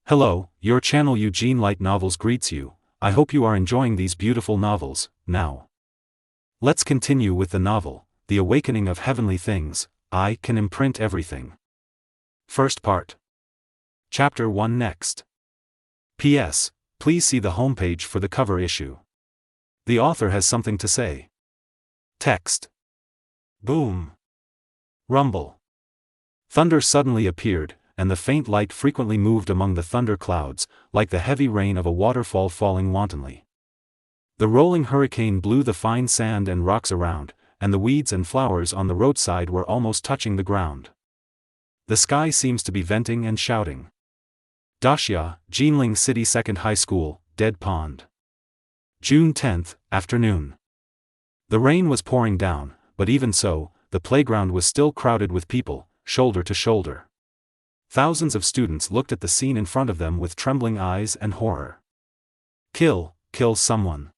Hello, your channel Eugene Light Novels greets you. I hope you are enjoying these beautiful novels. Now, let's continue with the novel, The Awakening of Heavenly Things. I Can Imprint Everything. First part. Chapter 1 next. P.S. Please see the homepage for the cover issue. The author has something to say. Text. Boom. Rumble. Thunder suddenly appeared, and the faint light frequently moved among the thunder clouds, like the heavy rain of a waterfall falling wantonly. The rolling hurricane blew the fine sand and rocks around, and the weeds and flowers on the roadside were almost touching the ground. The sky seems to be venting and shouting. Daxia, Jinling City Second High School, Dead Pond. June 10th, afternoon. The rain was pouring down, but even so, the playground was still crowded with people, shoulder to shoulder. Thousands of students looked at the scene in front of them with trembling eyes and horror. Kill someone.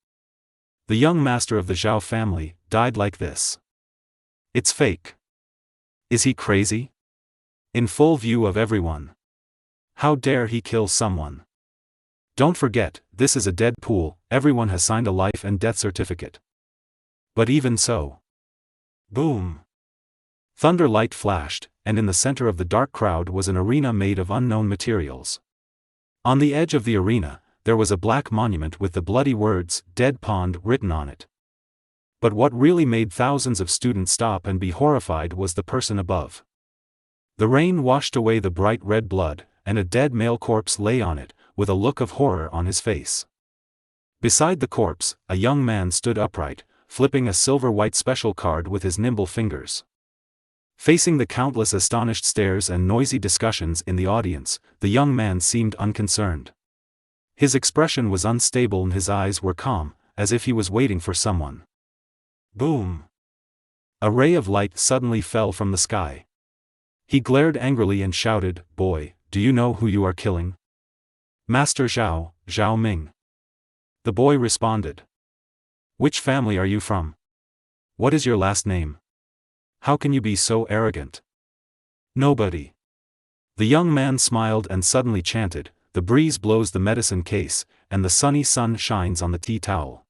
The young master of the Zhao family died like this. It's fake. Is he crazy? In full view of everyone. How dare he kill someone? Don't forget, this is a dead pool, everyone has signed a life and death certificate. But even so. Boom. Thunder light flashed, and in the center of the dark crowd was an arena made of unknown materials. On the edge of the arena, there was a black monument with the bloody words, Dead Pond, written on it. But what really made thousands of students stop and be horrified was the person above. The rain washed away the bright red blood, and a dead male corpse lay on it, with a look of horror on his face. Beside the corpse, a young man stood upright, flipping a silver-white special card with his nimble fingers. Facing the countless astonished stares and noisy discussions in the audience, the young man seemed unconcerned. His expression was unstable and his eyes were calm, as if he was waiting for someone. Boom! A ray of light suddenly fell from the sky. He glared angrily and shouted, "Boy, do you know who you are killing?" "Master Zhao, Zhao Ming." The boy responded. "Which family are you from? What is your last name? How can you be so arrogant?" "Nobody." The young man smiled and suddenly chanted, "The breeze blows the medicine case, and the sunny sun shines on the tea towel.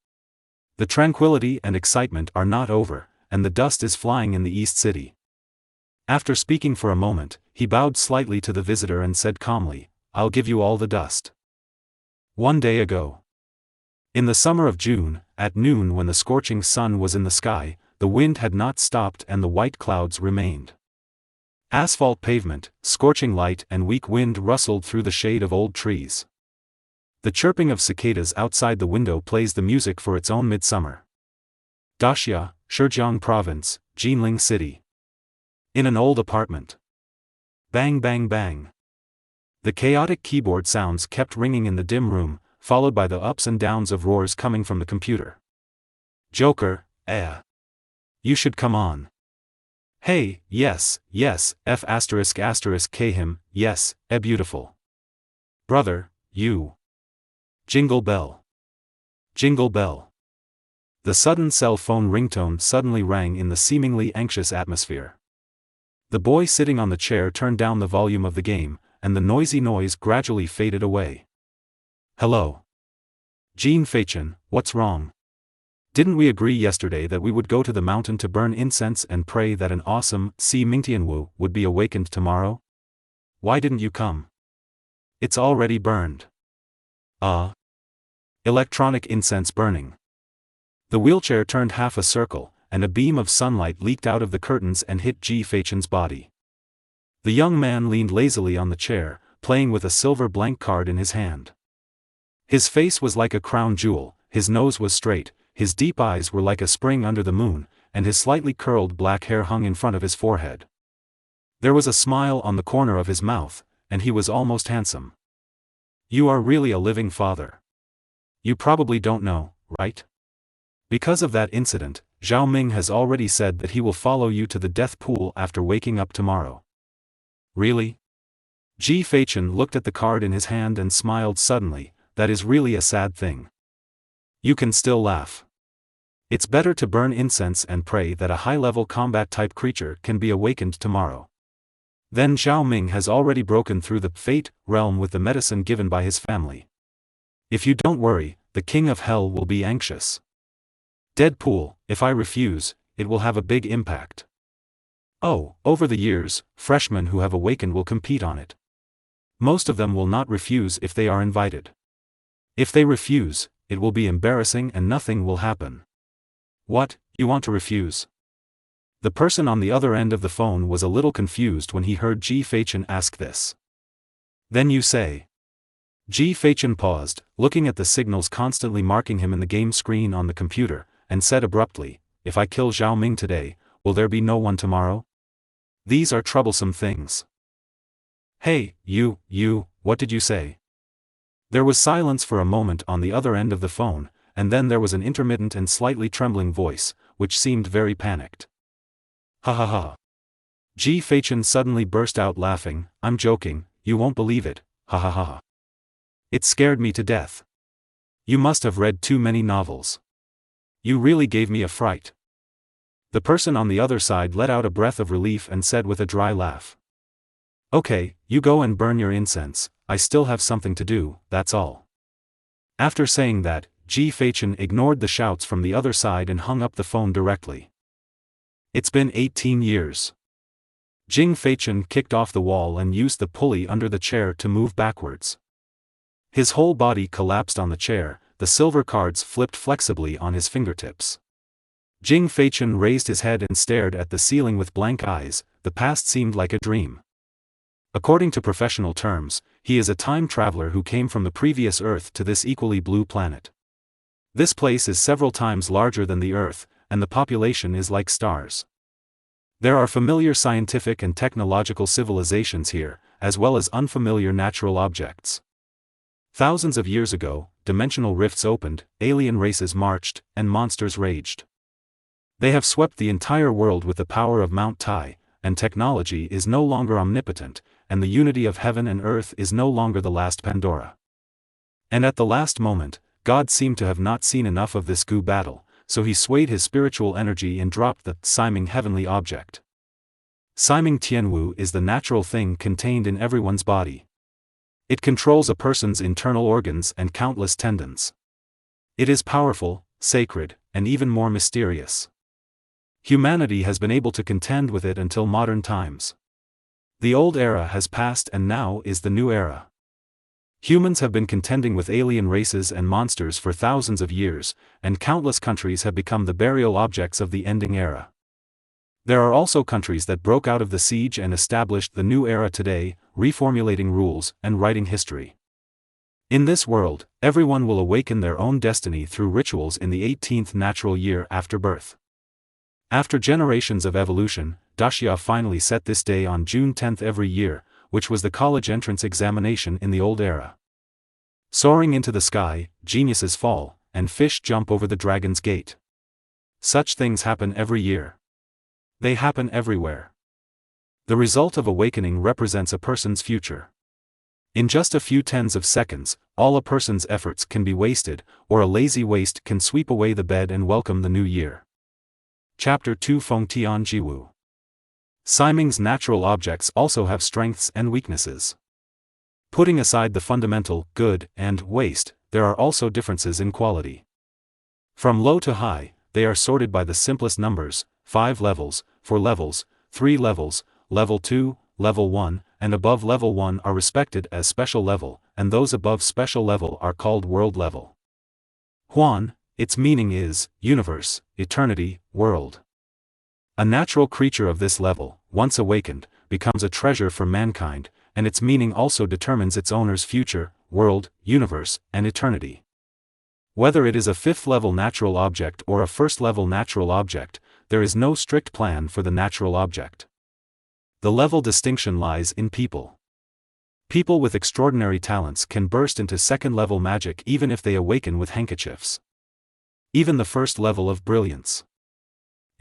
The tranquility and excitement are not over, and the dust is flying in the East City." After speaking for a moment, he bowed slightly to the visitor and said calmly, "I'll give you all the dust." One day ago. In the summer of June, at noon when the scorching sun was in the sky, the wind had not stopped and the white clouds remained. Asphalt pavement, scorching light and weak wind rustled through the shade of old trees. The chirping of cicadas outside the window plays the music for its own midsummer. Daxia, Zhejiang Province, Jinling City. In an old apartment. Bang bang bang. The chaotic keyboard sounds kept ringing in the dim room, followed by the ups and downs of roars coming from the computer. "Joker, you should come on." "Hey, yes, F *** K him, yes, beautiful. Brother, you." Jingle bell. Jingle bell. The sudden cell phone ringtone suddenly rang in the seemingly anxious atmosphere. The boy sitting on the chair turned down the volume of the game, and the noisy noise gradually faded away. "Hello. Jean Feichen, what's wrong? Didn't we agree yesterday that we would go to the mountain to burn incense and pray that an awesome Si Mingtianwu would be awakened tomorrow? Why didn't you come? It's already burned." Electronic incense burning. The wheelchair turned half a circle, and a beam of sunlight leaked out of the curtains and hit Ji Feichen's body. The young man leaned lazily on the chair, playing with a silver blank card in his hand. His face was like a crown jewel, his nose was straight, his deep eyes were like a spring under the moon, and his slightly curled black hair hung in front of his forehead. There was a smile on the corner of his mouth, and he was almost handsome. "You are really a living father. You probably don't know, right? Because of that incident, Zhao Ming has already said that he will follow you to the death pool after waking up tomorrow." "Really?" Ji Feichen looked at the card in his hand and smiled suddenly. "That is really a sad thing. You can still laugh. It's better to burn incense and pray that a high-level combat-type creature can be awakened tomorrow. Then Zhao Ming has already broken through the fate realm with the medicine given by his family. If you don't worry, the king of hell will be anxious. Deadpool, if I refuse, it will have a big impact. Oh, over the years, freshmen who have awakened will compete on it. Most of them will not refuse if they are invited. If they refuse, it will be embarrassing and nothing will happen. What, you want to refuse? The person on the other end of the phone was a little confused when he heard Ji Feichen ask this. Then you say. Ji Feichen paused, looking at the signals constantly marking him in the game screen on the computer, and said abruptly, if I kill Zhao Ming today, will there be no one tomorrow? These are troublesome things. Hey, you, what did you say? There was silence for a moment on the other end of the phone, and then there was an intermittent and slightly trembling voice, which seemed very panicked. Ha ha ha. Ji Feichen suddenly burst out laughing, I'm joking, you won't believe it, ha ha ha. It scared me to death. You must have read too many novels. You really gave me a fright. The person on the other side let out a breath of relief and said with a dry laugh. Okay, you go and burn your incense, I still have something to do, that's all. After saying that, Ji Feichen ignored the shouts from the other side and hung up the phone directly. It's been 18 years. Jing Feichen kicked off the wall and used the pulley under the chair to move backwards. His whole body collapsed on the chair, the silver cards flipped flexibly on his fingertips. Jing Feichen raised his head and stared at the ceiling with blank eyes, the past seemed like a dream. According to professional terms, he is a time traveler who came from the previous Earth to this equally blue planet. This place is several times larger than the Earth, and the population is like stars. There are familiar scientific and technological civilizations here, as well as unfamiliar natural objects. Thousands of years ago, dimensional rifts opened, alien races marched, and monsters raged. They have swept the entire world with the power of Mount Tai, and technology is no longer omnipotent, and the unity of heaven and earth is no longer the last Pandora. And at the last moment, God seemed to have not seen enough of this goo battle, so he swayed his spiritual energy and dropped the Siming heavenly object. Siming Tianwu is the natural thing contained in everyone's body. It controls a person's internal organs and countless tendons. It is powerful, sacred, and even more mysterious. Humanity has been able to contend with it until modern times. The old era has passed and now is the new era. Humans have been contending with alien races and monsters for thousands of years, and countless countries have become the burial objects of the ending era. There are also countries that broke out of the siege and established the new era today, reformulating rules and writing history. In this world, everyone will awaken their own destiny through rituals in the 18th natural year after birth. After generations of evolution, Daxia finally set this day on June 10th every year, which was the college entrance examination in the old era. Soaring into the sky, geniuses fall, and fish jump over the dragon's gate. Such things happen every year. They happen everywhere. The result of awakening represents a person's future. In just a few tens of seconds, all a person's efforts can be wasted, or a lazy waste can sweep away the bed and welcome the new year. Chapter 2 Feng Tian Jiwu. Siming's natural objects also have strengths and weaknesses. Putting aside the fundamental, good, and waste, there are also differences in quality. From low to high, they are sorted by the simplest numbers, 5 levels, 4 levels, 3 levels, level 2, level 1, and above level 1 are respected as special level, and those above special level are called world level. Huan, its meaning is, universe, eternity, world. A natural creature of this level, once awakened, becomes a treasure for mankind, and its meaning also determines its owner's future, world, universe, and eternity. Whether it is a 5th-level natural object or a 1st-level natural object, there is no strict plan for the natural object. The level distinction lies in people. People with extraordinary talents can burst into 2nd-level magic even if they awaken with handkerchiefs. Even the 1st level of brilliance.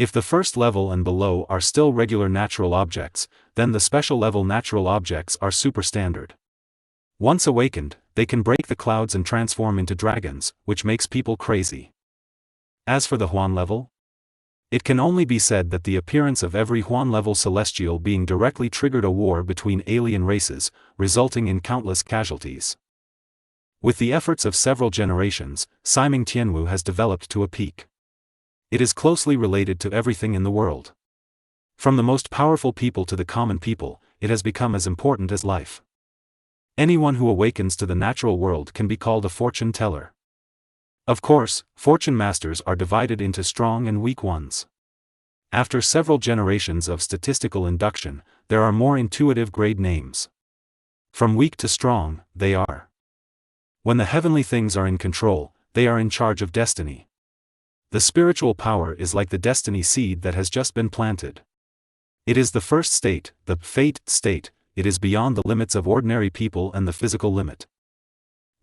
If the 1st level and below are still regular natural objects, then the special level natural objects are superstandard. Once awakened, they can break the clouds and transform into dragons, which makes people crazy. As for the Huan level, It can only be said that the appearance of every Huan-level celestial being directly triggered a war between alien races, resulting in countless casualties. With the efforts of several generations, Siming Tianwu has developed to a peak. It is closely related to everything in the world. From the most powerful people to the common people, it has become as important as life. Anyone who awakens to the natural world can be called a fortune teller. Of course, fortune masters are divided into strong and weak ones. After several generations of statistical induction, there are more intuitive grade names. From weak to strong, they are. When the heavenly things are in control, they are in charge of destiny. The spiritual power is like the destiny seed that has just been planted. It is the first state, the fate state. It is beyond the limits of ordinary people and the physical limit.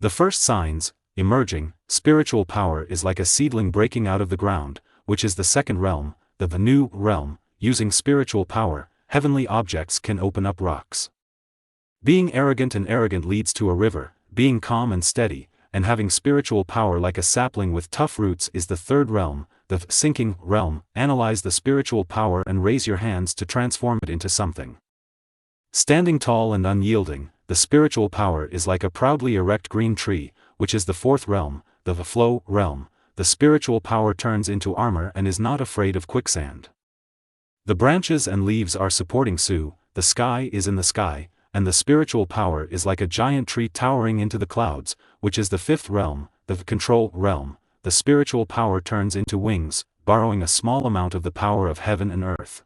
The first signs, emerging, spiritual power is like a seedling breaking out of the ground, which is the second realm, the new realm. Using spiritual power, heavenly objects can open up rocks. Being arrogant and arrogant leads to a river, being calm and steady, and having spiritual power like a sapling with tough roots is the third realm, the sinking realm. Analyze the spiritual power and raise your hands to transform it into something. Standing tall and unyielding, the spiritual power is like a proudly erect green tree, which is the fourth realm, the flow realm. The spiritual power turns into armor and is not afraid of quicksand. The branches and leaves are supporting Su, the sky is in the sky, and the spiritual power is like a giant tree towering into the clouds, which is the fifth realm, the control realm. The spiritual power turns into wings, borrowing a small amount of the power of heaven and earth.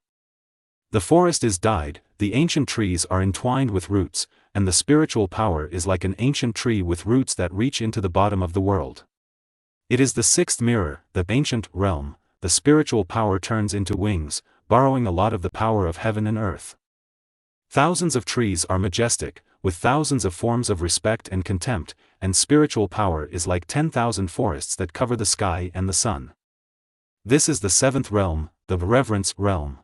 The forest is dyed, the ancient trees are entwined with roots, and the spiritual power is like an ancient tree with roots that reach into the bottom of the world. It is the sixth mirror, the ancient realm. The spiritual power turns into wings, borrowing a lot of the power of heaven and earth. Thousands of trees are majestic, with thousands of forms of respect and contempt, and spiritual power is like 10,000 forests that cover the sky and the sun. This is the seventh realm, the reverence realm.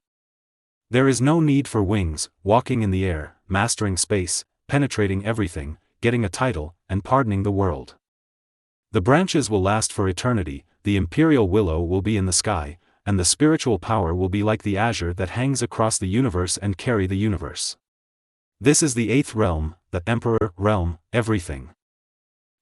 There is no need for wings, walking in the air, mastering space, penetrating everything, getting a title, and pardoning the world. The branches will last for eternity, the imperial willow will be in the sky, and the spiritual power will be like the azure that hangs across the universe and carry the universe. This is the eighth realm, the emperor realm, everything.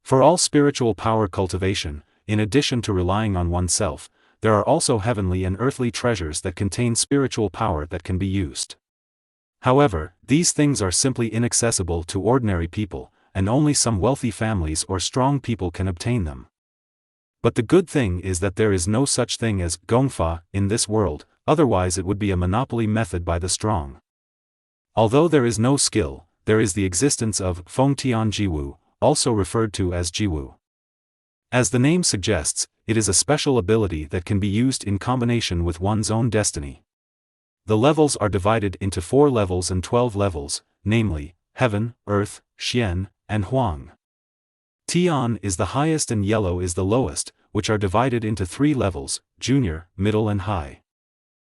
For all spiritual power cultivation, in addition to relying on oneself, there are also heavenly and earthly treasures that contain spiritual power that can be used. However, these things are simply inaccessible to ordinary people, and only some wealthy families or strong people can obtain them. But the good thing is that there is no such thing as gongfa in this world, otherwise it would be a monopoly method by the strong. Although there is no skill, there is the existence of fengtian jiwu, also referred to as jiwu. As the name suggests, it is a special ability that can be used in combination with one's own destiny. The levels are divided into 4 levels and 12 levels, namely, Heaven, Earth, Xian, and Huang. Tian is the highest and Yellow is the lowest, which are divided into 3 levels, Junior, Middle and High.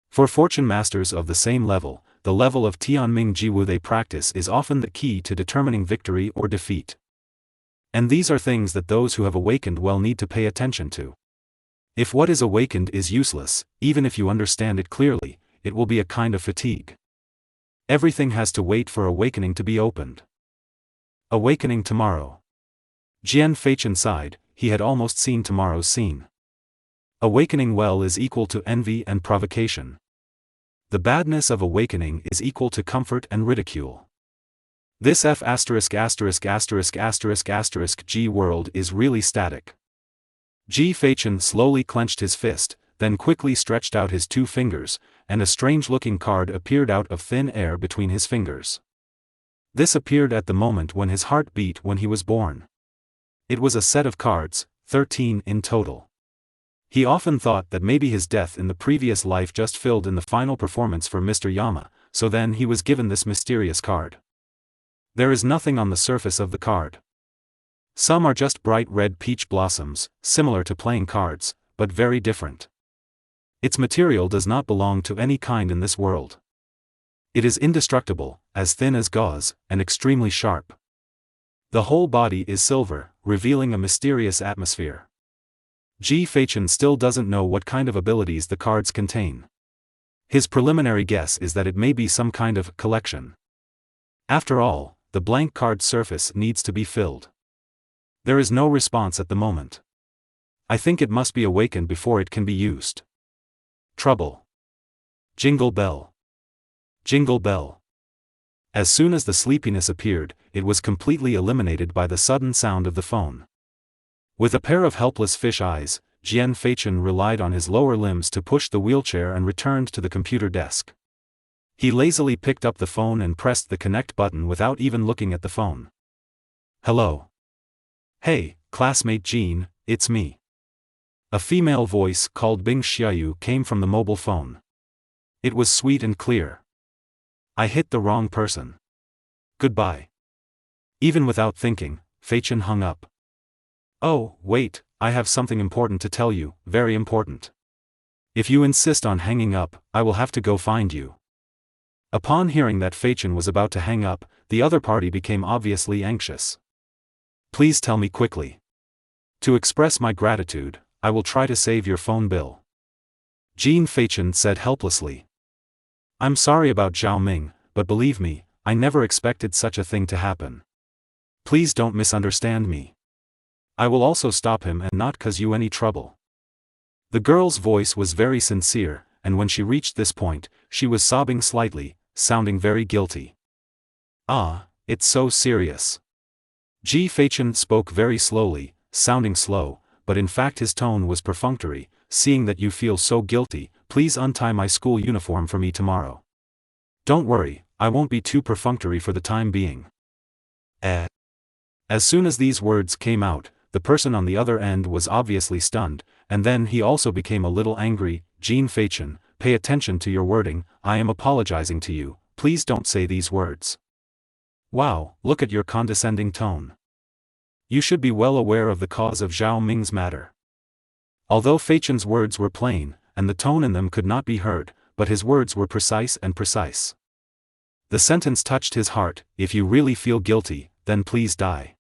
For fortune masters of the same level, the level of Tianming Jiwu they practice is often the key to determining victory or defeat. And these are things that those who have awakened well need to pay attention to. If what is awakened is useless, even if you understand it clearly, it will be a kind of fatigue. Everything has to wait for awakening to be opened. Awakening tomorrow. Jian Feichen sighed, he had almost seen tomorrow's scene. Awakening well is equal to envy and provocation. The badness of awakening is equal to comfort and ridicule. This G world is really static. Ji Feichen slowly clenched his fist, then quickly stretched out his 2 fingers, and a strange-looking card appeared out of thin air between his fingers. This appeared at the moment when his heart beat when he was born. It was a set of cards, 13 in total. He often thought that maybe his death in the previous life just filled in the final performance for Mr. Yama, so then he was given this mysterious card. There is nothing on the surface of the card. Some are just bright red peach blossoms, similar to playing cards, but very different. Its material does not belong to any kind in this world. It is indestructible, as thin as gauze, and extremely sharp. The whole body is silver, revealing a mysterious atmosphere. Ji Feichen still doesn't know what kind of abilities the cards contain. His preliminary guess is that it may be some kind of collection. After all, the blank card surface needs to be filled. There is no response at the moment. I think it must be awakened before it can be used. Trouble. Jingle bell. Jingle bell. As soon as the sleepiness appeared, it was completely eliminated by the sudden sound of the phone. With a pair of helpless fish eyes, Jian Feichen relied on his lower limbs to push the wheelchair and returned to the computer desk. He lazily picked up the phone and pressed the connect button without even looking at the phone. Hello. Hey, classmate Jean, it's me. A female voice called Bing Xiaoyu came from the mobile phone. It was sweet and clear. I hit the wrong person. Goodbye. Even without thinking, Feichen hung up. Oh, wait, I have something important to tell you, very important. If you insist on hanging up, I will have to go find you. Upon hearing that Feichen was about to hang up, the other party became obviously anxious. Please tell me quickly. To express my gratitude, I will try to save your phone bill. Jean Feichen said helplessly. I'm sorry about Zhao Ming, but believe me, I never expected such a thing to happen. Please don't misunderstand me. I will also stop him and not cause you any trouble. The girl's voice was very sincere, and when she reached this point, she was sobbing slightly, sounding very guilty. Ah, it's so serious. Ji Feichen spoke very slowly, sounding slow, but in fact his tone was perfunctory. Seeing that you feel so guilty, please untie my school uniform for me tomorrow. Don't worry, I won't be too perfunctory for the time being. As soon as these words came out, the person on the other end was obviously stunned, and then he also became a little angry. Jean Feichen, pay attention to your wording, I am apologizing to you, please don't say these words. Wow, look at your condescending tone. You should be well aware of the cause of Zhao Ming's matter. Although Feichen's words were plain, and the tone in them could not be heard, but his words were precise and precise. The sentence touched his heart. If you really feel guilty, then please die.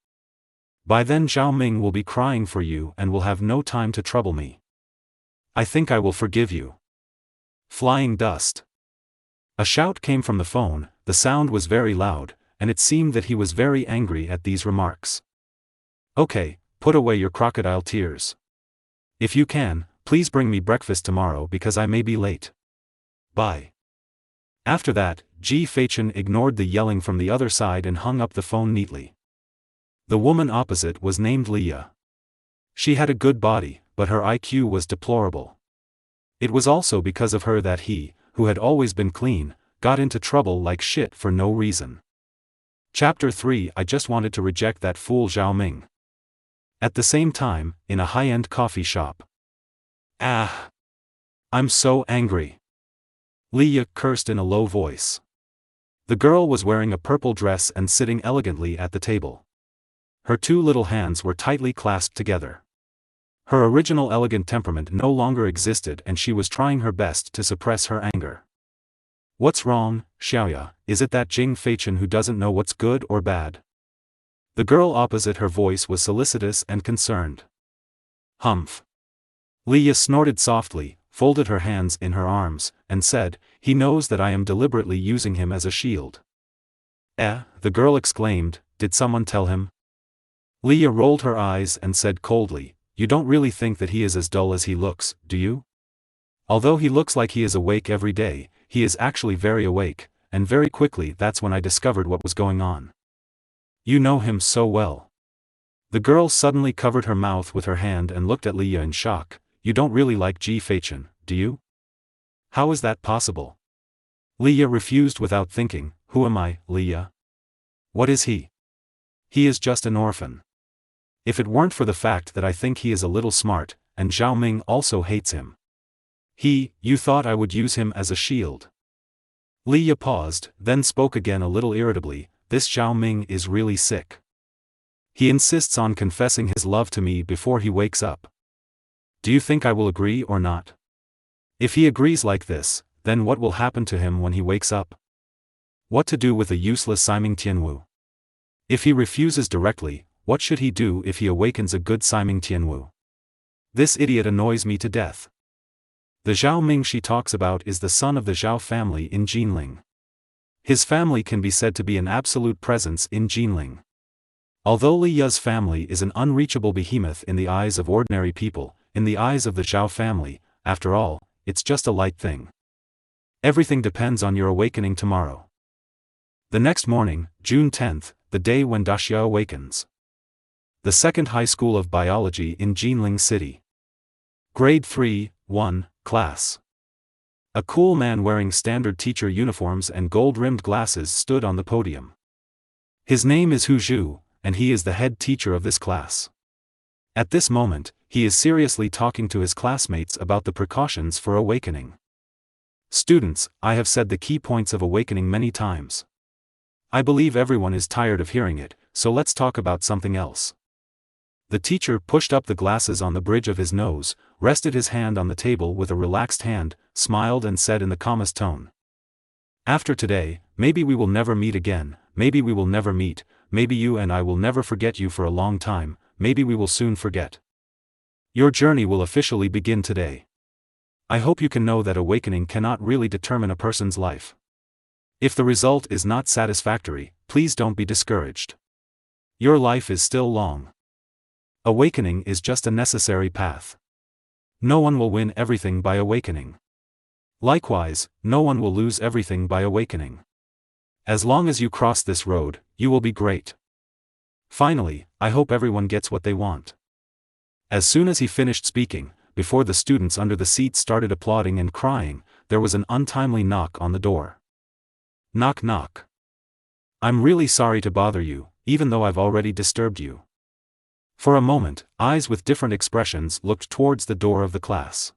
By then Zhao Ming will be crying for you and will have no time to trouble me. I think I will forgive you. Flying dust. A shout came from the phone, the sound was very loud, and it seemed that he was very angry at these remarks. Okay, put away your crocodile tears. If you can, please bring me breakfast tomorrow because I may be late. Bye. After that, Ji Feichen ignored the yelling from the other side and hung up the phone neatly. The woman opposite was named Leah. She had a good body, but her IQ was deplorable. It was also because of her that he, who had always been clean, got into trouble like shit for no reason. Chapter 3. I just wanted to reject that fool Zhao Ming. At the same time, in a high-end coffee shop. Ah! I'm so angry. Leah cursed in a low voice. The girl was wearing a purple dress and sitting elegantly at the table. Her two little hands were tightly clasped together. Her original elegant temperament no longer existed and she was trying her best to suppress her anger. What's wrong, Xiaoya? Is it that Jing Feichen who doesn't know what's good or bad? The girl opposite her voice was solicitous and concerned. Humph. Leah snorted softly, folded her hands in her arms, and said, he knows that I am deliberately using him as a shield. The girl exclaimed, did someone tell him? Leah rolled her eyes and said coldly, you don't really think that he is as dull as he looks, do you? Although he looks like he is awake every day, he is actually very awake, and very quickly that's when I discovered what was going on. You know him so well. The girl suddenly covered her mouth with her hand and looked at Leah in shock. You don't really like Ji Feichen, do you? How is that possible? Leah refused without thinking. Who am I, Leah? What is he? He is just an orphan. If it weren't for the fact that I think he is a little smart, and Zhao Ming also hates him. You thought I would use him as a shield. Leah paused, then spoke again a little irritably, this Zhao Ming is really sick. He insists on confessing his love to me before he wakes up. Do you think I will agree or not? If he agrees like this, then what will happen to him when he wakes up? What to do with a useless Siming Tianwu? If he refuses directly, what should he do if he awakens a good Siming Tianwu? This idiot annoys me to death. The Zhao Ming she talks about is the son of the Zhao family in Jinling. His family can be said to be an absolute presence in Jinling. Although Li Ya's family is an unreachable behemoth in the eyes of ordinary people, in the eyes of the Zhao family, after all, it's just a light thing. Everything depends on your awakening tomorrow. The next morning, June 10th, the day when Daxia awakens. The second high school of biology in Jinling City. Grade 3, 1, class. A cool man wearing standard teacher uniforms and gold-rimmed glasses stood on the podium. His name is Hu Zhu, and he is the head teacher of this class. At this moment, he is seriously talking to his classmates about the precautions for awakening. Students, I have said the key points of awakening many times. I believe everyone is tired of hearing it, so let's talk about something else. The teacher pushed up the glasses on the bridge of his nose, rested his hand on the table with a relaxed hand, smiled and said in the calmest tone. After today, maybe we will never meet again, maybe we will never meet, maybe you and I will never forget you for a long time, maybe we will soon forget. Your journey will officially begin today. I hope you can know that awakening cannot really determine a person's life. If the result is not satisfactory, please don't be discouraged. Your life is still long. Awakening is just a necessary path. No one will win everything by awakening. Likewise, no one will lose everything by awakening. As long as you cross this road, you will be great. Finally, I hope everyone gets what they want. As soon as he finished speaking, before the students under the seat started applauding and crying, there was an untimely knock on the door. Knock knock. I'm really sorry to bother you, even though I've already disturbed you. For a moment, eyes with different expressions looked towards the door of the class.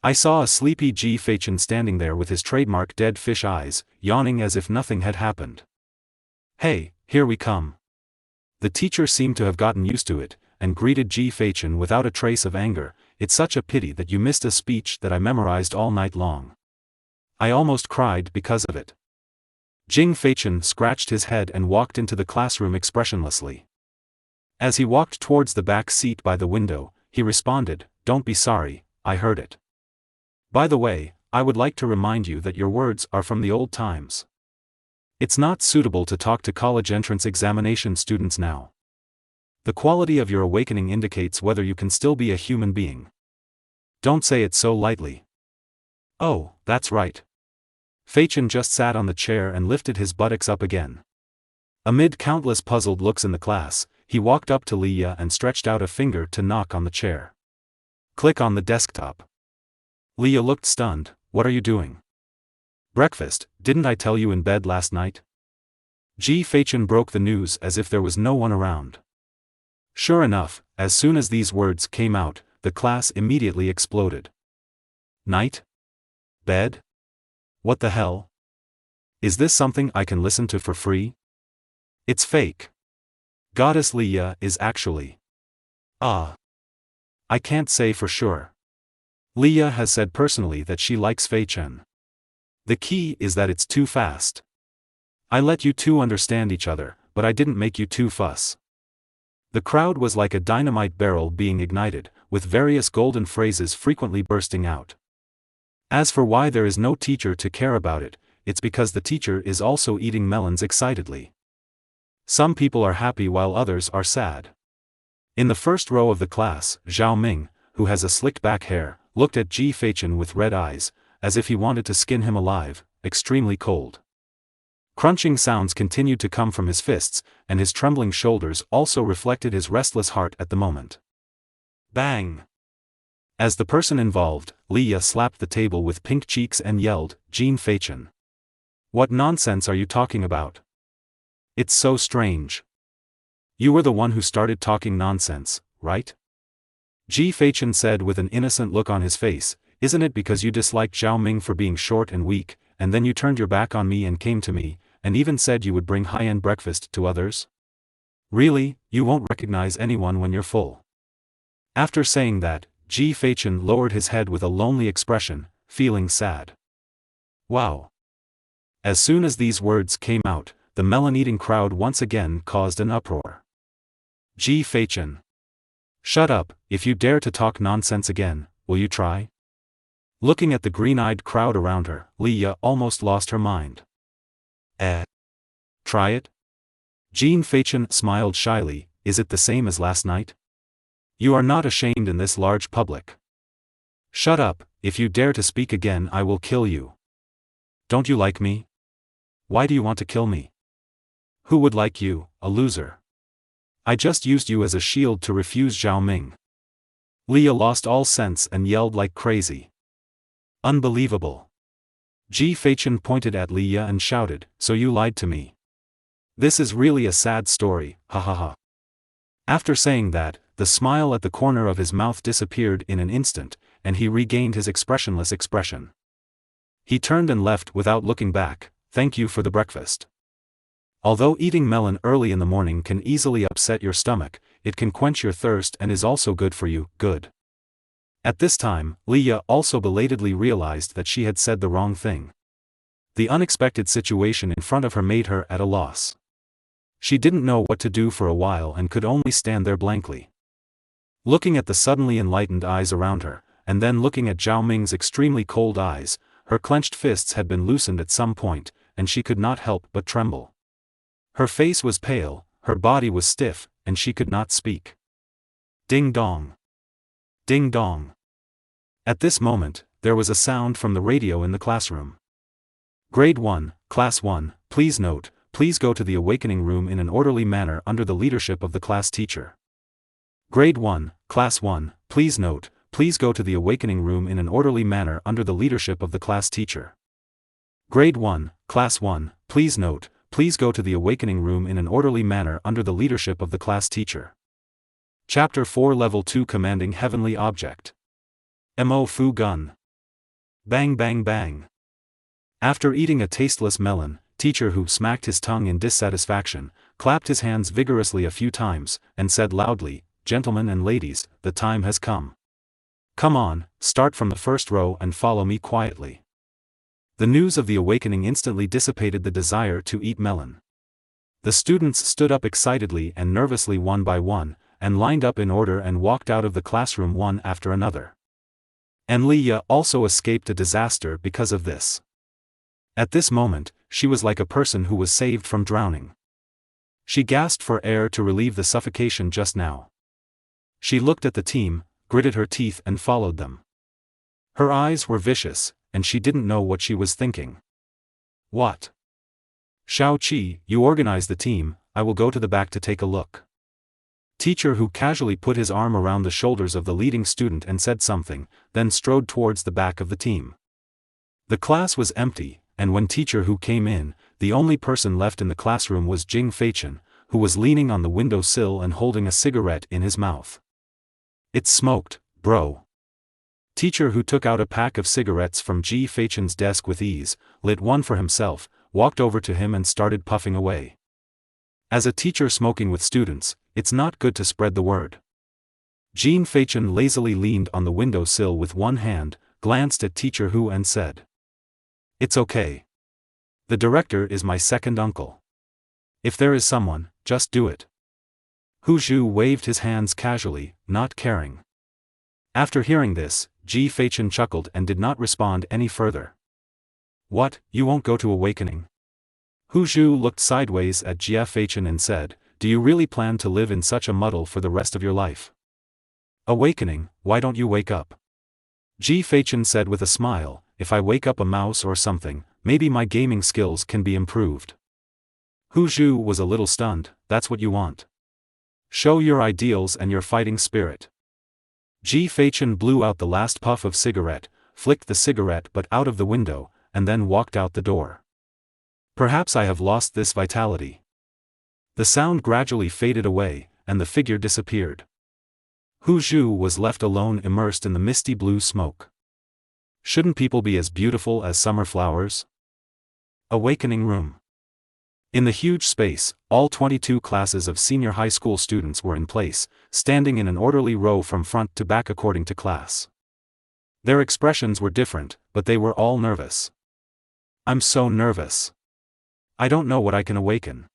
I saw a sleepy Ji Feichen standing there with his trademark dead fish eyes, yawning as if nothing had happened. Hey, here we come. The teacher seemed to have gotten used to it, and greeted Ji Feichen without a trace of anger. It's such a pity that you missed a speech that I memorized all night long. I almost cried because of it. Jing Feichen scratched his head and walked into the classroom expressionlessly. As he walked towards the back seat by the window, he responded, "Don't be sorry, I heard it. By the way, I would like to remind you that your words are from the old times. It's not suitable to talk to college entrance examination students now. The quality of your awakening indicates whether you can still be a human being. Don't say it so lightly." "Oh, that's right." Feichen just sat on the chair and lifted his buttocks up again. Amid countless puzzled looks in the class, he walked up to Li Ya and stretched out a finger to knock on the chair. Click on the desktop. Li Ya looked stunned. "What are you doing?" "Breakfast, didn't I tell you in bed last night?" Ji Feichen broke the news as if there was no one around. Sure enough, as soon as these words came out, the class immediately exploded. Night? Bed? What the hell? Is this something I can listen to for free? It's fake. Goddess Li Ya is actually. I can't say for sure. Li Ya has said personally that she likes Fei Chen. The key is that it's too fast. I let you two understand each other, but I didn't make you two fuss. The crowd was like a dynamite barrel being ignited, with various golden phrases frequently bursting out. As for why there is no teacher to care about it, it's because the teacher is also eating melons excitedly. Some people are happy while others are sad. In the first row of the class, Zhao Ming, who has a slicked back hair, looked at Ji Feichen with red eyes, as if he wanted to skin him alive, extremely cold. Crunching sounds continued to come from his fists, and his trembling shoulders also reflected his restless heart at the moment. Bang! As the person involved, Li Ya slapped the table with pink cheeks and yelled, "Jin Feichen! What nonsense are you talking about? It's so strange. You were the one who started talking nonsense, right?" Ji Feichen said with an innocent look on his face, "Isn't it because you disliked Zhao Ming for being short and weak, and then you turned your back on me and came to me, and even said you would bring high-end breakfast to others? Really, you won't recognize anyone when you're full." After saying that, Ji Feichen lowered his head with a lonely expression, feeling sad. Wow! As soon as these words came out, the melon-eating crowd once again caused an uproar. Ji Feichen! Shut up, if you dare to talk nonsense again, will you try? Looking at the green-eyed crowd around her, Leah almost lost her mind. Try it? Jean Fachin smiled shyly. Is it the same as last night? You are not ashamed in this large public. Shut up, if you dare to speak again I will kill you. Don't you like me? Why do you want to kill me? Who would like you, a loser? I just used you as a shield to refuse Zhao Ming. Leah lost all sense and yelled like crazy. Unbelievable. Ji Fachin pointed at Leah and shouted, so you lied to me. This is really a sad story, ha ha ha. After saying that, the smile at the corner of his mouth disappeared in an instant, and he regained his expressionless expression. He turned and left without looking back. Thank you for the breakfast. Although eating melon early in the morning can easily upset your stomach, it can quench your thirst and is also good for you, good. At this time, Leah also belatedly realized that she had said the wrong thing. The unexpected situation in front of her made her at a loss. She didn't know what to do for a while and could only stand there blankly. Looking at the suddenly enlightened eyes around her, and then looking at Zhao Ming's extremely cold eyes, her clenched fists had been loosened at some point, and she could not help but tremble. Her face was pale, her body was stiff, and she could not speak. Ding dong. Ding dong. At this moment, there was a sound from the radio in the classroom. Grade 1, Class 1, please note, please go to the awakening room in an orderly manner under the leadership of the class teacher. Grade 1, Class 1, please note, please go to the awakening room in an orderly manner under the leadership of the class teacher. Grade 1, Class 1, please note, please go to the awakening room in an orderly manner under the leadership of the class teacher. Chapter 4 Level 2 Commanding Heavenly Object. Mo Fu Gun. Bang bang bang. After eating a tasteless melon, Teacher Hu smacked his tongue in dissatisfaction, clapped his hands vigorously a few times, and said loudly, "Gentlemen and ladies, the time has come. Come on, start from the first row and follow me quietly." The news of the awakening instantly dissipated the desire to eat melon. The students stood up excitedly and nervously one by one, and lined up in order and walked out of the classroom one after another. And Leah also escaped a disaster because of this. At this moment, she was like a person who was saved from drowning. She gasped for air to relieve the suffocation just now. She looked at the team, gritted her teeth and followed them. Her eyes were vicious, and she didn't know what she was thinking. What? Shao Qi, you organize the team, I will go to the back to take a look. Teacher Hu casually put his arm around the shoulders of the leading student and said something, then strode towards the back of the team. The class was empty, and when Teacher Hu came in, the only person left in the classroom was Jing Fachin, who was leaning on the window sill and holding a cigarette in his mouth. It's smoked, bro. Teacher Hu took out a pack of cigarettes from Ji Fachin's desk with ease, lit one for himself, walked over to him and started puffing away. As a teacher smoking with students, it's not good to spread the word. Jean Fachin lazily leaned on the window sill with one hand, glanced at Teacher Hu and said, "It's okay. The director is my second uncle. If there is someone, just do it." Hu Zhu waved his hands casually, not caring. After hearing this, Ji Fachin chuckled and did not respond any further. "What, you won't go to awakening?" Hu Zhu looked sideways at Jia Fachin and said, "Do you really plan to live in such a muddle for the rest of your life?" "Awakening, why don't you wake up?" Ji Fachin said with a smile, "If I wake up a mouse or something, maybe my gaming skills can be improved." Hu Zhu was a little stunned. "That's what you want? Show your ideals and your fighting spirit." Ji Fachin blew out the last puff of cigarette, flicked the cigarette butt out of the window, and then walked out the door. "Perhaps I have lost this vitality." The sound gradually faded away, and the figure disappeared. Hu Zhu was left alone immersed in the misty blue smoke. Shouldn't people be as beautiful as summer flowers? Awakening room. In the huge space, all 22 classes of senior high school students were in place, standing in an orderly row from front to back according to class. Their expressions were different, but they were all nervous. "I'm so nervous. I don't know what I can awaken."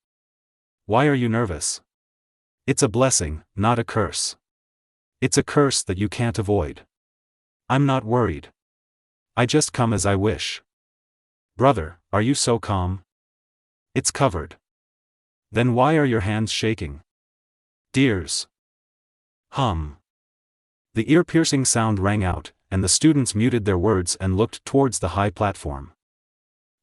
"Why are you nervous?" "It's a blessing, not a curse." It's a curse that you can't avoid. I'm not worried. I just come as I wish. Brother, are you so calm? It's covered. Then why are your hands shaking? Dears. Hum. The ear-piercing sound rang out, and the students muted their words and looked towards the high platform.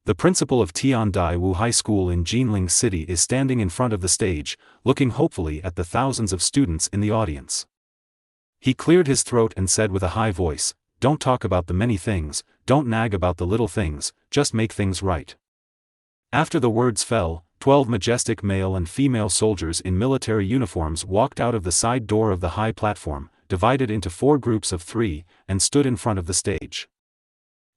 The principal of Tiandai Wu High School in Jinling City is standing in front of the stage, looking hopefully at the thousands of students in the audience. He cleared his throat and said with a high voice, "Don't talk about the many things, don't nag about the little things, just make things right." After the words fell, 12 majestic male and female soldiers in military uniforms walked out of the side door of the high platform, divided into 4 groups of 3, and stood in front of the stage.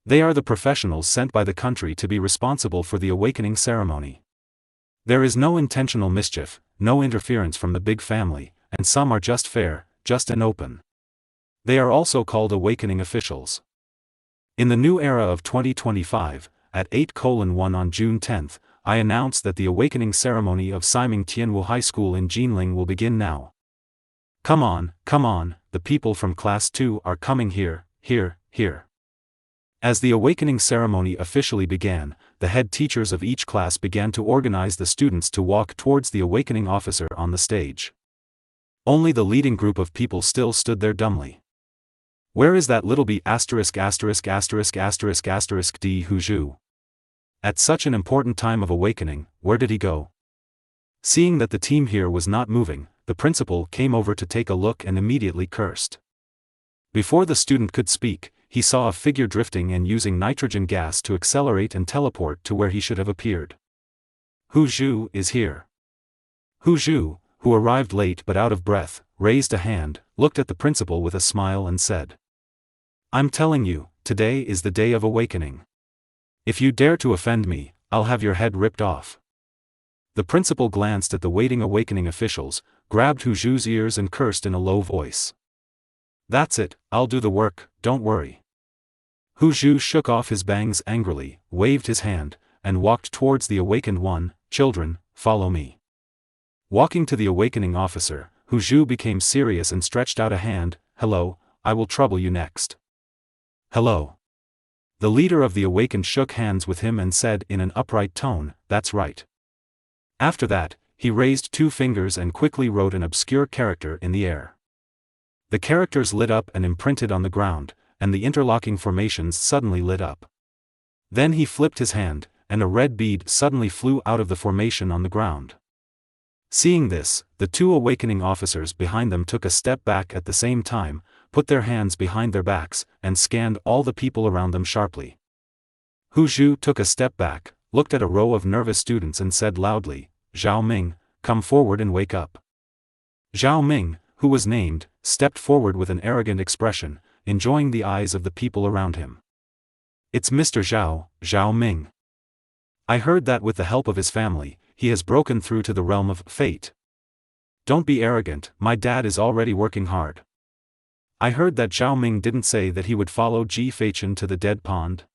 They are the professionals sent by the country to be responsible for the awakening ceremony. There is no intentional mischief, no interference from the big family, and some are just fair, just and open. They are also called awakening officials. In the new era of 2025, at 8:1 on June 10th, I announce that the awakening ceremony of Siming Tianwu High School in Jinling will begin now. Come on, the people from Class 2 are coming here, here. As the awakening ceremony officially began, the head teachers of each class began to organize the students to walk towards the awakening officer on the stage. Only the leading group of people still stood there dumbly. Where is that little b***************** D Huzhu? At such an important time of awakening, where did he go? Seeing that the team here was not moving, the principal came over to take a look and immediately cursed. Before the student could speak, he saw a figure drifting and using nitrogen gas to accelerate and teleport to where he should have appeared. Huzhu is here. Huzhu, who arrived late but out of breath, raised a hand, looked at the principal with a smile and said, "I'm telling you, today is the day of awakening. If you dare to offend me, I'll have your head ripped off." The principal glanced at the waiting awakening officials, grabbed Huzhu's ears and cursed in a low voice. "That's it, I'll do the work, don't worry." Huzhu shook off his bangs angrily, waved his hand, and walked towards the awakened one. "Children, follow me." Walking to the awakening officer, Huzhu became serious and stretched out a hand. "Hello, I will trouble you next." "Hello." The leader of the awakened shook hands with him and said in an upright tone, "That's right." After that, he raised 2 fingers and quickly wrote an obscure character in the air. The characters lit up and imprinted on the ground, and the interlocking formations suddenly lit up. Then he flipped his hand, and a red bead suddenly flew out of the formation on the ground. Seeing this, the 2 awakening officers behind them took a step back at the same time, put their hands behind their backs, and scanned all the people around them sharply. Huzhu took a step back, looked at a row of nervous students and said loudly, "Zhao Ming, come forward and wake up." Zhao Ming, who was named, stepped forward with an arrogant expression, enjoying the eyes of the people around him. "It's Mr. Zhao, Zhao Ming. I heard that with the help of his family, he has broken through to the realm of fate. Don't be arrogant, my dad is already working hard." I heard that Zhao Ming didn't say that he would follow Ji Feichen to the dead pond.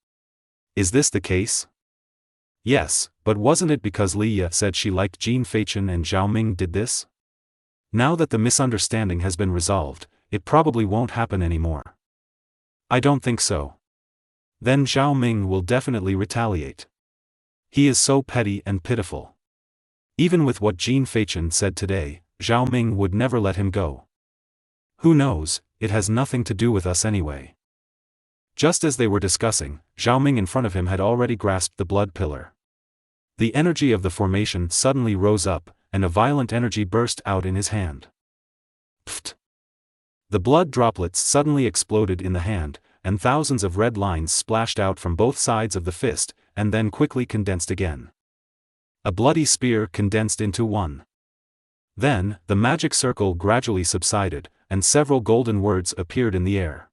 Is this the case? Yes, but wasn't it because Liya said she liked Ji Feichen and Zhao Ming did this? Now that the misunderstanding has been resolved, it probably won't happen anymore. I don't think so. Then Zhao Ming will definitely retaliate. He is so petty and pitiful. Even with what Ji Feichen said today, Zhao Ming would never let him go. Who knows, it has nothing to do with us anyway. Just as they were discussing, Zhao Ming in front of him had already grasped the blood pillar. The energy of the formation suddenly rose up, and a violent energy burst out in his hand. Pfft! The blood droplets suddenly exploded in the hand, and thousands of red lines splashed out from both sides of the fist, and then quickly condensed again. A bloody spear condensed into one. Then, the magic circle gradually subsided, and several golden words appeared in the air.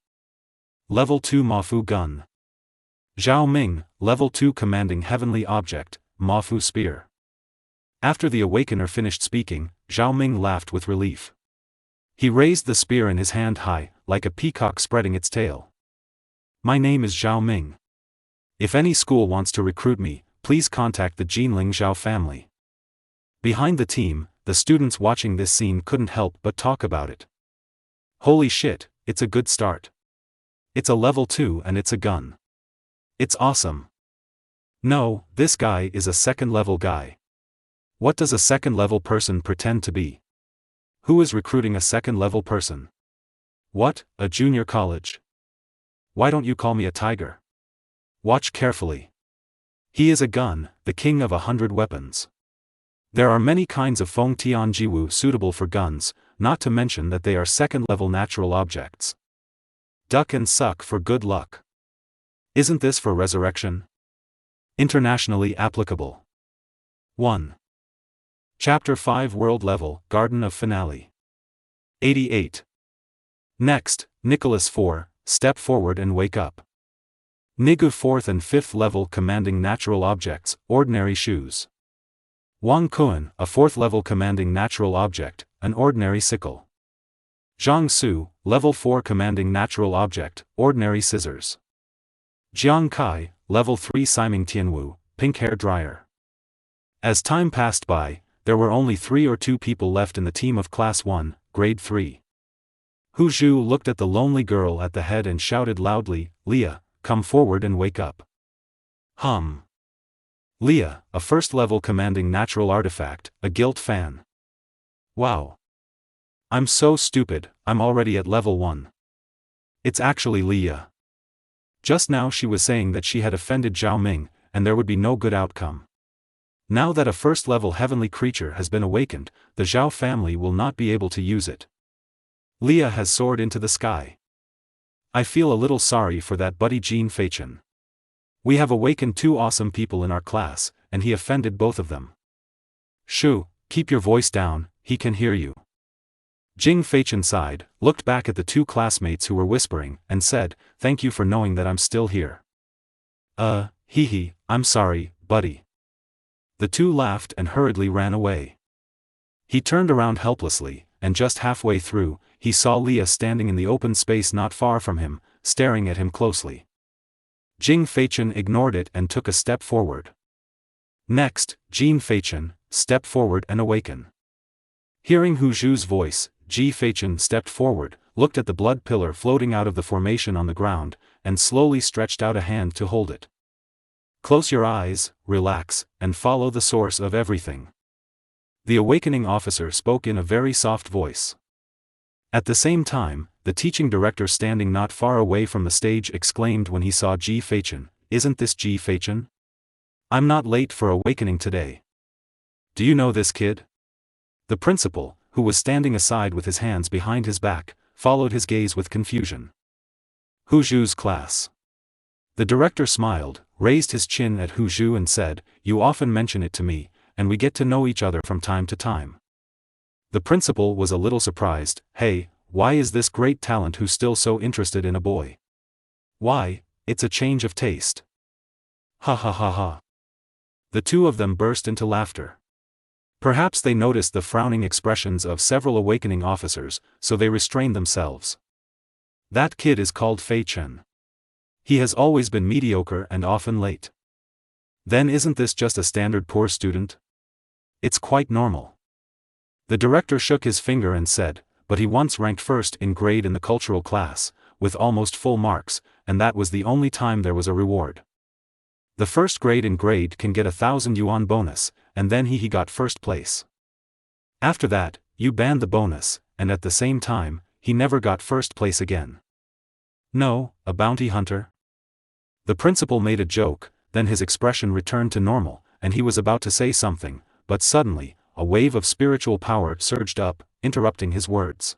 Level 2 Mafu Gun. Zhao Ming, Level 2 Commanding Heavenly Object, Mafu Spear. After the awakener finished speaking, Zhao Ming laughed with relief. He raised the spear in his hand high, like a peacock spreading its tail. My name is Zhao Ming. If any school wants to recruit me, please contact the Jinling Zhao family. Behind the team, the students watching this scene couldn't help but talk about it. Holy shit, it's a good start. It's a level 2 and it's a gun. It's awesome. No, this guy is a second-level guy. What does a second-level person pretend to be? Who is recruiting a second-level person? What, a junior college? Why don't you call me a tiger? Watch carefully. He is a gun, the king of 100 weapons. There are many kinds of Feng Tianjiwu suitable for guns, not to mention that they are second-level natural objects. Duck and suck for good luck. Isn't this for resurrection? Internationally applicable. 1. Chapter 5 World Level, Garden of Finale. 88. Next, Nicholas 4, step forward and wake up. Nigu 4th and 5th level commanding natural objects, ordinary shoes. Wang Kuan, a 4th level commanding natural object, an ordinary sickle. Zhang Su, level 4 commanding natural object, ordinary scissors. Jiang Kai, level 3 Siming Tianwu, pink hair dryer. As time passed by, there were only 3 or 2 people left in the team of Class 1, Grade 3. Hu Zhu looked at the lonely girl at the head and shouted loudly, "Leah, come forward and wake up." Leah, a 1st level commanding natural artifact, a guilt fan. Wow. I'm so stupid, I'm already at level 1. It's actually Leah. Just now she was saying that she had offended Zhao Ming, and there would be no good outcome. Now that a 1st level heavenly creature has been awakened, the Zhao family will not be able to use it. Leah has soared into the sky. I feel a little sorry for that buddy Jin Feichen. We have awakened 2 awesome people in our class, and he offended both of them. Shu, keep your voice down, he can hear you. Jing Feichen sighed, looked back at the 2 classmates who were whispering, and said, "Thank you for knowing that I'm still here." I'm sorry, buddy. The 2 laughed and hurriedly ran away. He turned around helplessly, and just halfway through, he saw Leah standing in the open space not far from him, staring at him closely. Jing Feichen ignored it and took a step forward. Next, Jin Feichen, step forward and awaken. Hearing Hu Zhu's voice, Ji Feichen stepped forward, looked at the blood pillar floating out of the formation on the ground, and slowly stretched out a hand to hold it. Close your eyes, relax, and follow the source of everything. The awakening officer spoke in a very soft voice. At the same time, the teaching director standing not far away from the stage exclaimed when he saw Ji Feichen, "Isn't this Ji Feichen? I'm not late for awakening today. Do you know this kid?" The principal, who was standing aside with his hands behind his back, followed his gaze with confusion. Hu Zhu's class. The director smiled, raised his chin at Hu Zhu and said, "You often mention it to me, and we get to know each other from time to time." The principal was a little surprised. "Hey, why is this great talent who still so interested in a boy? Why, it's a change of taste." Ha ha ha ha. The 2 of them burst into laughter. Perhaps they noticed the frowning expressions of several awakening officers, so they restrained themselves. That kid is called Fei Chen. He has always been mediocre and often late. Then isn't this just a standard poor student? It's quite normal. The director shook his finger and said, "But he once ranked 1st in grade in the cultural class, with almost full marks, and that was the only time there was a reward. The 1st grade in grade can get 1,000 yuan bonus, and then he got 1st place. After that, you banned the bonus, and at the same time, he never got 1st place again." "No, a bounty hunter?" The principal made a joke, then his expression returned to normal, and he was about to say something, but suddenly, a wave of spiritual power surged up, interrupting his words.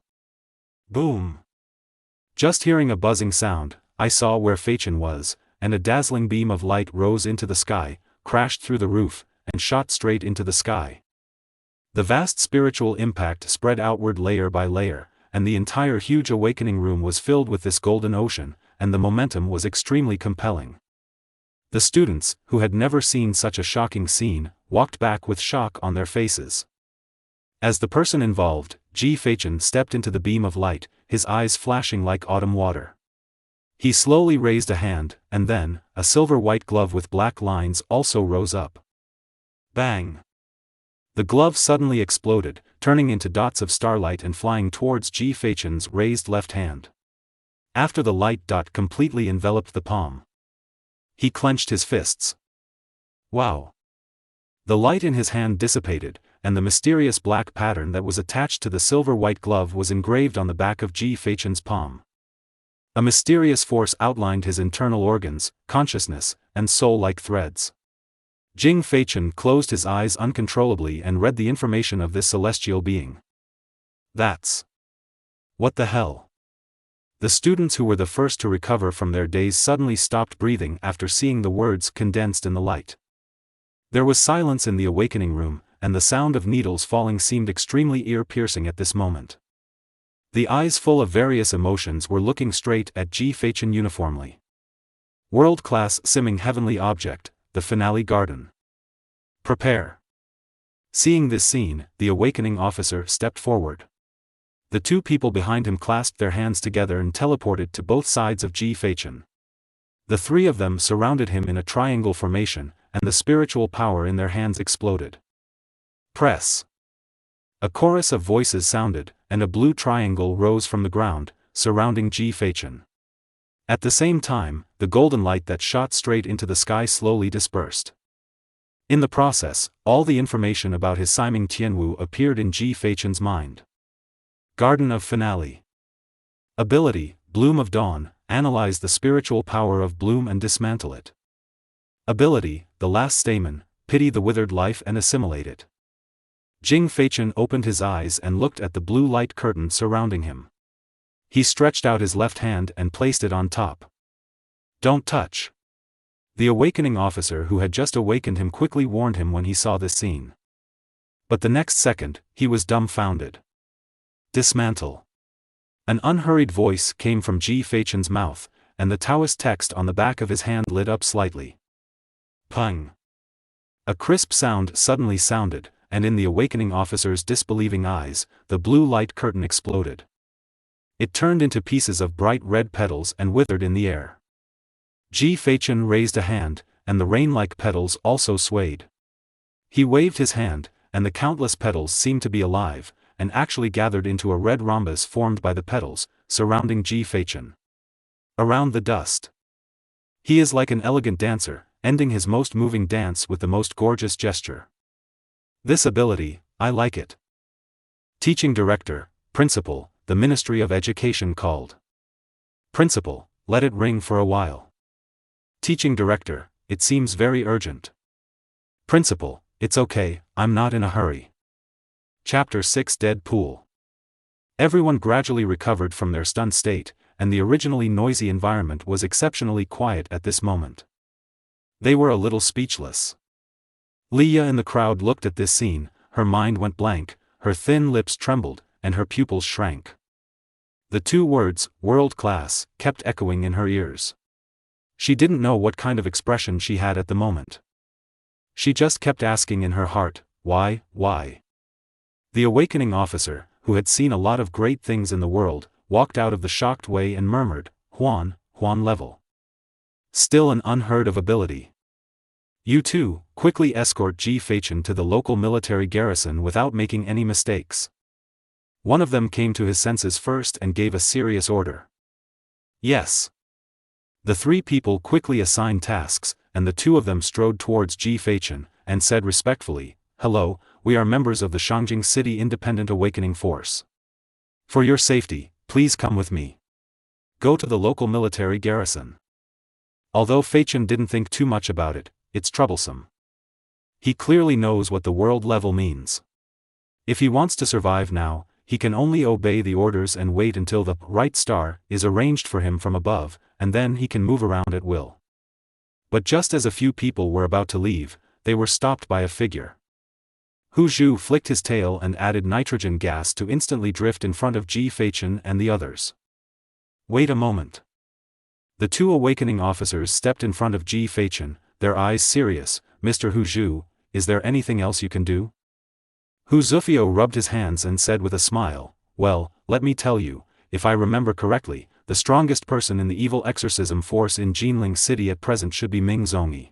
Boom! Just hearing a buzzing sound, I saw where Feichen was, and a dazzling beam of light rose into the sky, crashed through the roof, and shot straight into the sky. The vast spiritual impact spread outward layer by layer, and the entire huge awakening room was filled with this golden ocean, and the momentum was extremely compelling. The students, who had never seen such a shocking scene, walked back with shock on their faces. As the person involved, Ji Feichen stepped into the beam of light, his eyes flashing like autumn water. He slowly raised a hand, and then, a silver-white glove with black lines also rose up. Bang! The glove suddenly exploded, turning into dots of starlight and flying towards Ji Feichen's raised left hand. After the light dot completely enveloped the palm, he clenched his fists. Wow! The light in his hand dissipated, and the mysterious black pattern that was attached to the silver-white glove was engraved on the back of Ji Feichen's palm. A mysterious force outlined his internal organs, consciousness, and soul like threads. Jing Feichen closed his eyes uncontrollably and read the information of this celestial being. That's... what the hell? The students who were the first to recover from their daze suddenly stopped breathing after seeing the words condensed in the light. There was silence in the awakening room, and the sound of needles falling seemed extremely ear-piercing at this moment. The eyes full of various emotions were looking straight at Ji Feichen uniformly. World-class simming heavenly object, the finale garden. Prepare. Seeing this scene, the awakening officer stepped forward. The two people behind him clasped their hands together and teleported to both sides of Ji Feichen. The three of them surrounded him in a triangle formation, and the spiritual power in their hands exploded. Press. A chorus of voices sounded, and a blue triangle rose from the ground, surrounding Ji Feichen. At the same time, the golden light that shot straight into the sky slowly dispersed. In the process, all the information about his Siming Tianwu appeared in Ji Feichen's mind. Garden of Finale. Ability, Bloom of Dawn, analyze the spiritual power of bloom and dismantle it. Ability, the last stamen, pity the withered life and assimilate it. Jing Feichen opened his eyes and looked at the blue light curtain surrounding him. He stretched out his left hand and placed it on top. Don't touch. The awakening officer who had just awakened him quickly warned him when he saw this scene. But the next second, he was dumbfounded. Dismantle. An unhurried voice came from Ji Feichen's mouth, and the Taoist text on the back of his hand lit up slightly. Pung. A crisp sound suddenly sounded, and in the awakening officer's disbelieving eyes, the blue light curtain exploded. It turned into pieces of bright red petals and withered in the air. Ji Feichen raised a hand, and the rain-like petals also swayed. He waved his hand, and the countless petals seemed to be alive, and actually gathered into a red rhombus formed by the petals, surrounding Ji Feichen. Around the dust. He is like an elegant dancer, ending his most moving dance with the most gorgeous gesture. This ability, I like it. Teaching Director, Principal, the Ministry of Education called. Principal, let it ring for a while. Teaching Director, it seems very urgent. Principal, it's okay, I'm not in a hurry. Chapter 6 Dead Pool. Everyone gradually recovered from their stunned state, and the originally noisy environment was exceptionally quiet at this moment. They were a little speechless. Leah in the crowd looked at this scene, her mind went blank, her thin lips trembled, and her pupils shrank. The two words, world-class, kept echoing in her ears. She didn't know what kind of expression she had at the moment. She just kept asking in her heart, why? The awakening officer, who had seen a lot of great things in the world, walked out of the shocked way and murmured, Huan level. Still an unheard of ability. You two, quickly escort Ji Feichen to the local military garrison without making any mistakes. One of them came to his senses first and gave a serious order. Yes. The three people quickly assigned tasks, and the two of them strode towards Ji Feichen, and said respectfully, Hello, we are members of the Shangjing City Independent Awakening Force. For your safety, please come with me. Go to the local military garrison. Although Feichen didn't think too much about it, it's troublesome. He clearly knows what the world level means. If he wants to survive now, he can only obey the orders and wait until the right star is arranged for him from above, and then he can move around at will. But just as a few people were about to leave, they were stopped by a figure. Hu Zhu flicked his tail and added nitrogen gas to instantly drift in front of Ji Feichen and the others. Wait a moment. The two awakening officers stepped in front of Ji Feichen, their eyes serious. Mr. Hu Zhu, is there anything else you can do? Hu Zufio rubbed his hands and said with a smile, Well, let me tell you, if I remember correctly, the strongest person in the evil exorcism force in Jinling City at present should be Ming Zongyi.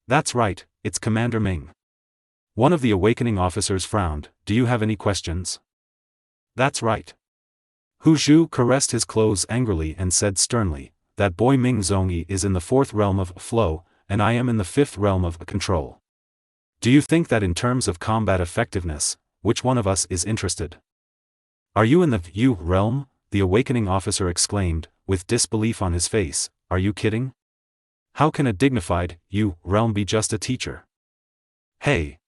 That's right, it's Commander Ming. One of the awakening officers frowned. Do you have any questions? That's right. Hu Zhu caressed his clothes angrily and said sternly, that boy Ming Zongyi is in the 4th realm of flow, and I am in the 5th realm of control. Do you think that in terms of combat effectiveness, which one of us is interested? Are you in the Yu realm? The awakening officer exclaimed, with disbelief on his face. Are you kidding? How can a dignified Yu realm be just a teacher? Hey!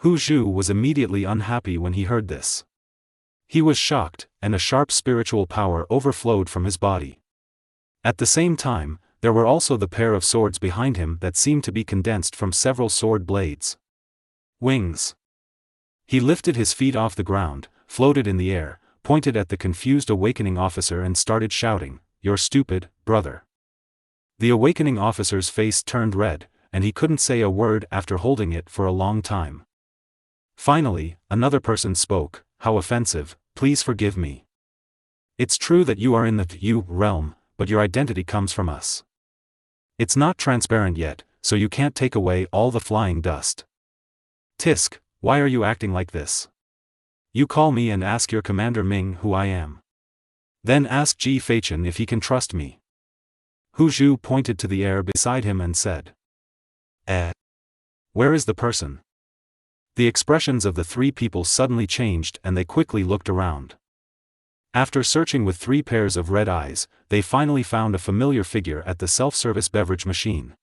Hu Zhu was immediately unhappy when he heard this. He was shocked, and a sharp spiritual power overflowed from his body. At the same time, there were also the pair of swords behind him that seemed to be condensed from several sword blades. Wings. He lifted his feet off the ground, floated in the air, pointed at the confused awakening officer and started shouting, "You're stupid, brother." The awakening officer's face turned red, and he couldn't say a word after holding it for a long time. Finally, another person spoke. How offensive, please forgive me. It's true that you are in the Yu realm, but your identity comes from us. It's not transparent yet, so you can't take away all the flying dust. Tisk, why are you acting like this? You call me and ask your commander Ming who I am. Then ask Ji Feichen if he can trust me. Hu Zhu pointed to the air beside him and said. Where is the person? The expressions of the 3 people suddenly changed and they quickly looked around. After searching with 3 pairs of red eyes, they finally found a familiar figure at the self-service beverage machine.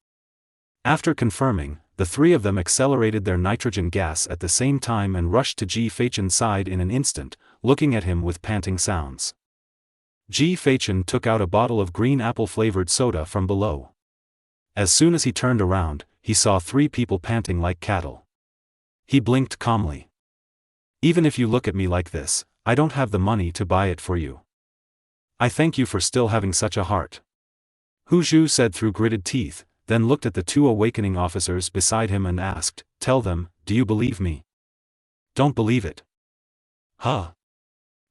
After confirming, the 3 of them accelerated their nitrogen gas at the same time and rushed to Ji Feichen's side in an instant, looking at him with panting sounds. Ji Feichen took out a bottle of green apple-flavored soda from below. As soon as he turned around, he saw 3 people panting like cattle. He blinked calmly. Even if you look at me like this, I don't have the money to buy it for you. I thank you for still having such a heart. Hu Zhu said through gritted teeth, then looked at the 2 awakening officers beside him and asked, Tell them, do you believe me? Don't believe it. Huh?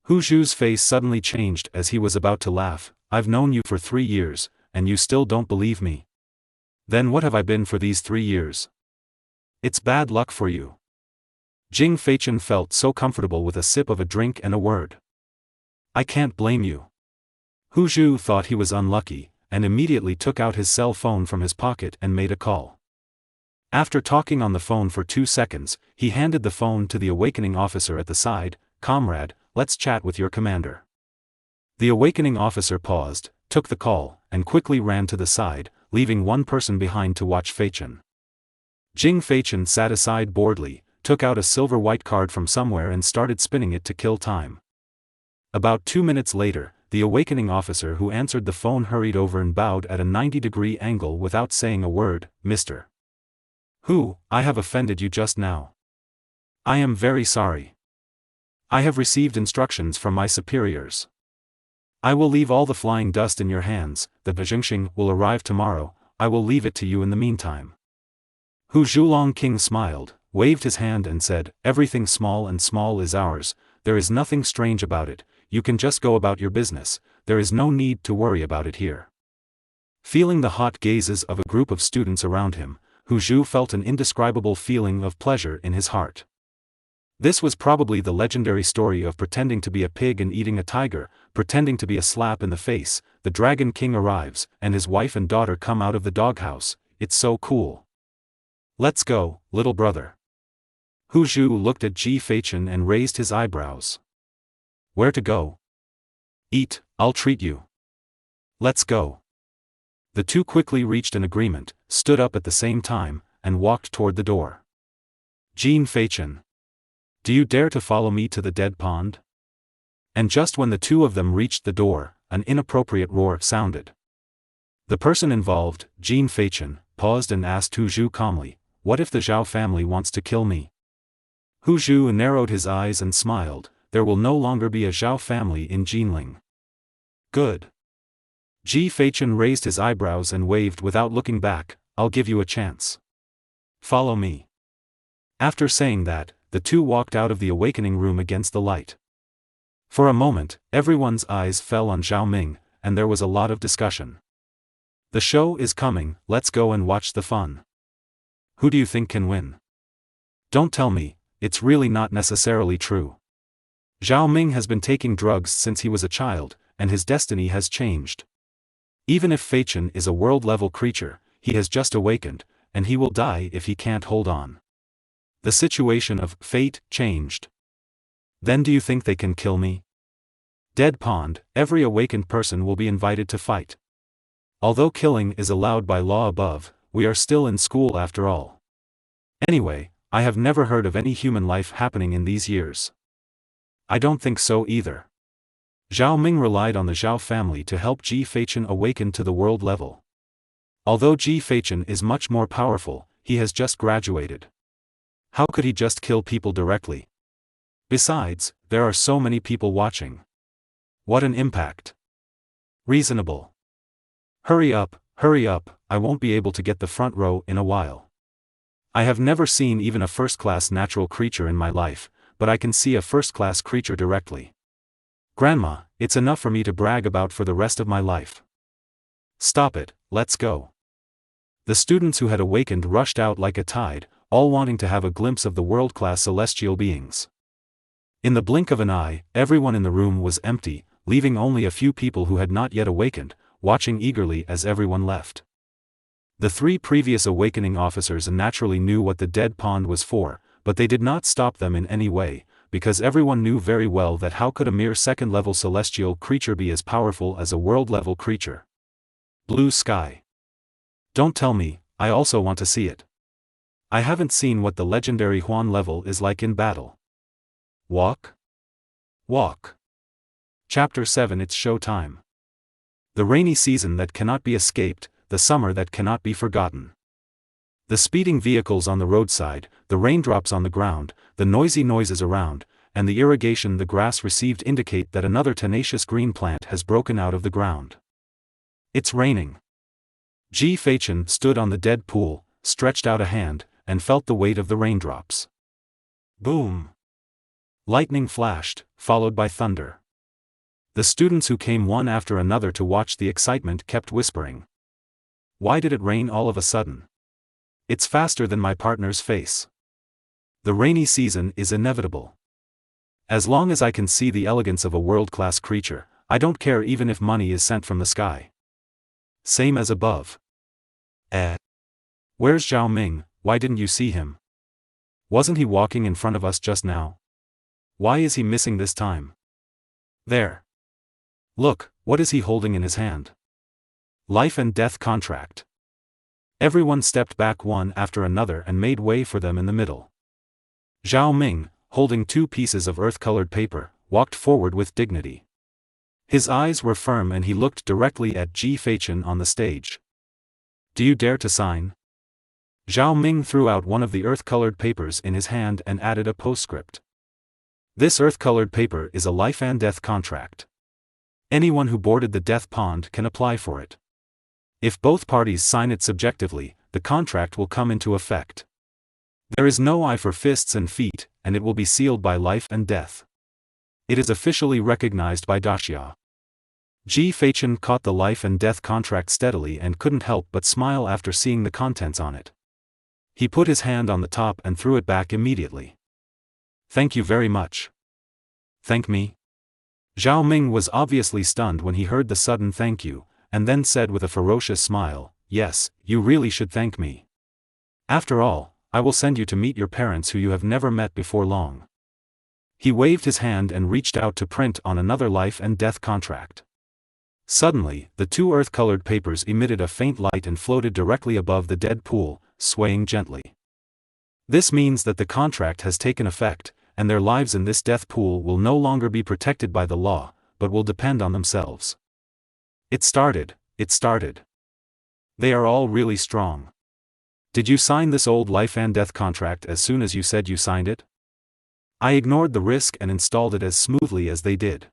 Hu Zhu's face suddenly changed as he was about to laugh. I've known you for 3 years, and you still don't believe me. Then what have I been for these 3 years? It's bad luck for you. Jing Feichen felt so comfortable with a sip of a drink and a word. I can't blame you. Hu Zhu thought he was unlucky, and immediately took out his cell phone from his pocket and made a call. After talking on the phone for 2 seconds, he handed the phone to the awakening officer at the side. Comrade, let's chat with your commander. The awakening officer paused, took the call, and quickly ran to the side, leaving 1 person behind to watch Feichen. Jing Feichen sat aside boredly, took out a silver white card from somewhere and started spinning it to kill time. About 2 minutes later, the awakening officer who answered the phone hurried over and bowed at a 90-degree angle without saying a word. Mr. Hu, I have offended you just now. I am very sorry. I have received instructions from my superiors. I will leave all the flying dust in your hands. The Bajingxing will arrive tomorrow. I will leave it to you in the meantime. Hu Zhulong King smiled, waved his hand and said, Everything small and small is ours. There is nothing strange about it. You can just go about your business. There is no need to worry about it here. Feeling the hot gazes of a group of students around him, Hu Zhu felt an indescribable feeling of pleasure in his heart. This was probably the legendary story of pretending to be a pig and eating a tiger, pretending to be a slap in the face. The Dragon King arrives, and his wife and daughter come out of the doghouse. It's so cool. Let's go, little brother. Hu Zhu looked at Ji Feichen and raised his eyebrows. Where to go? Eat, I'll treat you. Let's go. The 2 quickly reached an agreement, stood up at the same time, and walked toward the door. Jin Feichen. Do you dare to follow me to the dead pond? And just when the 2 of them reached the door, an inappropriate roar sounded. The person involved, Jin Feichen, paused and asked Hu Zhu calmly, What if the Zhao family wants to kill me? Hu Zhu narrowed his eyes and smiled. There will no longer be a Zhao family in Jinling. Good. Ji Feichen raised his eyebrows and waved without looking back. I'll give you a chance. Follow me. After saying that, the 2 walked out of the awakening room against the light. For a moment, everyone's eyes fell on Zhao Ming, and there was a lot of discussion. The show is coming, let's go and watch the fun. Who do you think can win? Don't tell me, it's really not necessarily true. Zhao Ming has been taking drugs since he was a child, and his destiny has changed. Even if Fei Chen is a world-level creature, he has just awakened, and he will die if he can't hold on. The situation of fate changed. Then do you think they can kill me? Dead Pond, every awakened person will be invited to fight. Although killing is allowed by law above, we are still in school after all. Anyway, I have never heard of any human life happening in these years. I don't think so either. Zhao Ming relied on the Zhao family to help Ji Feichen awaken to the world level. Although Ji Feichen is much more powerful, he has just graduated. How could he just kill people directly? Besides, there are so many people watching. What an impact. Reasonable. Hurry up, I won't be able to get the front row in a while. I have never seen even a first-class natural creature in my life, but I can see a first-class creature directly. Grandma, it's enough for me to brag about for the rest of my life. Stop it, let's go. The students who had awakened rushed out like a tide, all wanting to have a glimpse of the world-class celestial beings. In the blink of an eye, everyone in the room was empty, leaving only a few people who had not yet awakened, watching eagerly as everyone left. The 3 previous awakening officers naturally knew what the dead pond was for, but they did not stop them in any way, because everyone knew very well that how could a mere second-level celestial creature be as powerful as a world-level creature? Blue sky. Don't tell me, I also want to see it. I haven't seen what the legendary Huan level is like in battle. Walk? Walk. Chapter 7. It's show time. The rainy season that cannot be escaped, the summer that cannot be forgotten. The speeding vehicles on the roadside, the raindrops on the ground, the noisy noises around, and the irrigation the grass received indicate that another tenacious green plant has broken out of the ground. It's raining. Ji Feichen stood on the dead pool, stretched out a hand, and felt the weight of the raindrops. Boom! Lightning flashed, followed by thunder. The students who came one after another to watch the excitement kept whispering. Why did it rain all of a sudden? It's faster than my partner's face. The rainy season is inevitable. As long as I can see the elegance of a world-class creature, I don't care even if money is sent from the sky. Same as above. Where's Zhao Ming? Why didn't you see him? Wasn't he walking in front of us just now? Why is he missing this time? There. Look, what is he holding in his hand? Life and death contract. Everyone stepped back one after another and made way for them in the middle. Zhao Ming, holding 2 pieces of earth-colored paper, walked forward with dignity. His eyes were firm and he looked directly at Ji Feichen on the stage. Do you dare to sign? Zhao Ming threw out one of the earth-colored papers in his hand and added a postscript. This earth-colored paper is a life and death contract. Anyone who boarded the death pond can apply for it. If both parties sign it subjectively, the contract will come into effect. There is no eye for fists and feet, and it will be sealed by life and death. It is officially recognized by Daxia. Ji Feichen caught the life and death contract steadily and couldn't help but smile after seeing the contents on it. He put his hand on the top and threw it back immediately. Thank you very much. Thank me? Zhao Ming was obviously stunned when he heard the sudden thank you, and then said with a ferocious smile, yes, you really should thank me. After all, I will send you to meet your parents who you have never met before long. He waved his hand and reached out to print on another life and death contract. Suddenly, the 2 earth-colored papers emitted a faint light and floated directly above the dead pool, swaying gently. This means that the contract has taken effect, and their lives in this death pool will no longer be protected by the law, but will depend on themselves. It started. They are all really strong. Did you sign this old life and death contract as soon as you said you signed it? I ignored the risk and installed it as smoothly as they did.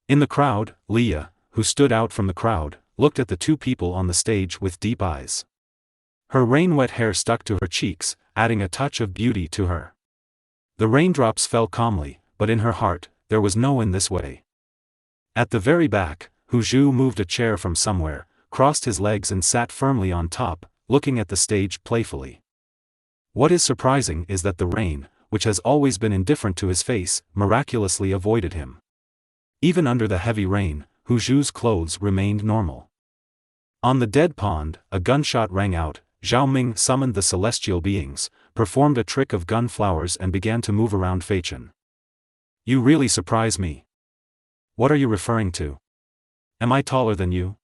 In the crowd, Leah, who stood out from the crowd, looked at the 2 people on the stage with deep eyes. Her rain-wet hair stuck to her cheeks, adding a touch of beauty to her. The raindrops fell calmly, but in her heart, there was no in this way. At the very back, Hu Zhu moved a chair from somewhere, crossed his legs and sat firmly on top, looking at the stage playfully. What is surprising is that the rain, which has always been indifferent to his face, miraculously avoided him. Even under the heavy rain, Hu Zhu's clothes remained normal. On the dead pond, a gunshot rang out. Zhao Ming summoned the celestial beings, performed a trick of gun flowers and began to move around Feichen. You really surprise me. What are you referring to? Am I taller than you?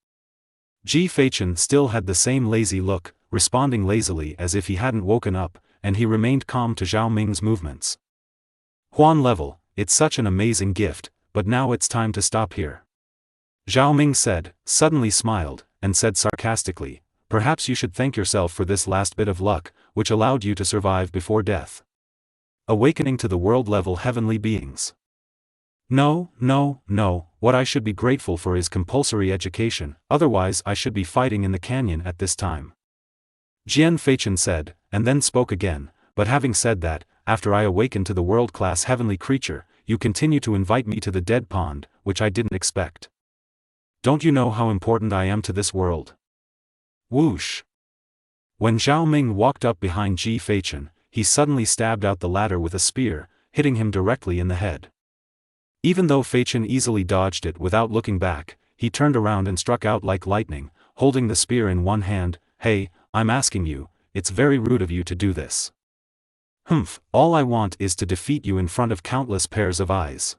Ji Feichen still had the same lazy look, responding lazily as if he hadn't woken up, and he remained calm to Zhao Ming's movements. Huan level, it's such an amazing gift, but now it's time to stop here. Zhao Ming said, suddenly smiled, and said sarcastically, perhaps you should thank yourself for this last bit of luck, which allowed you to survive before death. Awakening to the world-level heavenly beings. No, what I should be grateful for is compulsory education, otherwise I should be fighting in the canyon at this time. Jian Feichen said, and then spoke again, but having said that, after I awaken to the world-class heavenly creature, you continue to invite me to the dead pond, which I didn't expect. Don't you know how important I am to this world? Whoosh! When Zhao Ming walked up behind Ji Feichen, he suddenly stabbed out the latter with a spear, hitting him directly in the head. Even though Feichen easily dodged it without looking back, he turned around and struck out like lightning, holding the spear in one hand. Hey, I'm asking you, it's very rude of you to do this. All I want is to defeat you in front of countless pairs of eyes.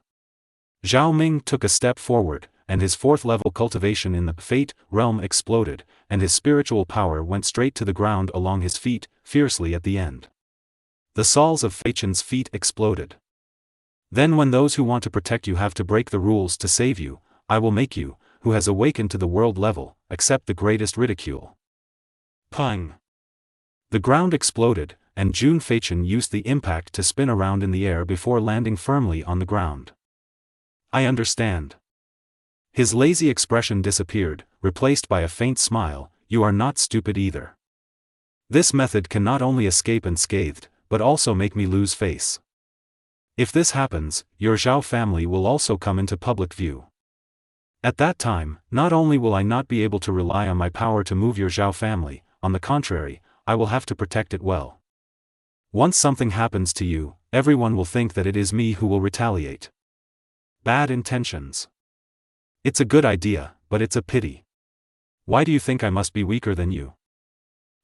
Zhao Ming took a step forward, and his fourth-level cultivation in the Fate realm exploded, and his spiritual power went straight to the ground along his feet, fiercely at the end. The soles of Feichen's feet exploded. Then when those who want to protect you have to break the rules to save you, I will make you, who has awakened to the world level, accept the greatest ridicule. Pang! The ground exploded, and Jun Feichen used the impact to spin around in the air before landing firmly on the ground. I understand. His lazy expression disappeared, replaced by a faint smile. You are not stupid either. This method can not only escape unscathed, but also make me lose face. If this happens, your Zhao family will also come into public view. At that time, not only will I not be able to rely on my power to move your Zhao family, on the contrary, I will have to protect it well. Once something happens to you, everyone will think that it is me who will retaliate. Bad intentions. It's a good idea, but it's a pity. Why do you think I must be weaker than you?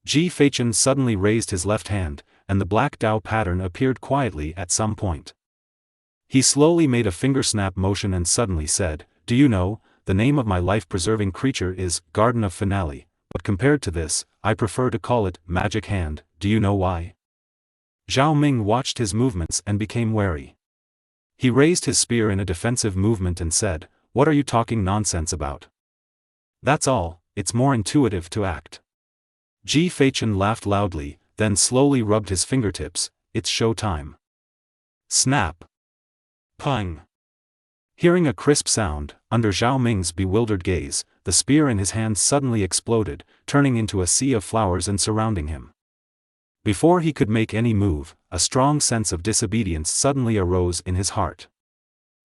Ji Feichen suddenly raised his left hand, and the black Dao pattern appeared quietly at some point. He slowly made a finger snap motion and suddenly said, do you know, the name of my life-preserving creature is Garden of Finale, but compared to this, I prefer to call it Magic Hand. Do you know why? Zhao Ming watched his movements and became wary. He raised his spear in a defensive movement and said, what are you talking nonsense about? That's all, it's more intuitive to act. Ji Feichen laughed loudly, then slowly rubbed his fingertips. It's show time. Snap. Pang. Hearing a crisp sound, under Zhao Ming's bewildered gaze, the spear in his hand suddenly exploded, turning into a sea of flowers and surrounding him. Before he could make any move, a strong sense of disobedience suddenly arose in his heart.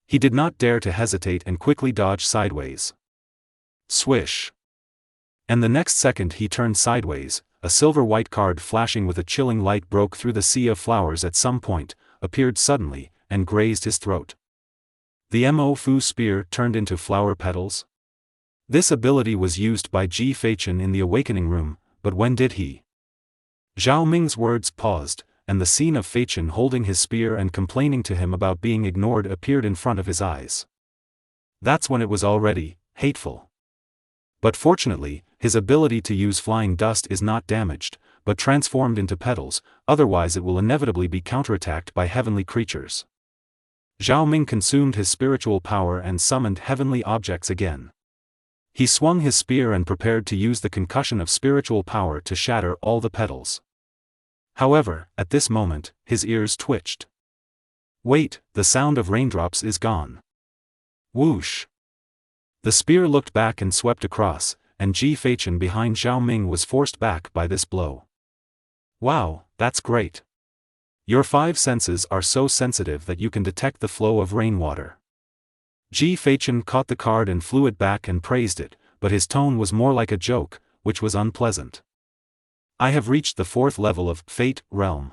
He did not dare to hesitate and quickly dodged sideways. Swish. And the next second he turned sideways, a silver-white card flashing with a chilling light broke through the sea of flowers at some point, appeared suddenly, and grazed his throat. The Mo Fu spear turned into flower petals. This ability was used by Ji Feichen in the awakening room, but when did he? Zhao Ming's words paused, and the scene of Feichen holding his spear and complaining to him about being ignored appeared in front of his eyes. That's when it was already hateful. But fortunately, his ability to use flying dust is not damaged, but transformed into petals, otherwise it will inevitably be counterattacked by heavenly creatures. Zhao Ming consumed his spiritual power and summoned heavenly objects again. He swung his spear and prepared to use the concussion of spiritual power to shatter all the petals. However, at this moment, his ears twitched. Wait, the sound of raindrops is gone. Whoosh! The spear looked back and swept across, and Ji Feichen behind Zhao Ming was forced back by this blow. Wow, that's great. Your 5 senses are so sensitive that you can detect the flow of rainwater. Ji Feichen caught the card and flew it back and praised it, but his tone was more like a joke, which was unpleasant. I have reached the 4th level of Fate realm.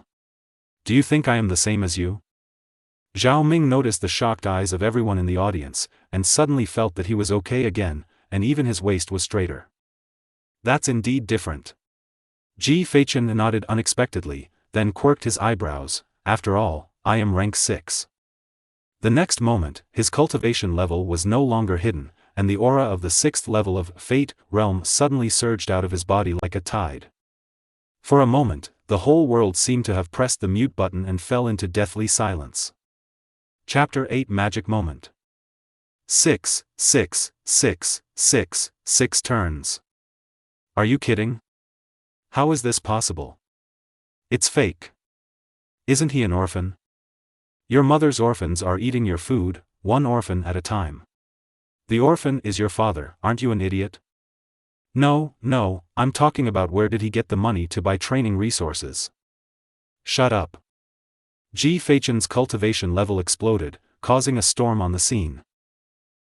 Do you think I am the same as you? Zhao Ming noticed the shocked eyes of everyone in the audience, and suddenly felt that he was okay again, and even his waist was straighter. That's indeed different. Ji Feichen nodded unexpectedly, then quirked his eyebrows. After all, I am rank 6. The next moment, his cultivation level was no longer hidden, and the aura of the 6th level of Fate realm suddenly surged out of his body like a tide. For a moment, the whole world seemed to have pressed the mute button and fell into deathly silence. Chapter 8 Magic Moment. 6, 6, 6, 6, 6 turns. Are you kidding? How is this possible? It's fake. Isn't he an orphan? Your mother's orphans are eating your food, one orphan at a time. The orphan is your father, aren't you an idiot? No, I'm talking about where did he get the money to buy training resources. Shut up. Ji Feichen's cultivation level exploded, causing a storm on the scene.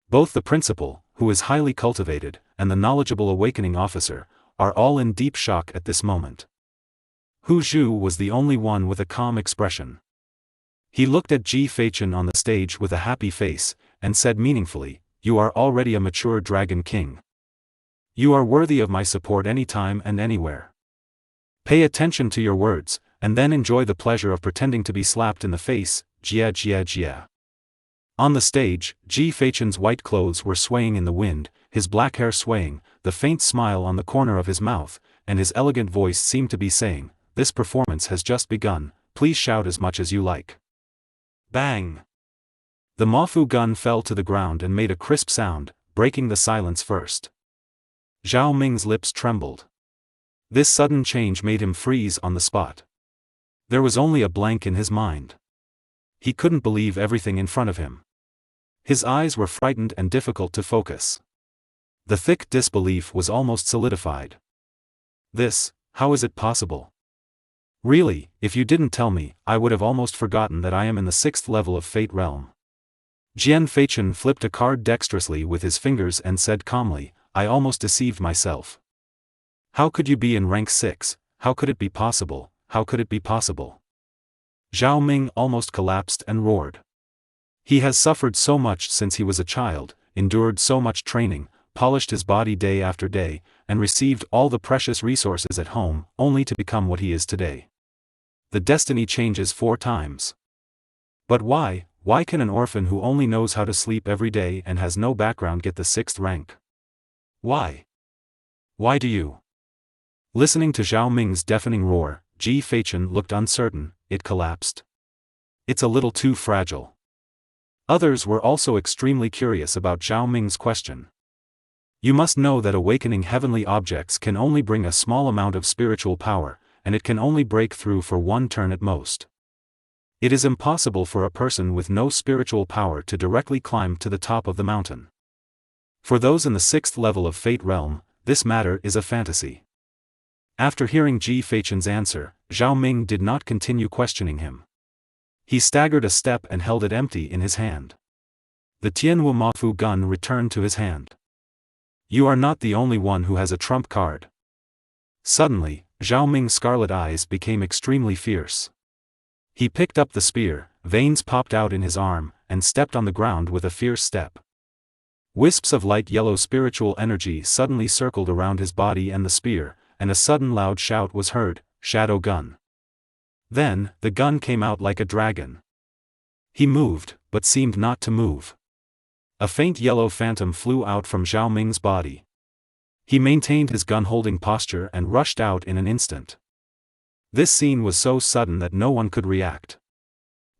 Both the principal, who is highly cultivated, and the knowledgeable awakening officer, are all in deep shock at this moment. Hu Zhu was the only one with a calm expression. He looked at Ji Feichen on the stage with a happy face, and said meaningfully, "You are already a mature dragon king. You are worthy of my support anytime and anywhere. Pay attention to your words, and then enjoy the pleasure of pretending to be slapped in the face, jia jia jia." On the stage, Ji Feichen's white clothes were swaying in the wind, his black hair swaying, the faint smile on the corner of his mouth, and his elegant voice seemed to be saying, "This performance has just begun, please shout as much as you like." Bang! The Mafu gun fell to the ground and made a crisp sound, breaking the silence first. Zhao Ming's lips trembled. This sudden change made him freeze on the spot. There was only a blank in his mind. He couldn't believe everything in front of him. His eyes were frightened and difficult to focus. The thick disbelief was almost solidified. How is it possible? Really, if you didn't tell me, I would have almost forgotten that I am in the 6th level of Fate realm. Jian Feichen flipped a card dexterously with his fingers and said calmly, "I almost deceived myself. How could you be in rank 6, how could it be possible, how could it be possible?" Zhao Ming almost collapsed and roared. He has suffered so much since he was a child, endured so much training, polished his body day after day, and received all the precious resources at home, only to become what he is today. The destiny changes 4 times. But why can an orphan who only knows how to sleep every day and has no background get the 6th rank? Why? Why do you? Listening to Zhao Ming's deafening roar, Ji Feichen looked uncertain. It collapsed. It's a little too fragile. Others were also extremely curious about Zhao Ming's question. You must know that awakening heavenly objects can only bring a small amount of spiritual power, and it can only break through for 1 turn at most. It is impossible for a person with no spiritual power to directly climb to the top of the mountain. For those in the 6th level of Fate realm, this matter is a fantasy. After hearing Ji Feichen's answer, Zhao Ming did not continue questioning him. He staggered a step and held it empty in his hand. The Tianwu Mafu gun returned to his hand. You are not the only one who has a trump card. Suddenly, Zhao Ming's scarlet eyes became extremely fierce. He picked up the spear, veins popped out in his arm, and stepped on the ground with a fierce step. Wisps of light yellow spiritual energy suddenly circled around his body and the spear, and a sudden loud shout was heard, "Shadow gun." Then, the gun came out like a dragon. He moved, but seemed not to move. A faint yellow phantom flew out from Zhao Ming's body. He maintained his gun-holding posture and rushed out in an instant. This scene was so sudden that no one could react.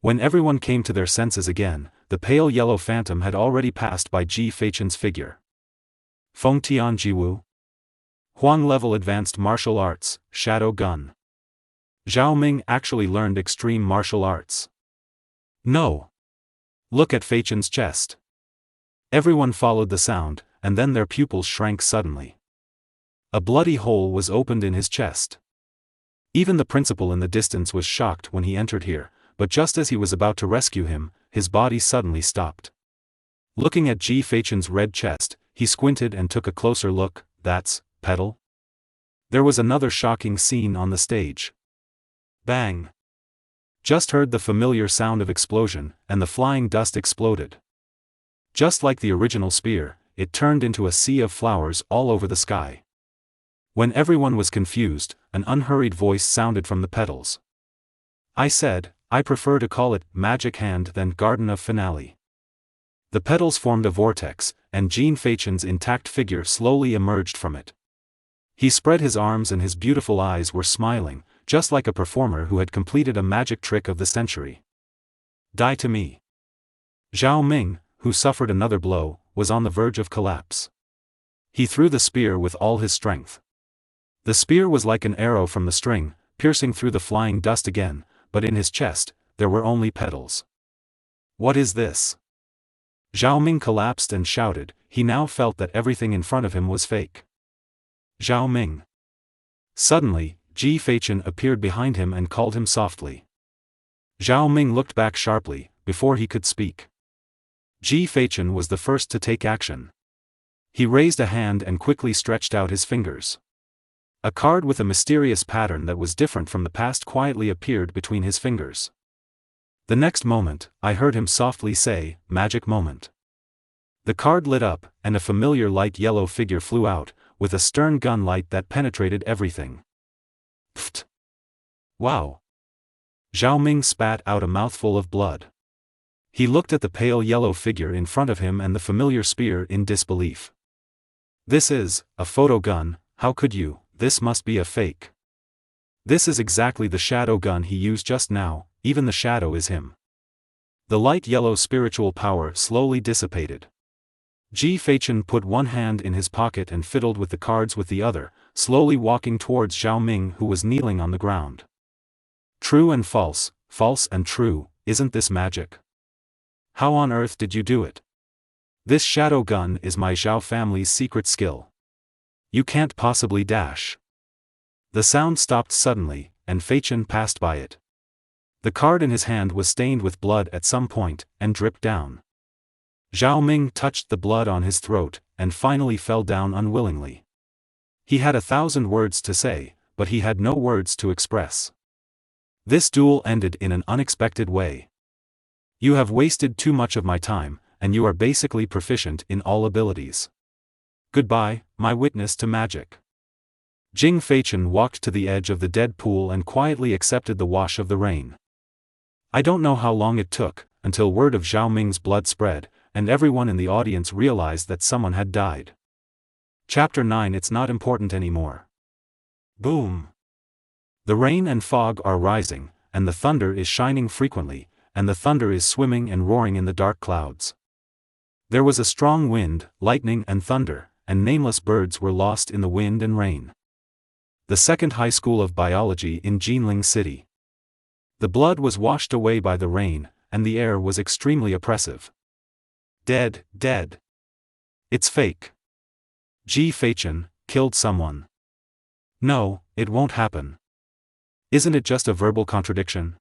When everyone came to their senses again, the pale yellow phantom had already passed by Ji Feichen's figure. Feng Tian Jiwu. Huang level advanced martial arts, shadow gun. Zhao Ming actually learned extreme martial arts. No. Look at Feichen's chest. Everyone followed the sound, and then their pupils shrank suddenly. A bloody hole was opened in his chest. Even the principal in the distance was shocked when he entered here, but just as he was about to rescue him, his body suddenly stopped. Looking at Ji Feichen's red chest, he squinted and took a closer look. That's pedal? There was another shocking scene on the stage. Bang! just heard the familiar sound of explosion, and the flying dust exploded. Just like the original spear, it turned into a sea of flowers all over the sky. When everyone was confused, an unhurried voice sounded from the petals. I said, I prefer to call it Magic Hand than Garden of Finale. The petals formed a vortex, and Jean Fachen's intact figure slowly emerged from it. He spread his arms and his beautiful eyes were smiling, just like a performer who had completed a magic trick of the century. Die to me. Zhao Ming, who suffered another blow, was on the verge of collapse. He threw the spear with all his strength. The spear was like an arrow from the string, piercing through the flying dust again, but in his chest, there were only petals. What is this? Zhao Ming collapsed and shouted. He now felt that everything in front of him was fake. Zhao Ming. Suddenly, Ji Feichen appeared behind him and called him softly. Zhao Ming looked back sharply, before he could speak. Ji Feichen was the first to take action. He raised a hand and quickly stretched out his fingers. A card with a mysterious pattern that was different from the past quietly appeared between his fingers. The next moment, I heard him softly say, Magic Moment. The card lit up, and a familiar light yellow figure flew out, with a stern gun light that penetrated everything. Pfft! Wow! Zhao Ming spat out a mouthful of blood. He looked at the pale yellow figure in front of him and the familiar spear in disbelief. This is a photo gun. How could you? This must be a fake. This is exactly the shadow gun he used just now, even the shadow is him. The light yellow spiritual power slowly dissipated. Ji Feichen put one hand in his pocket and fiddled with the cards with the other, slowly walking towards Zhao Ming who was kneeling on the ground. True and false, false and true, isn't this magic? How on earth did you do it? This shadow gun is my Zhao family's secret skill. You can't possibly dash. The sound stopped suddenly, and Feichen passed by it. The card in his hand was stained with blood at some point, and dripped down. Zhao Ming touched the blood on his throat, and finally fell down unwillingly. He had 1,000 words to say, but he had no words to express. This duel ended in an unexpected way. You have wasted too much of my time, and you are basically proficient in all abilities. Goodbye, my witness to magic. Jing Feichen walked to the edge of the dead pool and quietly accepted the wash of the rain. I don't know how long it took, until word of Zhao Ming's blood spread, and everyone in the audience realized that someone had died. Chapter 9. It's not important anymore. Boom! The rain and fog are rising, and the thunder is shining frequently, and the thunder is swimming and roaring in the dark clouds. There was a strong wind, lightning and thunder, and nameless birds were lost in the wind and rain. The second high school of biology in Jinling City. The blood was washed away by the rain, and the air was extremely oppressive. Dead, dead. It's fake. Ji Feichen killed someone. No, it won't happen. Isn't it just a verbal contradiction?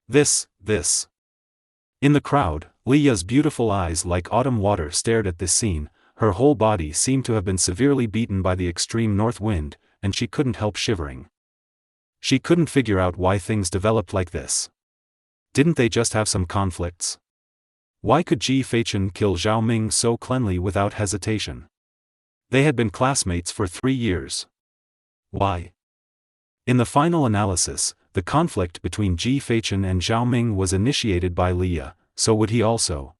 This. In the crowd, Liya's beautiful eyes like autumn water stared at this scene. Her whole body seemed to have been severely beaten by the extreme north wind, and she couldn't help shivering. She couldn't figure out why things developed like this. Didn't they just have some conflicts? Why could Ji Feichen kill Zhao Ming so cleanly without hesitation? They had been classmates for 3 years. Why? In the final analysis, the conflict between Ji Feichen and Zhao Ming was initiated by Liya, so would he also?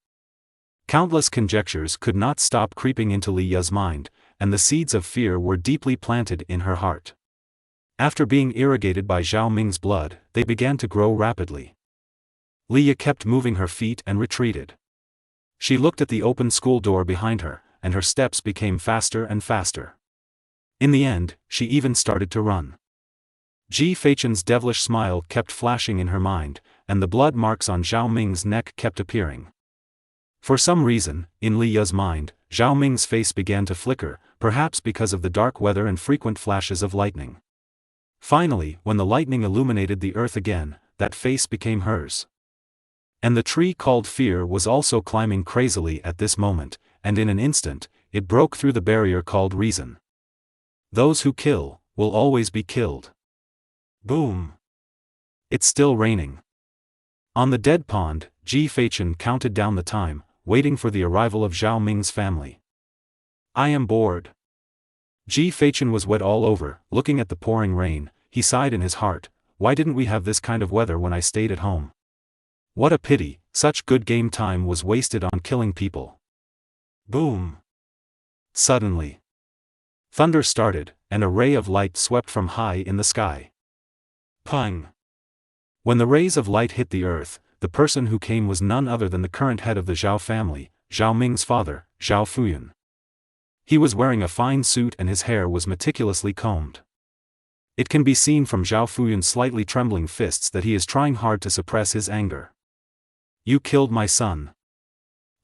Countless conjectures could not stop creeping into Liya's mind, and the seeds of fear were deeply planted in her heart. After being irrigated by Zhao Ming's blood, they began to grow rapidly. Liya kept moving her feet and retreated. She looked at the open school door behind her, and her steps became faster and faster. In the end, she even started to run. Ji Feichen's devilish smile kept flashing in her mind, and the blood marks on Zhao Ming's neck kept appearing. For some reason, in Liya's mind, Zhao Ming's face began to flicker, perhaps because of the dark weather and frequent flashes of lightning. Finally, when the lightning illuminated the earth again, that face became hers. And the tree called fear was also climbing crazily at this moment, and in an instant, it broke through the barrier called reason. Those who kill will always be killed. Boom! It's still raining. On the dead pond, Ji Feichen counted down the time, waiting for the arrival of Zhao Ming's family. I am bored. Ji Feichen was wet all over. Looking at the pouring rain, he sighed in his heart, why didn't we have this kind of weather when I stayed at home? What a pity, such good game time was wasted on killing people. Boom! Suddenly, thunder started, and a ray of light swept from high in the sky. Pang! When the rays of light hit the earth, the person who came was none other than the current head of the Zhao family, Zhao Ming's father, Zhao Fuyun. He was wearing a fine suit and his hair was meticulously combed. It can be seen from Zhao Fuyun's slightly trembling fists that he is trying hard to suppress his anger. You killed my son.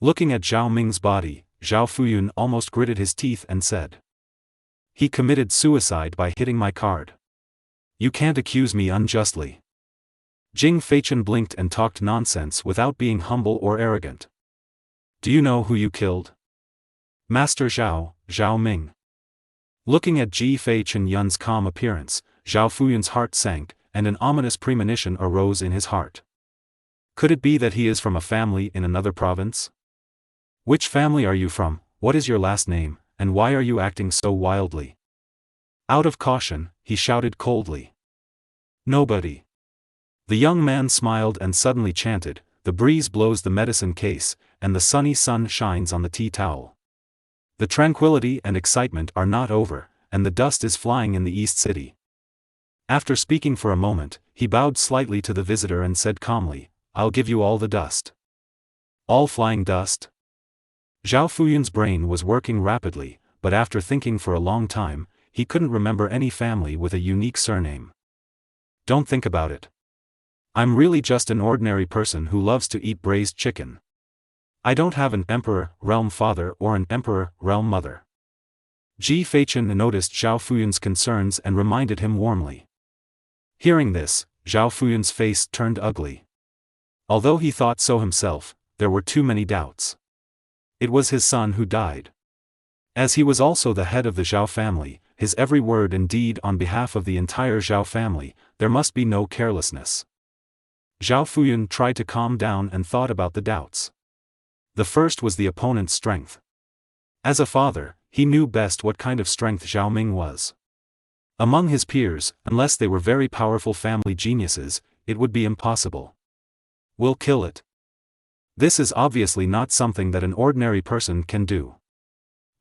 Looking at Zhao Ming's body, Zhao Fuyun almost gritted his teeth and said. He committed suicide by hitting my card. You can't accuse me unjustly. Jing Feichen blinked and talked nonsense without being humble or arrogant. Do you know who you killed? Master Zhao, Zhao Ming. Looking at Ji Feichen Yun's calm appearance, Zhao Fuyun's heart sank, and an ominous premonition arose in his heart. Could it be that he is from a family in another province? Which family are you from, what is your last name, and why are you acting so wildly? Out of caution, he shouted coldly. Nobody. The young man smiled and suddenly chanted, the breeze blows the medicine case, and the sunny sun shines on the tea towel. The tranquility and excitement are not over, and the dust is flying in the East City. After speaking for a moment, he bowed slightly to the visitor and said calmly, I'll give you all the dust. All flying dust? Zhao Fuyun's brain was working rapidly, but after thinking for a long time, he couldn't remember any family with a unique surname. Don't think about it. I'm really just an ordinary person who loves to eat braised chicken. I don't have an emperor, realm father or an emperor, realm mother. Ji Feichen noticed Zhao Fuyun's concerns and reminded him warmly. Hearing this, Zhao Fuyun's face turned ugly. Although he thought so himself, there were too many doubts. It was his son who died. As he was also the head of the Zhao family, his every word and deed on behalf of the entire Zhao family, there must be no carelessness. Zhao Fuyun tried to calm down and thought about the doubts. The first was the opponent's strength. As a father, he knew best what kind of strength Zhao Ming was. Among his peers, unless they were very powerful family geniuses, it would be impossible. We'll kill it. This is obviously not something that an ordinary person can do.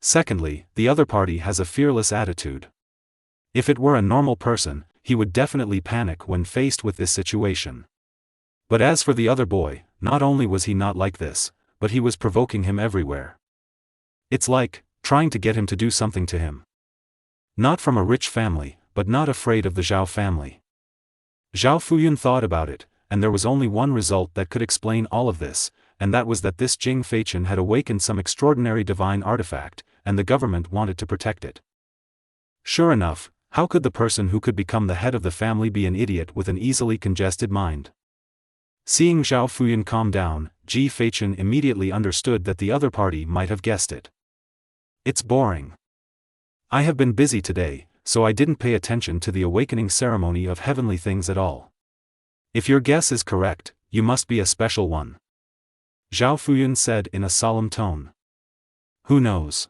Secondly, the other party has a fearless attitude. If it were a normal person, he would definitely panic when faced with this situation. But as for the other boy, not only was he not like this, but he was provoking him everywhere. It's like, trying to get him to do something to him. Not from a rich family, but not afraid of the Zhao family. Zhao Fuyun thought about it, and there was only one result that could explain all of this, and that was that this Jing Feichen had awakened some extraordinary divine artifact, and the government wanted to protect it. Sure enough, how could the person who could become the head of the family be an idiot with an easily congested mind? Seeing Zhao Fuyun calm down, Ji Feichen immediately understood that the other party might have guessed it. It's boring. I have been busy today, so I didn't pay attention to the awakening ceremony of heavenly things at all. If your guess is correct, you must be a special one. Zhao Fuyun said in a solemn tone. Who knows?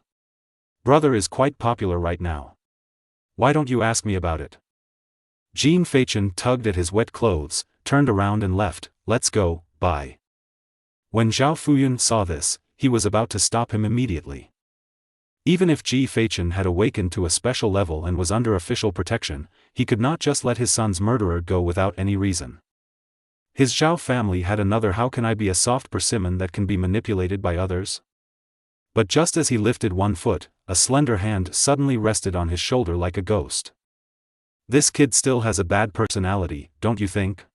Brother is quite popular right now. Why don't you ask me about it? Jing Feichen tugged at his wet clothes, turned around and left. Let's go, bye. When Zhao Fuyun saw this, he was about to stop him immediately. Even if Ji Feichen had awakened to a special level and was under official protection, he could not just let his son's murderer go without any reason. His Zhao family had another how can I be a soft persimmon that can be manipulated by others? But just as he lifted one foot, a slender hand suddenly rested on his shoulder like a ghost. This kid still has a bad personality, don't you think?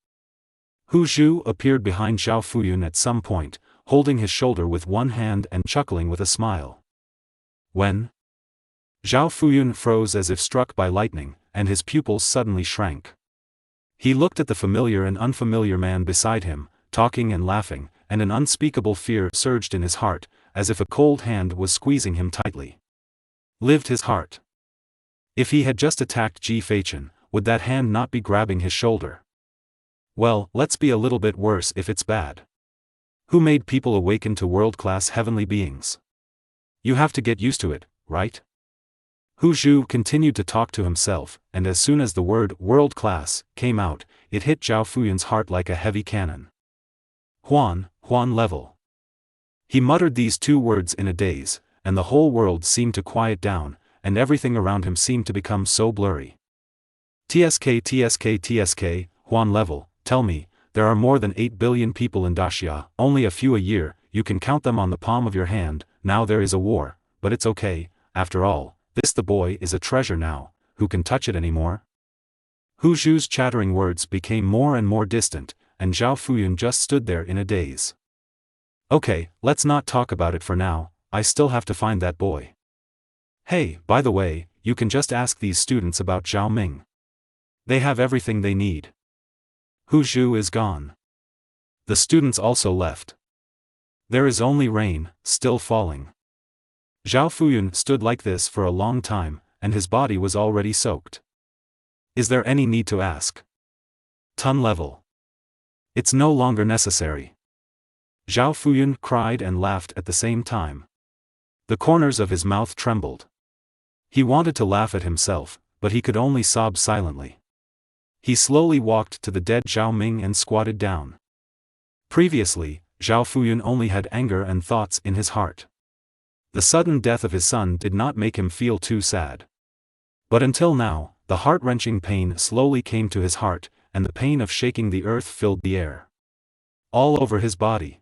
Hu Zhu appeared behind Zhao Fuyun at some point, holding his shoulder with one hand and chuckling with a smile. When? Zhao Fuyun froze as if struck by lightning, and his pupils suddenly shrank. He looked at the familiar and unfamiliar man beside him, talking and laughing, and an unspeakable fear surged in his heart, as if a cold hand was squeezing him tightly. Lived his heart. If he had just attacked Ji Feichen, would that hand not be grabbing his shoulder? Well, let's be a little bit worse if it's bad. Who made people awaken to world-class heavenly beings? You have to get used to it, right? Hu Zhu continued to talk to himself, and as soon as the word world-class came out, it hit Zhao Fuyun's heart like a heavy cannon. Huan level. He muttered these two words in a daze, and the whole world seemed to quiet down, and everything around him seemed to become so blurry. TSK, Huan level, tell me, there are more than 8 billion people in Daxia, only a few a year, you can count them on the palm of your hand, now there is a war, but it's okay, after all, this the boy is a treasure now, who can touch it anymore? Hu Zhu's chattering words became more and more distant, and Zhao Fuyun just stood there in a daze. Okay, let's not talk about it for now, I still have to find that boy. Hey, by the way, you can just ask these students about Zhao Ming. They have everything they need. Hu Zhu is gone. The students also left. There is only rain, still falling. Zhao Fuyun stood like this for a long time, and his body was already soaked. Is there any need to ask? Ton level. It's no longer necessary. Zhao Fuyun cried and laughed at the same time. The corners of his mouth trembled. He wanted to laugh at himself, but he could only sob silently. He slowly walked to the dead Zhao Ming and squatted down. Previously, Zhao Fuyun only had anger and thoughts in his heart. The sudden death of his son did not make him feel too sad. But until now, the heart-wrenching pain slowly came to his heart, and the pain of shaking the earth filled the air. All over his body.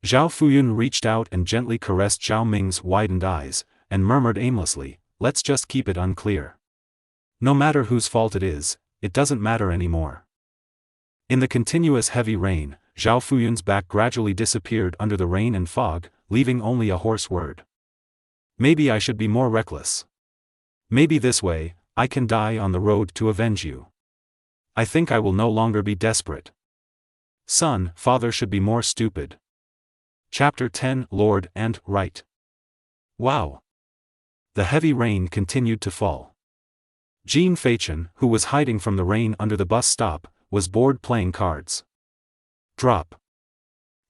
Zhao Fuyun reached out and gently caressed Zhao Ming's widened eyes, and murmured aimlessly, let's just keep it unclear. No matter whose fault it doesn't matter anymore. In the continuous heavy rain, Zhao Fuyun's back gradually disappeared under the rain and fog, leaving only a hoarse word. Maybe I should be more reckless. Maybe this way, I can die on the road to avenge you. I think I will no longer be desperate. Son, father should be more stupid. Chapter 10 Lord and Right. Wow. The heavy rain continued to fall. Jean Feichen, who was hiding from the rain under the bus stop, was bored playing cards. Drop.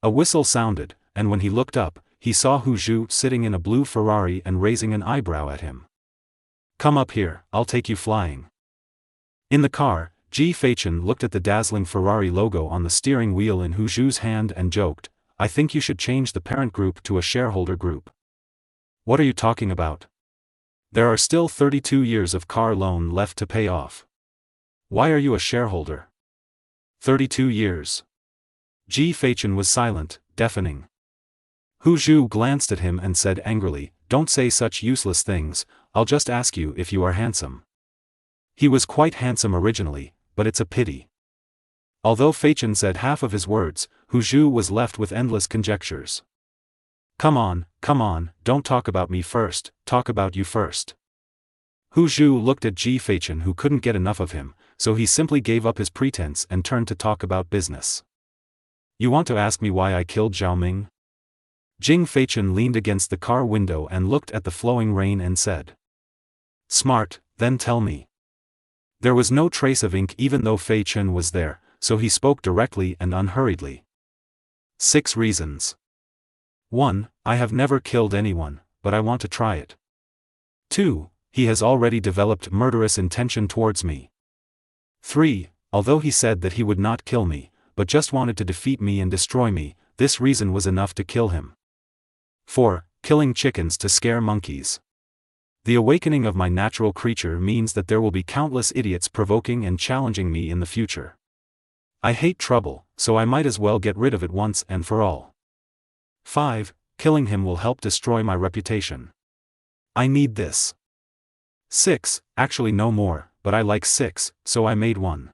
A whistle sounded, and when he looked up, he saw Hu Zhu sitting in a blue Ferrari and raising an eyebrow at him. Come up here, I'll take you flying. In the car, Ji Feichen looked at the dazzling Ferrari logo on the steering wheel in Hu Zhu's hand and joked, I think you should change the parent group to a shareholder group. What are you talking about? There are still 32 years of car loan left to pay off. Why are you a shareholder? 32 years. Ji Feichen was silent, deafening. Hu Zhu glanced at him and said angrily, don't say such useless things, I'll just ask you if you are handsome. He was quite handsome originally, but it's a pity. Although Feichen said half of his words, Hu Zhu was left with endless conjectures. Come on, don't talk about me first, talk about you first. Hu Zhu looked at Ji Feichen who couldn't get enough of him, so he simply gave up his pretense and turned to talk about business. You want to ask me why I killed Zhao Ming? Jing Feichen leaned against the car window and looked at the flowing rain and said. Smart, then tell me. There was no trace of ink even though Feichen was there, so he spoke directly and unhurriedly. 6 reasons. 1. I have never killed anyone, but I want to try it. 2. He has already developed murderous intention towards me. 3. Although he said that he would not kill me, but just wanted to defeat me and destroy me, this reason was enough to kill him. 4. Killing chickens to scare monkeys. The awakening of my natural creature means that there will be countless idiots provoking and challenging me in the future. I hate trouble, so I might as well get rid of it once and for all. 5. Killing him will help destroy my reputation. I need this. 6. Actually no more, but I like 6, so I made 1.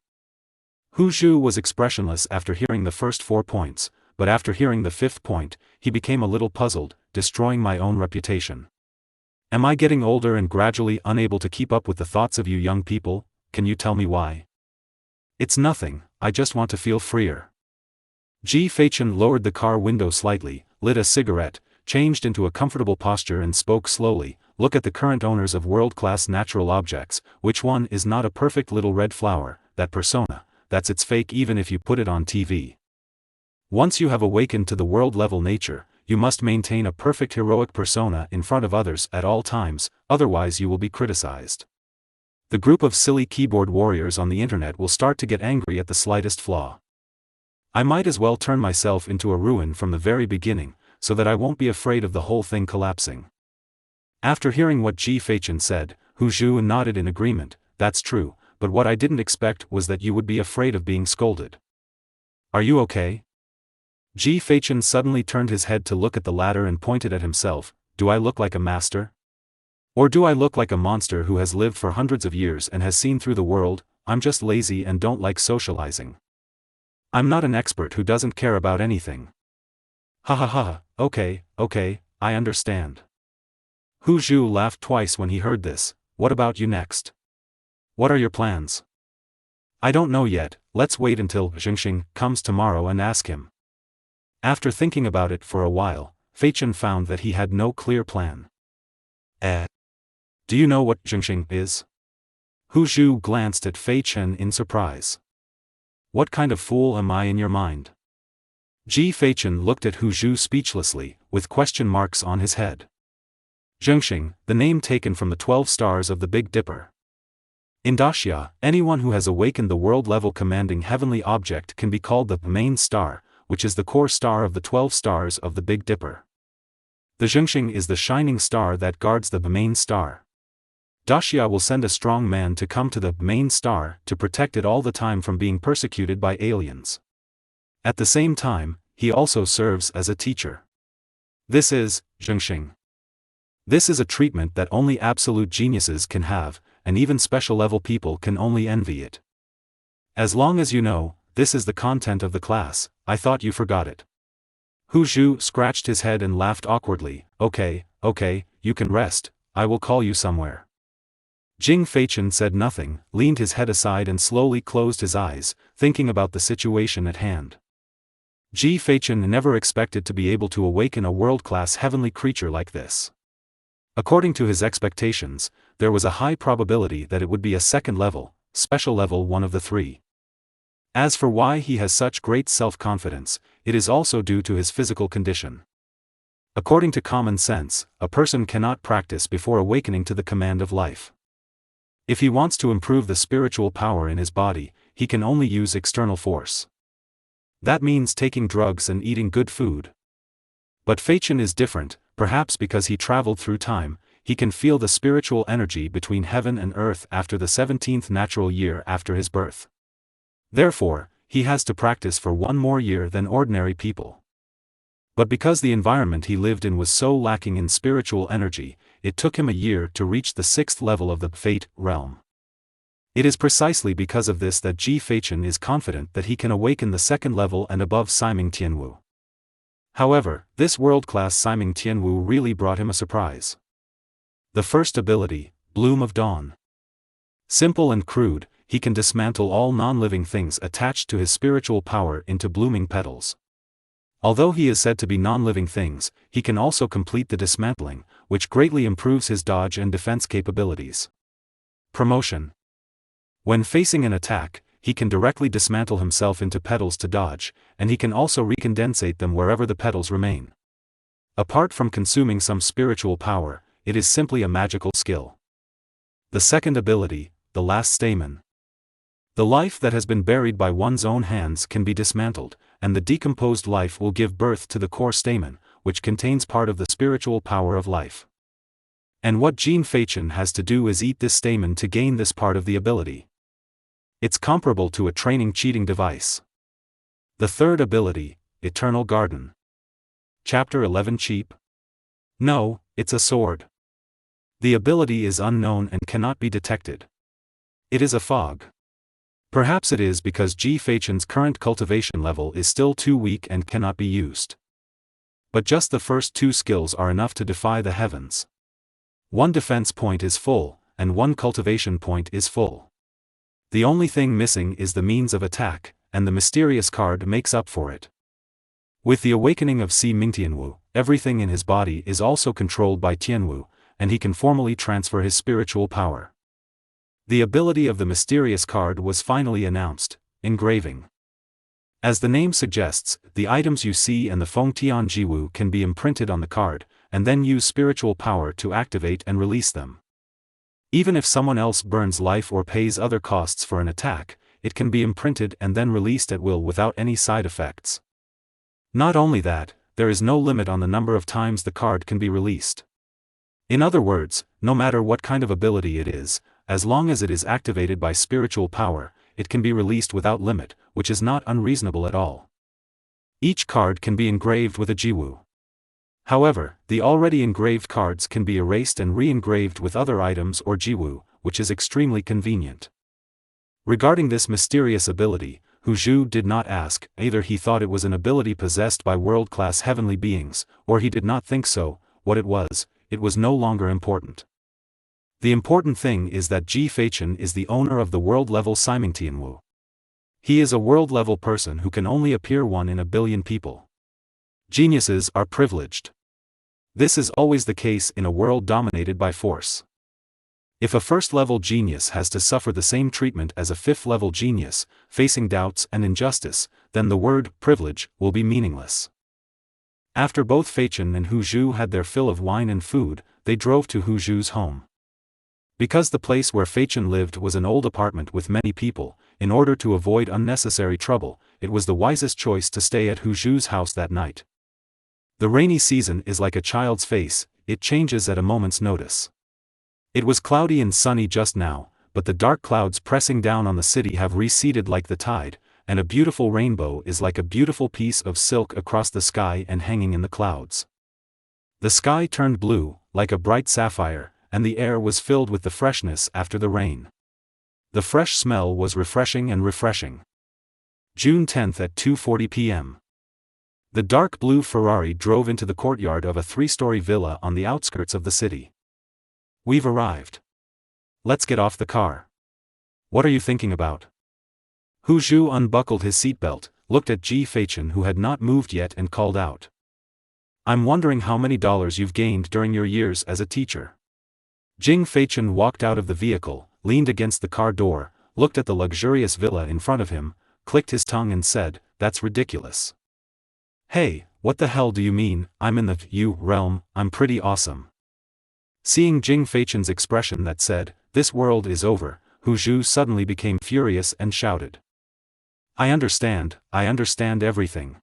Hu Zhu was expressionless after hearing the first 4 points, but after hearing the 5th point, he became a little puzzled, destroying my own reputation. Am I getting older and gradually unable to keep up with the thoughts of you young people? Can you tell me why? It's nothing, I just want to feel freer. Ji Feichen lowered the car window slightly, lit a cigarette, changed into a comfortable posture and spoke slowly, look at the current owners of world-class natural objects, which one is not a perfect little red flower, that persona, that's its fake even if you put it on TV. Once you have awakened to the world-level nature, you must maintain a perfect heroic persona in front of others at all times, otherwise you will be criticized. The group of silly keyboard warriors on the internet will start to get angry at the slightest flaw. I might as well turn myself into a ruin from the very beginning, so that I won't be afraid of the whole thing collapsing. After hearing what Ji Feichen said, Hu Zhu nodded in agreement. That's true, but what I didn't expect was that you would be afraid of being scolded. Are you okay? Ji Feichen suddenly turned his head to look at the ladder and pointed at himself. Do I look like a master? Or do I look like a monster who has lived for hundreds of years and has seen through the world? I'm just lazy and don't like socializing. I'm not an expert who doesn't care about anything. Ha ha ha, okay, I understand. Hu Zhu laughed twice when he heard this. What about you next? What are your plans? I don't know yet, let's wait until Zhengxing comes tomorrow and ask him. After thinking about it for a while, Feichen found that he had no clear plan. Do you know what Zhengxing is? Hu Zhu glanced at Feichen in surprise. What kind of fool am I in your mind? Ji Feichen looked at Hu Zhu speechlessly, with question marks on his head. Zhengxing, the name taken from the 12 stars of the Big Dipper. In Daxia, anyone who has awakened the world-level commanding heavenly object can be called the main star, which is the core star of the 12 stars of the Big Dipper. The Zhengxing is the shining star that guards the main star. Daxia will send a strong man to come to the main star to protect it all the time from being persecuted by aliens. At the same time, he also serves as a teacher. This is Zhengxing. This is a treatment that only absolute geniuses can have, and even special-level people can only envy it. As long as you know, this is the content of the class, I thought you forgot it. Hu Zhu scratched his head and laughed awkwardly. Okay, you can rest, I will call you somewhere. Jing Feichen said nothing, leaned his head aside and slowly closed his eyes, thinking about the situation at hand. Ji Feichen never expected to be able to awaken a world-class heavenly creature like this. According to his expectations, there was a high probability that it would be a second level, special level one of the three. As for why he has such great self-confidence, it is also due to his physical condition. According to common sense, a person cannot practice before awakening to the command of life. If he wants to improve the spiritual power in his body, he can only use external force. That means taking drugs and eating good food. But Feichen is different, perhaps because he traveled through time, he can feel the spiritual energy between heaven and earth after the 17th natural year after his birth. Therefore, he has to practice for one more year than ordinary people. But because the environment he lived in was so lacking in spiritual energy, it took him a year to reach the 6th level of the Fate realm. It is precisely because of this that Ji Feichen is confident that he can awaken the 2nd level and above Siming Tianwu. However, this world-class Siming Tianwu really brought him a surprise. The first ability, Bloom of Dawn. Simple and crude, he can dismantle all non-living things attached to his spiritual power into blooming petals. Although he is said to be non-living things, he can also complete the dismantling, which greatly improves his dodge and defense capabilities. Promotion. When facing an attack, he can directly dismantle himself into petals to dodge, and he can also recondensate them wherever the petals remain. Apart from consuming some spiritual power, it is simply a magical skill. The second ability, the last stamen. The life that has been buried by one's own hands can be dismantled, and the decomposed life will give birth to the core stamen, which contains part of the spiritual power of life. And what Jin Feichen has to do is eat this stamen to gain this part of the ability. It's comparable to a training cheating device. The third ability, Eternal Garden. Chapter 11 Cheap? No, it's a sword. The ability is unknown and cannot be detected. It is a fog. Perhaps it is because Ji Feichen's current cultivation level is still too weak and cannot be used. But just the first two skills are enough to defy the heavens. One defense point is full, and one cultivation point is full. The only thing missing is the means of attack, and the mysterious card makes up for it. With the awakening of Si Ming Tianwu, everything in his body is also controlled by Tianwu, and he can formally transfer his spiritual power. The ability of the mysterious card was finally announced. engraving. As the name suggests, the items you see and the Feng Tian Jiwu can be imprinted on the card, and then use spiritual power to activate and release them. Even if someone else burns life or pays other costs for an attack, it can be imprinted and then released at will without any side effects. Not only that, there is no limit on the number of times the card can be released. In other words, no matter what kind of ability it is, as long as it is activated by spiritual power, it can be released without limit, which is not unreasonable at all. Each card can be engraved with a Jiwu. However, the already engraved cards can be erased and re-engraved with other items or Jiwu, which is extremely convenient. Regarding this mysterious ability, Hu Zhu did not ask. Either he thought it was an ability possessed by world-class heavenly beings, or he did not think so. What it was no longer important. The important thing is that Ji Feichen is the owner of the world-level Siming Tianwu. He is a world-level person who can only appear one in a billion people. Geniuses are privileged. This is always the case in a world dominated by force. If a first-level genius has to suffer the same treatment as a fifth-level genius, facing doubts and injustice, then the word privilege will be meaningless. After both Feichen and Hu Zhu had their fill of wine and food, they drove to Hu Zhu's home. Because the place where Feichen lived was an old apartment with many people, in order to avoid unnecessary trouble, it was the wisest choice to stay at Hu Zhu's house that night. The rainy season is like a child's face, it changes at a moment's notice. It was cloudy and sunny just now, but the dark clouds pressing down on the city have receded like the tide, and a beautiful rainbow is like a beautiful piece of silk across the sky and hanging in the clouds. The sky turned blue, like a bright sapphire, and the air was filled with the freshness after the rain. The fresh smell was refreshing and refreshing. June 10th at 2:40 p.m. The dark blue Ferrari drove into the courtyard of a 3-story villa on the outskirts of the city. We've arrived. Let's get off the car. What are you thinking about? Hu Zhu unbuckled his seatbelt, looked at Ji Feichen who had not moved yet and called out. I'm wondering how many dollars you've gained during your years as a teacher. Jing Feichen walked out of the vehicle, leaned against the car door, looked at the luxurious villa in front of him, clicked his tongue and said, "That's ridiculous." "Hey, what the hell do you mean? I'm in the you realm, I'm pretty awesome." Seeing Jing Feichen's expression that said, "This world is over," Hu Zhu suddenly became furious and shouted. I understand everything.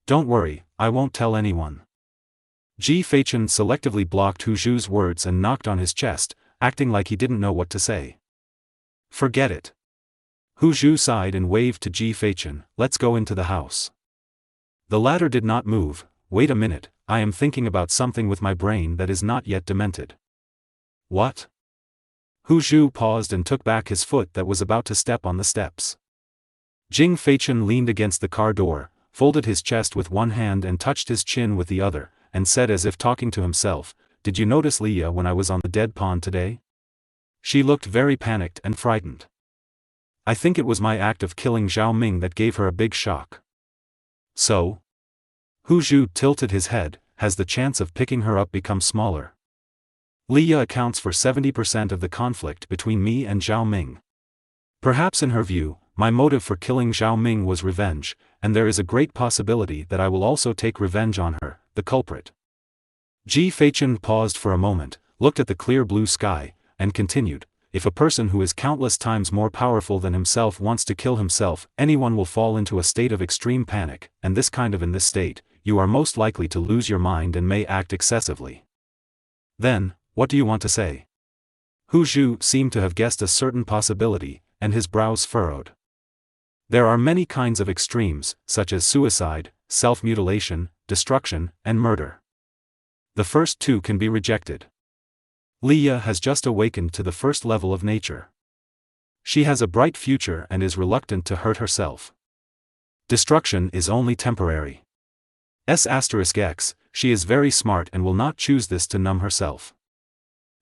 Don't worry, I won't tell anyone." Ji Feichen selectively blocked Hu Zhu's words and knocked on his chest, acting like he didn't know what to say. "Forget it." Hu Zhu sighed and waved to Ji Feichen, "Let's go into the house." The latter did not move. "Wait a minute, I am thinking about something with my brain that is not yet demented." "What?" Hu Zhu paused and took back his foot that was about to step on the steps. Jing Feichen leaned against the car door, folded his chest with one hand and touched his chin with the other, and said as if talking to himself, "Did you notice Leah when I was on the dead pond today? She looked very panicked and frightened. I think it was my act of killing Zhao Ming that gave her a big shock." "So?" Hu Zhu tilted his head. "Has the chance of picking her up become smaller? Leah accounts for 70% of the conflict between me and Zhao Ming. Perhaps in her view, my motive for killing Zhao Ming was revenge, and there is a great possibility that I will also take revenge on her, the culprit." Ji Feichen paused for a moment, looked at the clear blue sky, and continued, "If a person who is countless times more powerful than himself wants to kill himself, anyone will fall into a state of extreme panic, and in this state, you are most likely to lose your mind and may act excessively. Then, what do you want to say?" Hu Zhu seemed to have guessed a certain possibility, and his brows furrowed. "There are many kinds of extremes, such as suicide, self-mutilation, destruction, and murder. The first two can be rejected. Leah has just awakened to the first level of nature. She has a bright future and is reluctant to hurt herself. Destruction is only temporary. X, she is very smart and will not choose this to numb herself.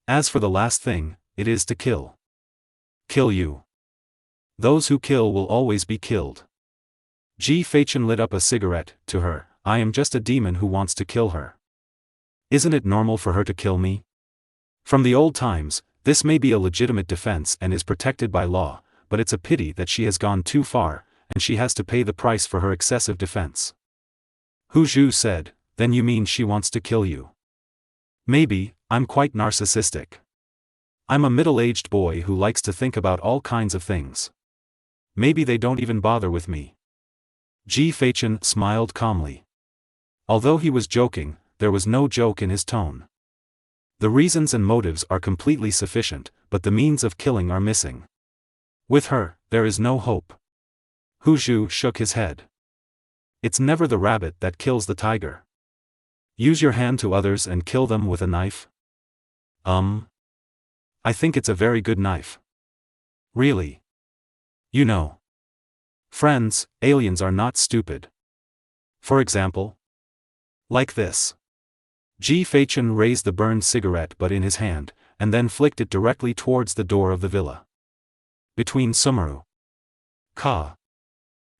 As for the last thing, it is to kill. Kill you. Those who kill will always be killed." Ji Feichen lit up a cigarette. To her, "I am just a demon who wants to kill her. Isn't it normal for her to kill me? From the old times, this may be a legitimate defense and is protected by law, but it's a pity that she has gone too far, and she has to pay the price for her excessive defense. Hu Zhu said, then you mean she wants to kill you? Maybe. I'm quite narcissistic. I'm a middle-aged boy who likes to think about all kinds of things. Maybe they don't even bother with me. Ji Feichen smiled calmly. Although he was joking, there was no joke in his tone. The reasons and motives are completely sufficient, but the means of killing are missing. With her, there is no hope. Hu Zhu shook his head. It's never the rabbit that kills the tiger. Use your hand to others and kill them with a knife? I think it's a very good knife. Really? You know. Friends, aliens are not stupid. For example? Like this. Ji Feichen raised the burned cigarette butt in his hand, and then flicked it directly towards the door of the villa. Between Sumeru. Ka.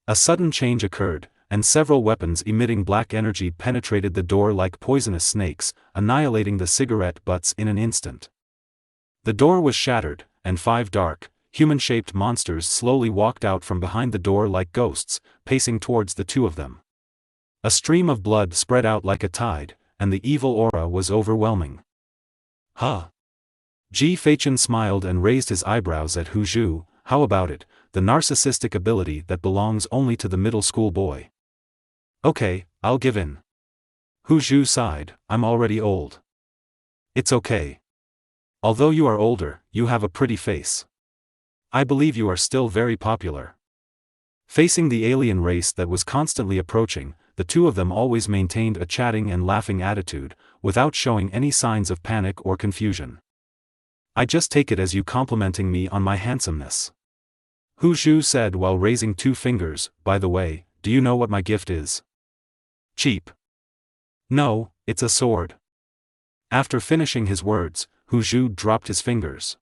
A sudden change occurred, and several weapons emitting black energy penetrated the door like poisonous snakes, annihilating the cigarette butts in an instant. The door was shattered, and 5 dark, human-shaped monsters slowly walked out from behind the door like ghosts, pacing towards the two of them. A stream of blood spread out like a tide, and the evil aura was overwhelming. Huh? Ji Feichen smiled and raised his eyebrows at Hu Zhu. How about it, the narcissistic ability that belongs only to the middle school boy? Okay, I'll give in. Hu Zhu sighed, I'm already old. It's okay. Although you are older, you have a pretty face. I believe you are still very popular. Facing the alien race that was constantly approaching, the two of them always maintained a chatting and laughing attitude, without showing any signs of panic or confusion. I just take it as you complimenting me on my handsomeness. Hu Zhu said while raising 2 fingers, by the way, do you know what my gift is? Cheap. No, it's a sword. After finishing his words, Hu Zhu dropped his fingers.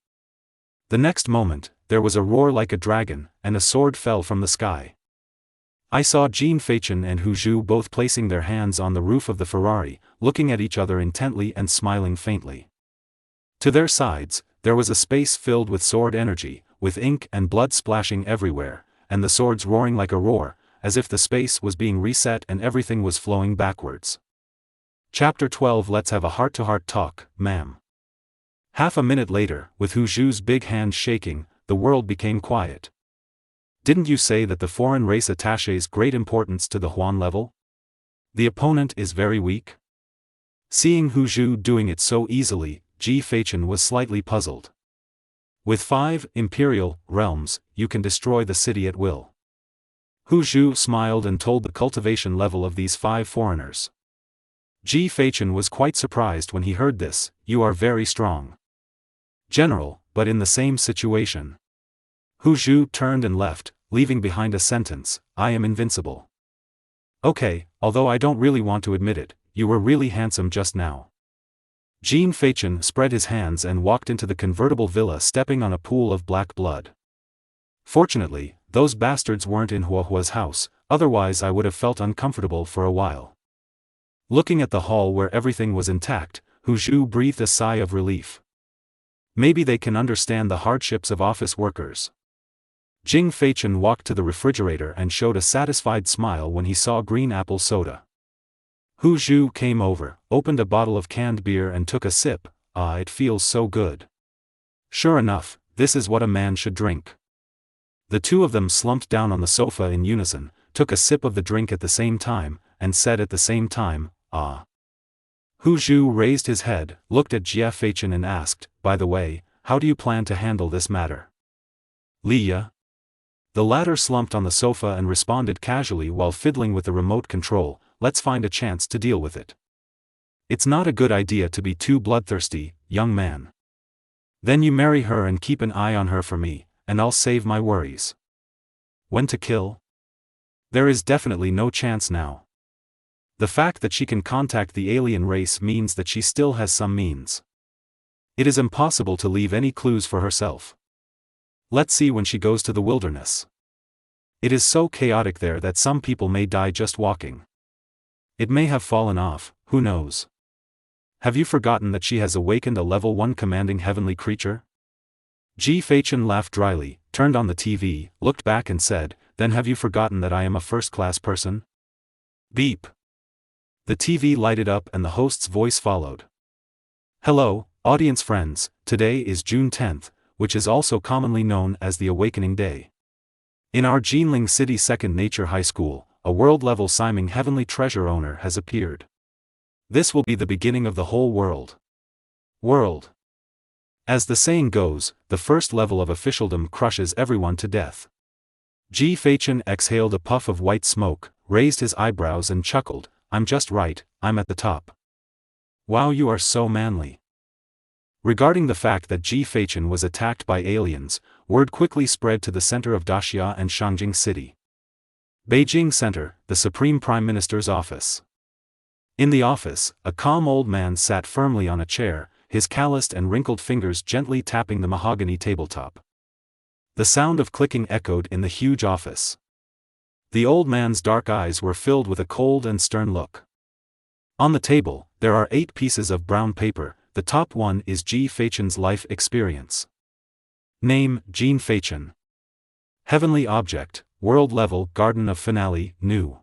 The next moment, there was a roar like a dragon, and a sword fell from the sky. I saw Ji Feichen and Hu Zhu both placing their hands on the roof of the Ferrari, looking at each other intently and smiling faintly. To their sides, there was a space filled with sword energy, with ink and blood splashing everywhere, and the swords roaring like a roar, as if the space was being reset and everything was flowing backwards. Chapter 12. Let's have a heart-to-heart talk, ma'am. Half a minute later, with Hu Zhu's big hand shaking, the world became quiet. Didn't you say that the foreign race attaches great importance to the Huan level? The opponent is very weak? Seeing Hu Zhu doing it so easily, Ji Feichen was slightly puzzled. With 5 imperial realms, you can destroy the city at will. Hu Zhu smiled and told the cultivation level of these 5 foreigners. Ji Feichen was quite surprised when he heard this. You are very strong. General, but in the same situation. Hu Zhu turned and left, leaving behind a sentence, I am invincible. Okay, although I don't really want to admit it, you were really handsome just now. Ji Feichen spread his hands and walked into the convertible villa, stepping on a pool of black blood. Fortunately, those bastards weren't in Huahua's house, otherwise I would have felt uncomfortable for a while. Looking at the hall where everything was intact, Hu Zhu breathed a sigh of relief. Maybe they can understand the hardships of office workers. Ji Feichen walked to the refrigerator and showed a satisfied smile when he saw green apple soda. Hu Zhu came over, opened a bottle of canned beer and took a sip. Ah, it feels so good. Sure enough, this is what a man should drink. The two of them slumped down on the sofa in unison, took a sip of the drink at the same time, and said at the same time, ah. Hu Zhu raised his head, looked at Jia Feichen and asked, by the way, how do you plan to handle this matter? Liya? The latter slumped on the sofa and responded casually while fiddling with the remote control, let's find a chance to deal with it. It's not a good idea to be too bloodthirsty, young man. Then you marry her and keep an eye on her for me, and I'll save my worries. When to kill? There is definitely no chance now. The fact that she can contact the alien race means that she still has some means. It is impossible to leave any clues for herself. Let's see when she goes to the wilderness. It is so chaotic there that some people may die just walking. It may have fallen off, who knows? Have you forgotten that she has awakened a level 1 commanding heavenly creature? Ji Feichen laughed dryly, turned on the TV, looked back and said, "Then have you forgotten that I am a first-class person?" Beep. The TV lighted up and the host's voice followed. "Hello, audience friends, today is June 10th, which is also commonly known as the Awakening Day. In our Jinling City Second Nature High School, a world-level Siming Heavenly Treasure owner has appeared. This will be the beginning of the whole world. As the saying goes, the first level of officialdom crushes everyone to death." Ji Feichen exhaled a puff of white smoke, raised his eyebrows and chuckled, "I'm just right, I'm at the top." "Wow, you are so manly." Regarding the fact that Ji Feichen was attacked by aliens, word quickly spread to the center of Daxia and Shangjing City. Beijing Center, the Supreme Prime Minister's office. In the office, a calm old man sat firmly on a chair, his calloused and wrinkled fingers gently tapping the mahogany tabletop. The sound of clicking echoed in the huge office. The old man's dark eyes were filled with a cold and stern look. On the table, there are 8 pieces of brown paper. The top one is Ji Feichen's life experience. Name, Jean Feichen. Heavenly object, world level Garden of Finale, new.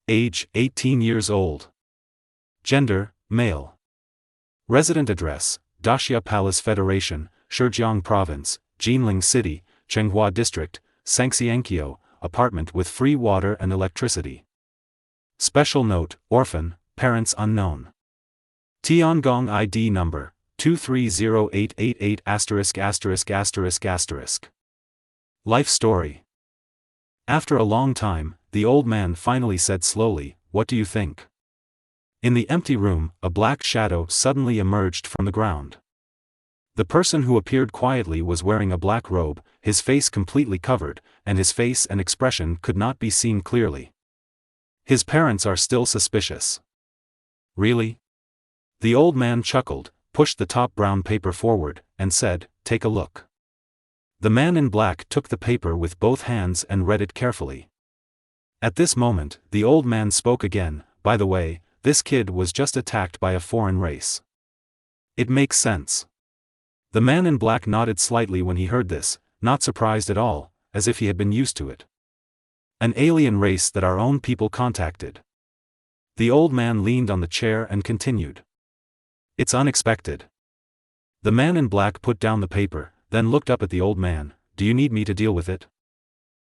Age, 18 years old. Gender, male. Resident address, Daxia Palace Federation, Shijiang Province, Jinling City, Chenghua District, Sangxiankyo, apartment with free water and electricity. Special note, orphan, parents unknown. Tiangong ID number, 230888******. Life story. After a long time, the old man finally said slowly, "What do you think?" In the empty room, a black shadow suddenly emerged from the ground. The person who appeared quietly was wearing a black robe, his face completely covered, and his face and expression could not be seen clearly. His parents are still suspicious. Really? The old man chuckled, pushed the top brown paper forward, and said, "Take a look." The man in black took the paper with both hands and read it carefully. At this moment, the old man spoke again, "By the way, this kid was just attacked by a foreign race. It makes sense." The man in black nodded slightly when he heard this, not surprised at all, as if he had been used to it. "An alien race that our own people contacted." The old man leaned on the chair and continued. "It's unexpected." The man in black put down the paper, then looked up at the old man. "Do you need me to deal with it?"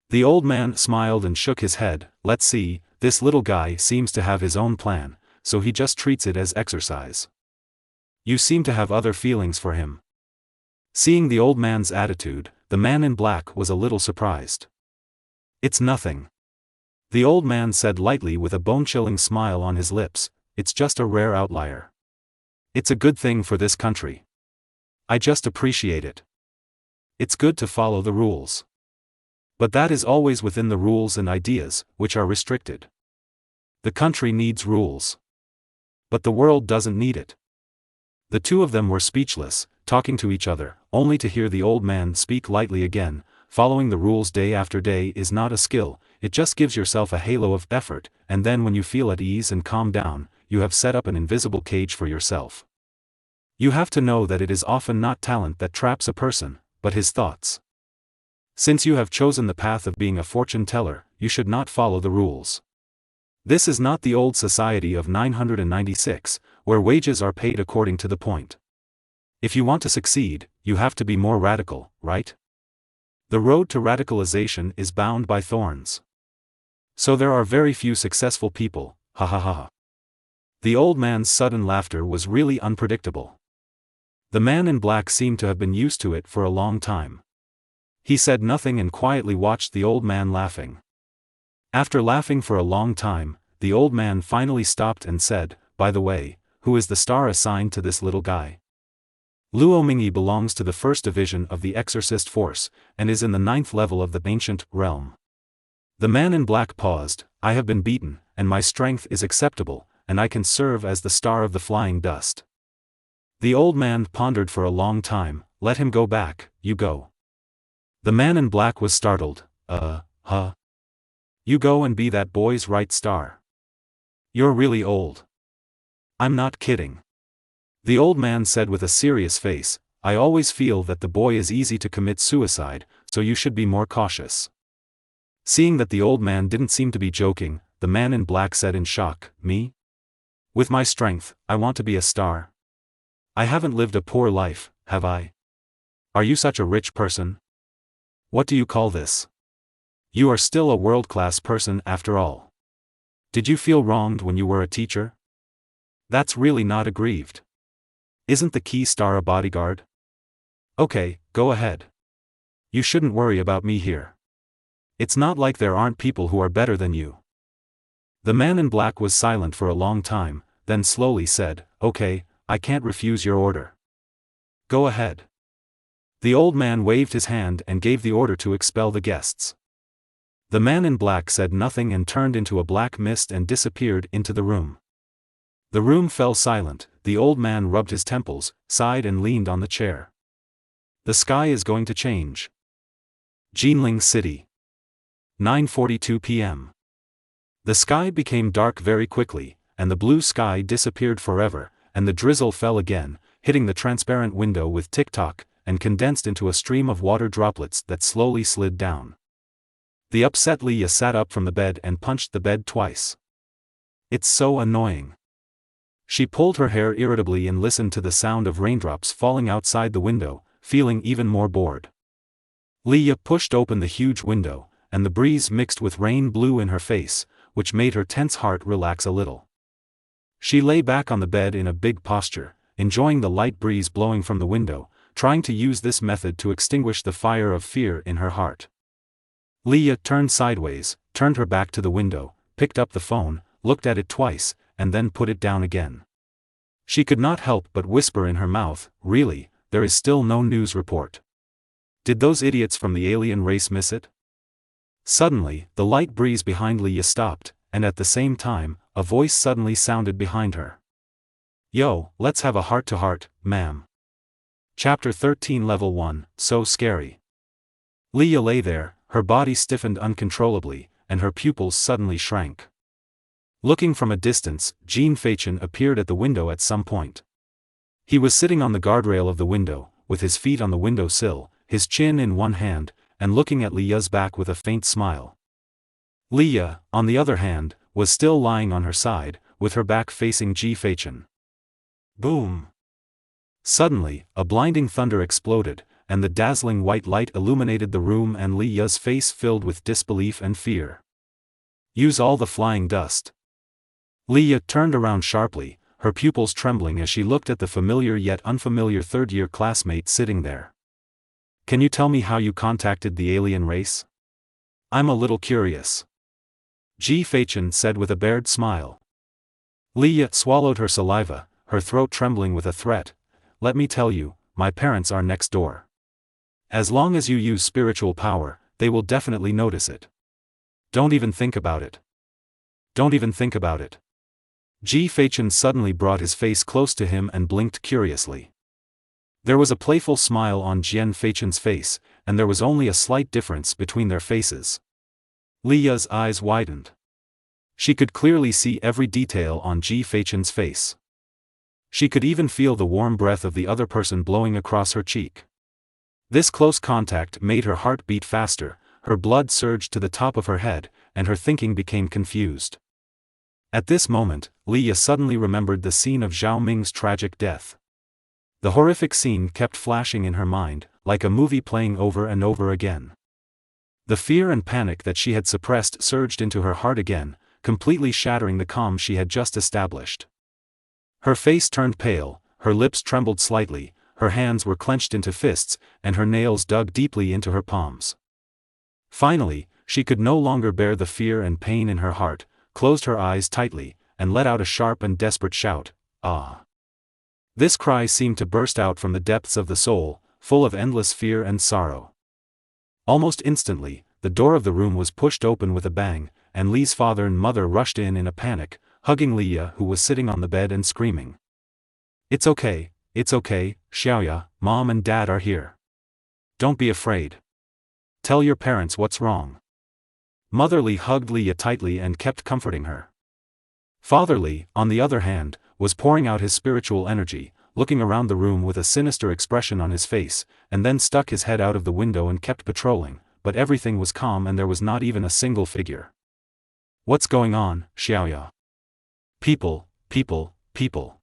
The old man smiled and shook his head. "Let's see, this little guy seems to have his own plan, so he just treats it as exercise. You seem to have other feelings for him." Seeing the old man's attitude, the man in black was a little surprised. "It's nothing," the old man said lightly with a bone-chilling smile on his lips. "It's just a rare outlier. It's a good thing for this country. I just appreciate it. It's good to follow the rules. But that is always within the rules and ideas, which are restricted. The country needs rules. But the world doesn't need it." The two of them were speechless, talking to each other, only to hear the old man speak lightly again. "Following the rules day after day is not a skill, it just gives yourself a halo of effort, and then when you feel at ease and calm down, you have set up an invisible cage for yourself. You have to know that it is often not talent that traps a person, but his thoughts. Since you have chosen the path of being a fortune teller, you should not follow the rules. This is not the old society of 996, where wages are paid according to the point. If you want to succeed, you have to be more radical, right? The road to radicalization is bound by thorns. So there are very few successful people, ha ha ha ha." The old man's sudden laughter was really unpredictable. The man in black seemed to have been used to it for a long time. He said nothing and quietly watched the old man laughing. After laughing for a long time, the old man finally stopped and said, "By the way, who is the star assigned to this little guy?" Luo Mingyi belongs to the 1st Division of the Exorcist Force, and is in the 9th level of the Ancient Realm. The man in black paused. "I have been beaten, and my strength is acceptable, and I can serve as the star of the flying dust." The old man pondered for a long time. "Let him go back, you go." The man in black was startled. Huh? You go and be that boy's right star? You're really old." "I'm not kidding," the old man said with a serious face. I always feel that the boy is easy to commit suicide, so you should be more cautious." Seeing that the old man didn't seem to be joking, the man in black said in shock, "Me? With my strength, I want to be a star. I haven't lived a poor life, have I? Are you such a rich person? What do you call this? You are still a world-class person after all. Did you feel wronged when you were a teacher? That's really not aggrieved. Isn't the key star a bodyguard? Okay, go ahead. You shouldn't worry about me here. It's not like there aren't people who are better than you." The man in black was silent for a long time, then slowly said, "Okay, I can't refuse your order. Go ahead." The old man waved his hand and gave the order to expel the guests. The man in black said nothing and turned into a black mist and disappeared into the room. The room fell silent. The old man rubbed his temples, sighed and leaned on the chair. The sky is going to change. Jinling City. 9:42 p.m. The sky became dark very quickly, and the blue sky disappeared forever, and the drizzle fell again, hitting the transparent window with tick-tock, and condensed into a stream of water droplets that slowly slid down. The upset Leah sat up from the bed and punched the bed twice. "It's so annoying." She pulled her hair irritably and listened to the sound of raindrops falling outside the window, feeling even more bored. Leah pushed open the huge window, and the breeze mixed with rain blew in her face, which made her tense heart relax a little. She lay back on the bed in a big posture, enjoying the light breeze blowing from the window, trying to use this method to extinguish the fire of fear in her heart. Leah turned sideways, turned her back to the window, picked up the phone, looked at it twice, and then put it down again. She could not help but whisper in her mouth, "Really, there is still no news report. Did those idiots from the alien race miss it?" Suddenly, the light breeze behind Leah stopped, and at the same time, a voice suddenly sounded behind her. "Yo, let's have a heart-to-heart, ma'am." Chapter 13 Level 1, So Scary. Leah lay there, her body stiffened uncontrollably, and her pupils suddenly shrank. Looking from a distance, Jean Fachin appeared at the window at some point. He was sitting on the guardrail of the window, with his feet on the window sill, his chin in one hand, and looking at Leah's back with a faint smile. Leah, on the other hand, was still lying on her side, with her back facing Jean Fachin. Boom! Suddenly, a blinding thunder exploded, and the dazzling white light illuminated the room and Leah's face filled with disbelief and fear. "Use all the flying dust." Leah turned around sharply, her pupils trembling as she looked at the familiar yet unfamiliar third-year classmate sitting there. "Can you tell me how you contacted the alien race? I'm a little curious." Jean Fachin said with a bared smile. Leah swallowed her saliva, her throat trembling with a threat. "Let me tell you, my parents are next door. As long as you use spiritual power, they will definitely notice it. Don't even think about it. Don't even think about it." Jean Fachin suddenly brought his face close to him and blinked curiously. There was a playful smile on Jean Fachin's face, and there was only a slight difference between their faces. Leah's eyes widened. She could clearly see every detail on Jean Fachin's face. She could even feel the warm breath of the other person blowing across her cheek. This close contact made her heart beat faster, her blood surged to the top of her head, and her thinking became confused. At this moment, Leah suddenly remembered the scene of Zhao Ming's tragic death. The horrific scene kept flashing in her mind, like a movie playing over and over again. The fear and panic that she had suppressed surged into her heart again, completely shattering the calm she had just established. Her face turned pale, her lips trembled slightly, her hands were clenched into fists, and her nails dug deeply into her palms. Finally, she could no longer bear the fear and pain in her heart, closed her eyes tightly, and let out a sharp and desperate shout, "Ah!" This cry seemed to burst out from the depths of the soul, full of endless fear and sorrow. Almost instantly, the door of the room was pushed open with a bang, and Lee's father and mother rushed in a panic, hugging Leah who was sitting on the bed and screaming. It's okay, Xiaoya, Mom and Dad are here. Don't be afraid. Tell your parents what's wrong." Mother Lee hugged Leah tightly and kept comforting her. Father Lee, on the other hand, was pouring out his spiritual energy, looking around the room with a sinister expression on his face, and then stuck his head out of the window and kept patrolling, but everything was calm and there was not even a single figure. "What's going on, Xiaoya?" "People, people, people."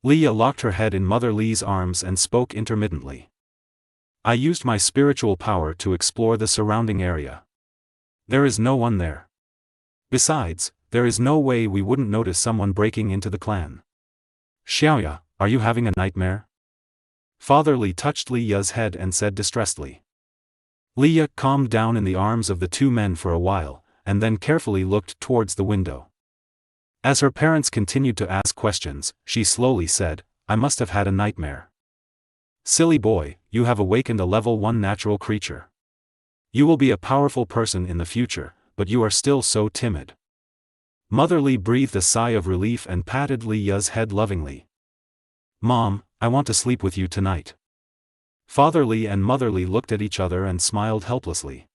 Leah locked her head in Mother Li's arms and spoke intermittently. "I used my spiritual power to explore the surrounding area. There is no one there. Besides, there is no way we wouldn't notice someone breaking into the clan." "Xiaoya, are you having a nightmare?" Father Li touched Leah's head and said distressedly. Leah calmed down in the arms of the two men for a while, and then carefully looked towards the window. As her parents continued to ask questions, she slowly said, "I must have had a nightmare." "Silly boy, you have awakened a level 1 natural creature. You will be a powerful person in the future, but you are still so timid." Mother Li breathed a sigh of relief and patted Leah's head lovingly. "Mom, I want to sleep with you tonight." Father Li and Mother Li looked at each other and smiled helplessly.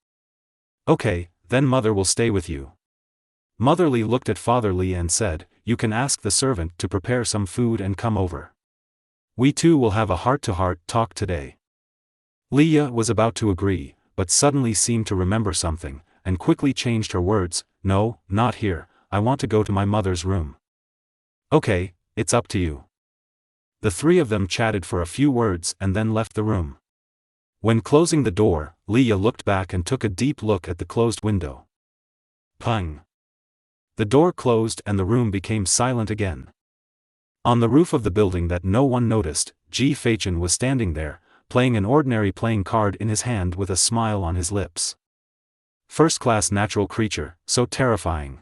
"Okay, then Mother will stay with you." Mother Li looked at Father Li and said, "You can ask the servant to prepare some food and come over. We two will have a heart-to-heart talk today." Leah was about to agree, but suddenly seemed to remember something, and quickly changed her words, "No, not here, I want to go to my mother's room." "Okay, it's up to you." The three of them chatted for a few words and then left the room. When closing the door, Leah looked back and took a deep look at the closed window. Pang! The door closed and the room became silent again. On the roof of the building that no one noticed, Ji Feichen was standing there, playing an ordinary playing card in his hand with a smile on his lips. First-class natural creature, so terrifying.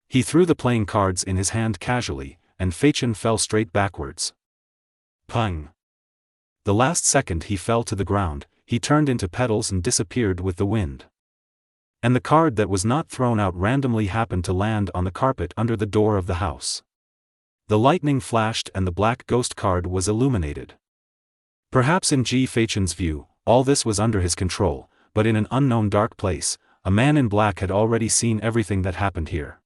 He threw the playing cards in his hand casually, and Feichen fell straight backwards. Pang! The last second he fell to the ground, he turned into petals and disappeared with the wind. And the card that was not thrown out randomly happened to land on the carpet under the door of the house. The lightning flashed and the black ghost card was illuminated. Perhaps in Ji Feichen's view, all this was under his control, but in an unknown dark place, a man in black had already seen everything that happened here.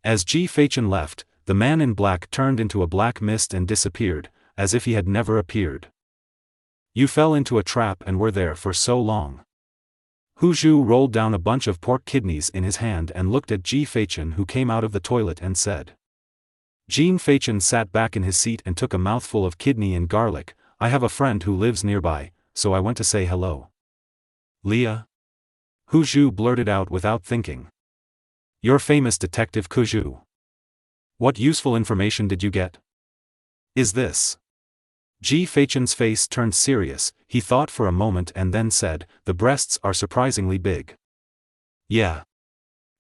As Ji Feichen left, the man in black turned into a black mist and disappeared, as if he had never appeared. "You fell into a trap and were there for so long." Hu Zhu rolled down a bunch of pork kidneys in his hand and looked at Ji Feichen, who came out of the toilet and said. Ji Feichen sat back in his seat and took a mouthful of kidney and garlic. "I have a friend who lives nearby, so I went to say hello." "Leah?" Hu Zhu blurted out without thinking. "You're famous Detective Hu Zhu. What useful information did you get? Is this?" Ji Feichen's face turned serious. He thought for a moment and then said, "The breasts are surprisingly big." "Yeah."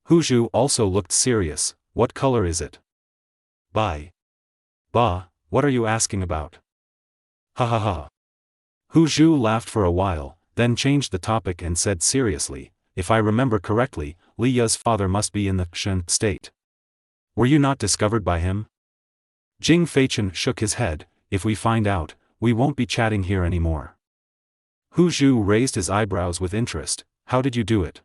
Hu Zhu also looked serious. "What color is it?" "Bah, what are you asking about?" "Ha ha ha." Hu Zhu laughed for a while, then changed the topic and said seriously, "If I remember correctly, Leah's father must be in the Shen state. Were you not discovered by him?" Jing Feichen shook his head. "If we find out, we won't be chatting here anymore." Hu Zhu raised his eyebrows with interest. "How did you do it?"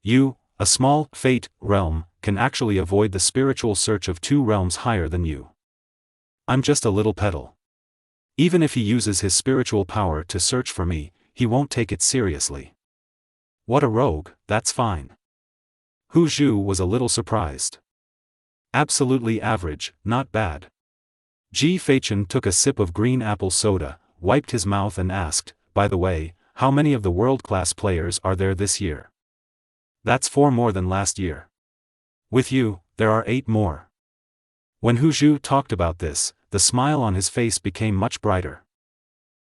"You, a small, fate, realm, can actually avoid the spiritual search of 2 realms higher than you. I'm just a little petal. Even if he uses his spiritual power to search for me, he won't take it seriously." "What a rogue, that's fine." Hu Zhu was a little surprised. "Absolutely average, not bad." Ji Feichen took a sip of green apple soda, wiped his mouth and asked, "By the way, how many of the world-class players are there this year?" "That's 4 more than last year. With you, there are 8 more." When Hu Zhu talked about this, the smile on his face became much brighter.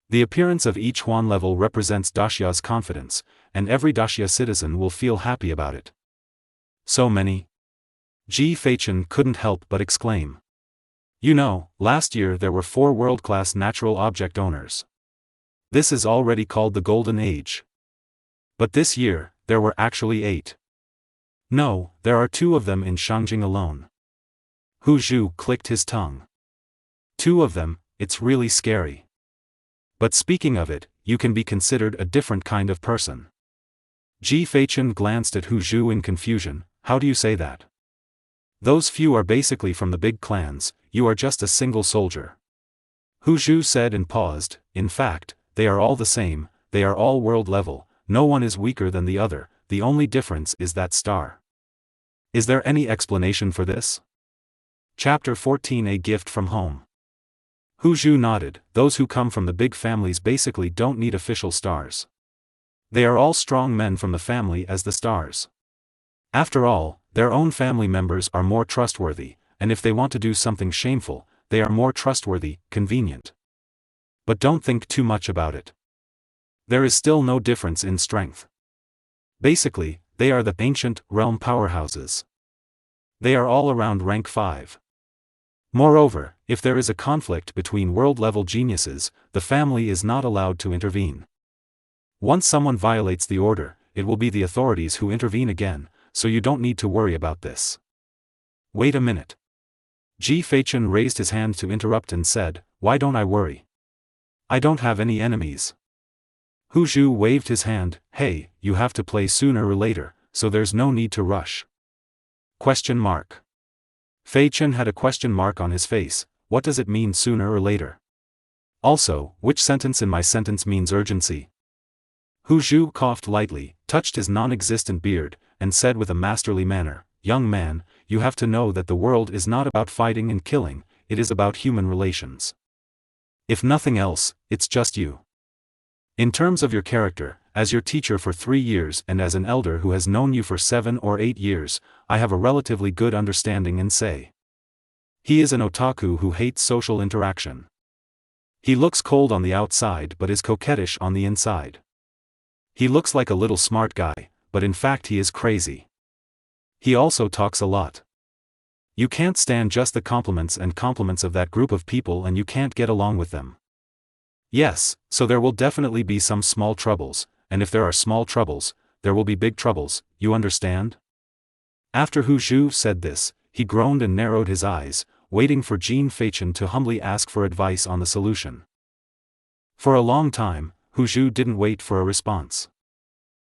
The appearance of each Huan level represents Daxia's confidence, and every Daxia citizen will feel happy about it. "So many?" Ji Feichen couldn't help but exclaim. "You know, last year there were 4 world-class natural object owners. This is already called the Golden Age. But this year, there were actually 8. No, there are 2 of them in Shangjing alone." Hu Zhu clicked his tongue. 2 of them, it's really scary. But speaking of it, you can be considered a different kind of person. Ji Feichen glanced at Hu Zhu in confusion. "How do you say that?" "Those few are basically from the big clans, you are just a single soldier. Hu Zhu said and paused. In fact, they are all the same, they are all world level, no one is weaker than the other, the only difference is that star. Is there any explanation for this? Chapter 14 A Gift from Home. Hu Zhu nodded. Those who come from the big families basically don't need official stars. They are all strong men from the family as the stars. After all, their own family members are more trustworthy, and if they want to do something shameful, they are more trustworthy, convenient. But don't think too much about it. There is still no difference in strength. Basically, they are the ancient realm powerhouses. They are all around rank 5. Moreover, if there is a conflict between world-level geniuses, the family is not allowed to intervene. Once someone violates the order, it will be the authorities who intervene again, so you don't need to worry about this. Wait a minute. Ji Feichen raised his hand to interrupt and said, "Why don't I worry? I don't have any enemies." Hu Zhu waved his hand. "Hey, you have to play sooner or later, so there's no need to rush." Question mark. Feichen had a question mark on his face. What does it mean sooner or later? Also, which sentence in my sentence means urgency? Hu Zhu coughed lightly, touched his non-existent beard, and said with a masterly manner, "Young man, you have to know that the world is not about fighting and killing, it is about human relations. If nothing else, it's just you. In terms of your character, as your teacher for 3 years and as an elder who has known you for 7 or 8 years, I have a relatively good understanding and say. He is an otaku who hates social interaction. He looks cold on the outside but is coquettish on the inside. He looks like a little smart guy, but in fact he is crazy. He also talks a lot. You can't stand just the compliments of that group of people and you can't get along with them. Yes, so there will definitely be some small troubles, and if there are small troubles, there will be big troubles, you understand?" After Hu Zhu said this, he groaned and narrowed his eyes, waiting for Ji Feichen to humbly ask for advice on the solution. For a long time, Hu Zhu didn't wait for a response.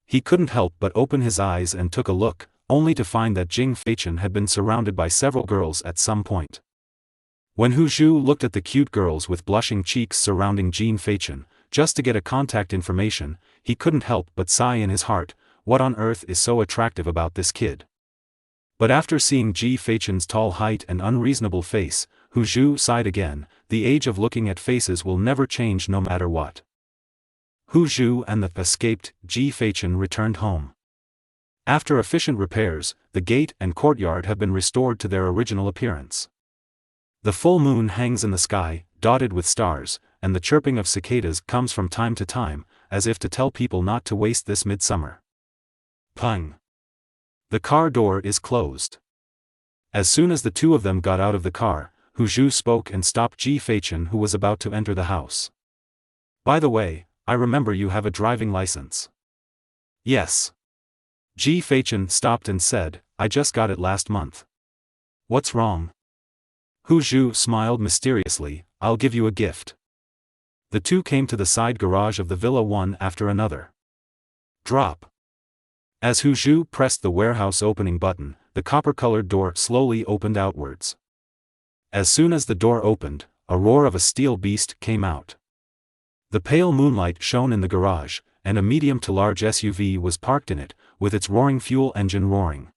He couldn't help but open his eyes and took a look, only to find that Ji Feichen had been surrounded by several girls at some point. When Hu Zhu looked at the cute girls with blushing cheeks surrounding Ji Feichen, just to get a contact information, he couldn't help but sigh in his heart, what on earth is so attractive about this kid? But after seeing Ji Feichen's tall height and unreasonable face, Hu Zhu sighed again. The age of looking at faces will never change no matter what. Hu Zhu and the escaped Ji Feichen returned home. After efficient repairs, the gate and courtyard have been restored to their original appearance. The full moon hangs in the sky, dotted with stars, and the chirping of cicadas comes from time to time, as if to tell people not to waste this midsummer. Pung! The car door is closed. As soon as the two of them got out of the car, Hu Zhu spoke and stopped Ji Feichen, who was about to enter the house. "By the way, I remember you have a driving license." "Yes." Ji Feichen stopped and said, "I just got it last month." "What's wrong?" Hu Zhu smiled mysteriously, "I'll give you a gift." The two came to the side garage of the villa one after another. Drop. As Hu Zhu pressed the warehouse opening button, the copper-colored door slowly opened outwards. As soon as the door opened, a roar of a steel beast came out. The pale moonlight shone in the garage, and a medium to large SUV was parked in it, with its roaring fuel engine roaring.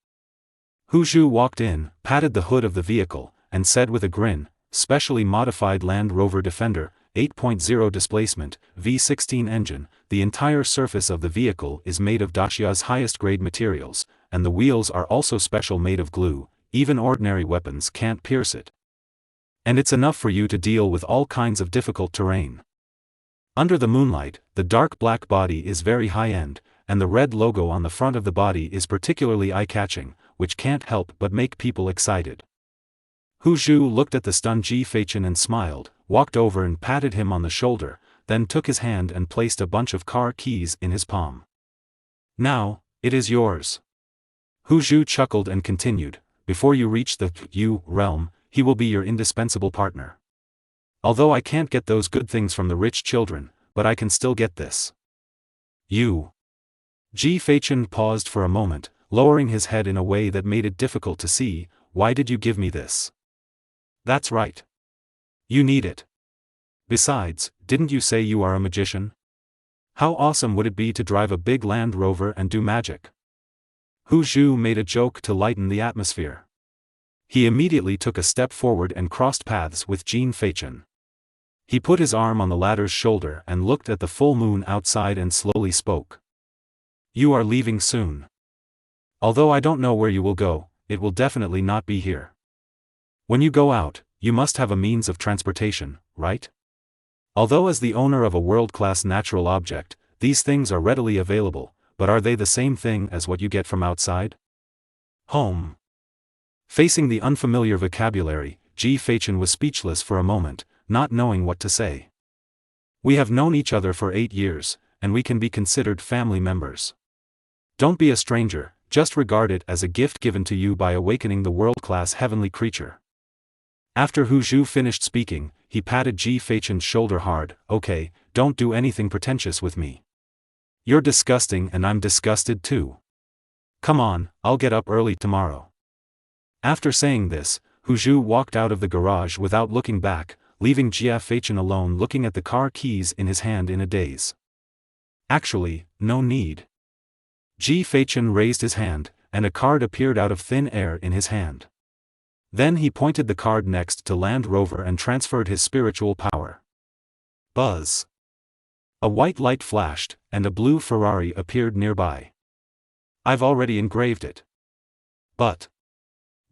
Hu Zhu walked in, patted the hood of the vehicle, and said with a grin, "Specially modified Land Rover Defender, 8.0 displacement, V16 engine, the entire surface of the vehicle is made of Dacia's highest grade materials, and the wheels are also special made of glue, even ordinary weapons can't pierce it. And it's enough for you to deal with all kinds of difficult terrain." Under the moonlight, the dark black body is very high-end, and the red logo on the front of the body is particularly eye-catching, which can't help but make people excited. Hu Zhu looked at the stunned Ji Feichen and smiled, walked over and patted him on the shoulder, then took his hand and placed a bunch of car keys in his palm. "Now, it is yours." Hu Zhu chuckled and continued, "Before you reach the U realm, he will be your indispensable partner. Although I can't get those good things from the rich children, but I can still get this. You." Ji Feichen paused for a moment, lowering his head in a way that made it difficult to see. "Why did you give me this?" "That's right. You need it. Besides, didn't you say you are a magician? How awesome would it be to drive a big Land Rover and do magic? Hu Zhu made a joke to lighten the atmosphere. He immediately took a step forward and crossed paths with Jin Feichen. He put his arm on the latter's shoulder and looked at the full moon outside and slowly spoke. You are leaving soon. Although I don't know where you will go, it will definitely not be here. When you go out, you must have a means of transportation, right? Although as the owner of a world-class natural object, these things are readily available, but are they the same thing as what you get from outside? Home. Facing the unfamiliar vocabulary, Ji Feichen was speechless for a moment, not knowing what to say. We have known each other for 8 years, and we can be considered family members. Don't be a stranger, just regard it as a gift given to you by awakening the world-class heavenly creature. After Hu Zhu finished speaking, he patted Ji Feichen's shoulder hard. Okay, don't do anything pretentious with me. You're disgusting and I'm disgusted too. Come on, I'll get up early tomorrow. After saying this, Hu Zhu walked out of the garage without looking back, leaving Jia Feichen alone looking at the car keys in his hand in a daze. Actually, no need. Ji Feichen raised his hand, and a card appeared out of thin air in his hand. Then he pointed the card next to Land Rover and transferred his spiritual power. Buzz. A white light flashed, and a blue Ferrari appeared nearby. I've already engraved it. But.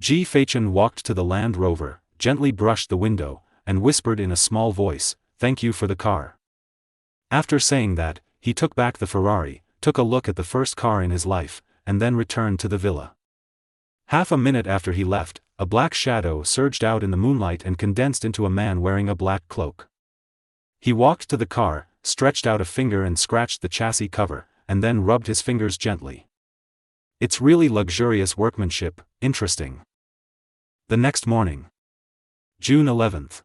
Ji Feichen walked to the Land Rover, gently brushed the window, and whispered in a small voice, "Thank you for the car." After saying that, he took back the Ferrari, took a look at the first car in his life, and then returned to the villa. Half a minute after he left, a black shadow surged out in the moonlight and condensed into a man wearing a black cloak. He walked to the car, stretched out a finger and scratched the chassis cover, and then rubbed his fingers gently. It's really luxurious workmanship, interesting. The next morning. June 11th.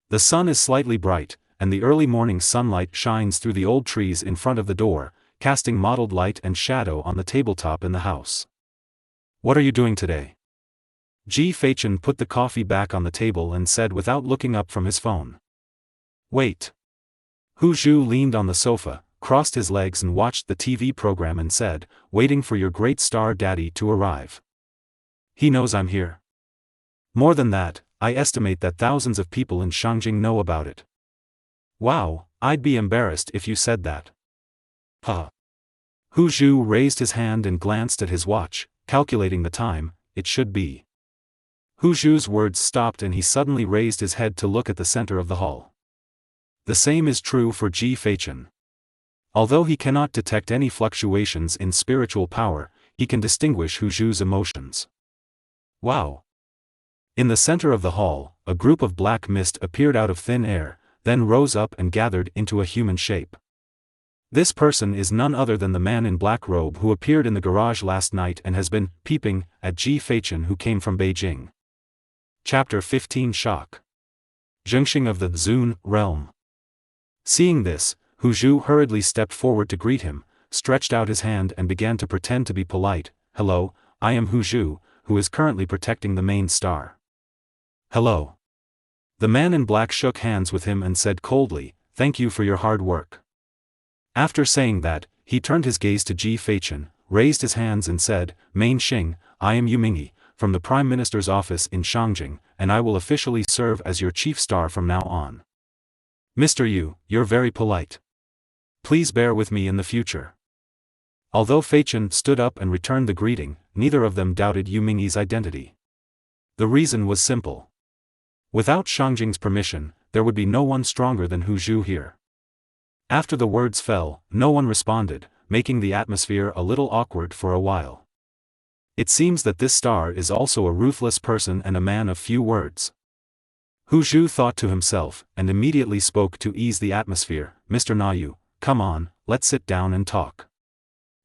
The sun is slightly bright, and the early morning sunlight shines through the old trees in front of the door, casting mottled light and shadow on the tabletop in the house. What are you doing today? Ji Feichen put the coffee back on the table and said without looking up from his phone. Wait. Hu Zhu leaned on the sofa, crossed his legs and watched the TV program and said, waiting for your great star daddy to arrive. He knows I'm here. More than that, I estimate that thousands of people in Shangjing know about it. Wow, I'd be embarrassed if you said that. Huh. Hu Zhu raised his hand and glanced at his watch, calculating the time. It should be. Hu Zhu's words stopped and he suddenly raised his head to look at the center of the hall. The same is true for Ji Feichen. Although he cannot detect any fluctuations in spiritual power, he can distinguish Hu Zhu's emotions. Wow. In the center of the hall, a group of black mist appeared out of thin air, then rose up and gathered into a human shape. This person is none other than the man in black robe who appeared in the garage last night and has been peeping at Ji Feichen who came from Beijing. Chapter 15 Shock. Zhengxing of the Zun realm. Seeing this, Hu Zhu hurriedly stepped forward to greet him, stretched out his hand and began to pretend to be polite. Hello, I am Hu Zhu, who is currently protecting the main star. Hello. The man in black shook hands with him and said coldly, thank you for your hard work. After saying that, he turned his gaze to Ji Feichen, raised his hands and said, Main Xing, I am Yu Mingyi, from the Prime Minister's office in Shangjing, and I will officially serve as your chief star from now on. Mr. Yu, you're very polite. Please bear with me in the future. Although Feichen stood up and returned the greeting, neither of them doubted Yu Mingyi's identity. The reason was simple. Without Shangjing's permission, there would be no one stronger than Hu Zhu here. After the words fell, no one responded, making the atmosphere a little awkward for a while. It seems that this star is also a ruthless person and a man of few words. Hu Zhu thought to himself, and immediately spoke to ease the atmosphere, Mr. Na Yu, come on, let's sit down and talk.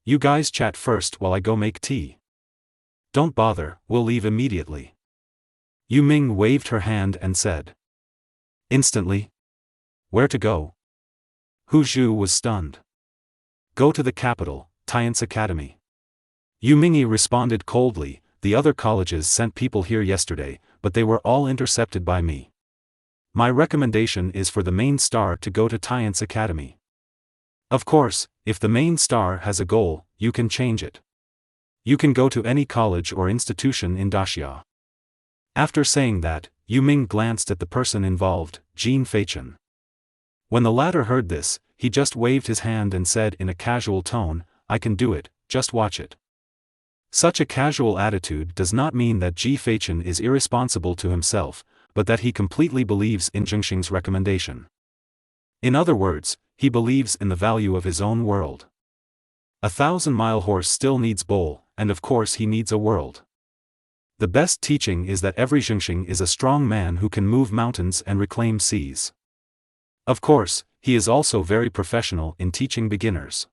You guys chat first while I go make tea. Don't bother, we'll leave immediately. Yu Ming waved her hand and said. Instantly? Where to go? Hu Zhu was stunned. Go to the capital, Tian's Academy. Yu Mingyi responded coldly, the other colleges sent people here yesterday, but they were all intercepted by me. My recommendation is for the main star to go to Tian's Academy. Of course, if the main star has a goal, you can change it. You can go to any college or institution in Daxia. After saying that, Yu Ming glanced at the person involved, Jin Feichen. When the latter heard this, he just waved his hand and said in a casual tone, "I can do it, just watch it." Such a casual attitude does not mean that Ji Feichen is irresponsible to himself, but that he completely believes in Zhengxing's recommendation. In other words, he believes in the value of his own world. 1,000-mile horse still needs bowl, and of course he needs a world. The best teaching is that every Zhengxing is a strong man who can move mountains and reclaim seas. Of course, he is also very professional in teaching beginners.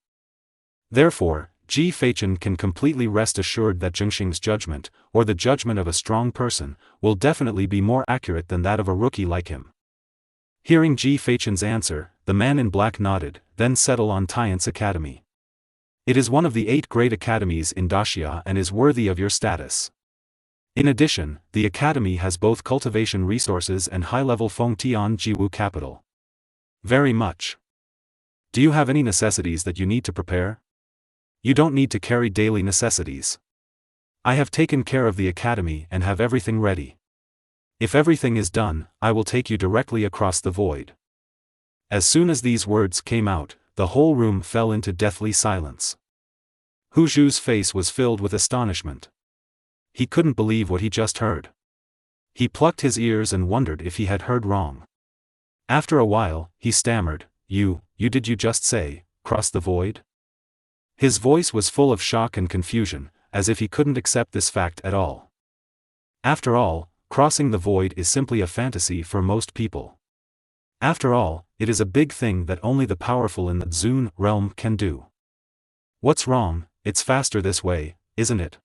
Therefore, Ji Feichen can completely rest assured that Zhengxing's judgment, or the judgment of a strong person, will definitely be more accurate than that of a rookie like him. Hearing Ji Feichen's answer, the man in black nodded, then settled on Tian's Academy. It is one of the 8 great academies in Daxia and is worthy of your status. In addition, the academy has both cultivation resources and high-level Fengtian Jiwu capital. Very much. Do you have any necessities that you need to prepare? You don't need to carry daily necessities. I have taken care of the academy and have everything ready. If everything is done, I will take you directly across the void. As soon as these words came out, the whole room fell into deathly silence. Hu Zhu's face was filled with astonishment. He couldn't believe what he just heard. He plucked his ears and wondered if he had heard wrong. After a while, he stammered, You did you just say, cross the void? His voice was full of shock and confusion, as if he couldn't accept this fact at all. After all, crossing the void is simply a fantasy for most people. After all, it is a big thing that only the powerful in the Zun realm can do. What's wrong? It's faster this way, isn't it?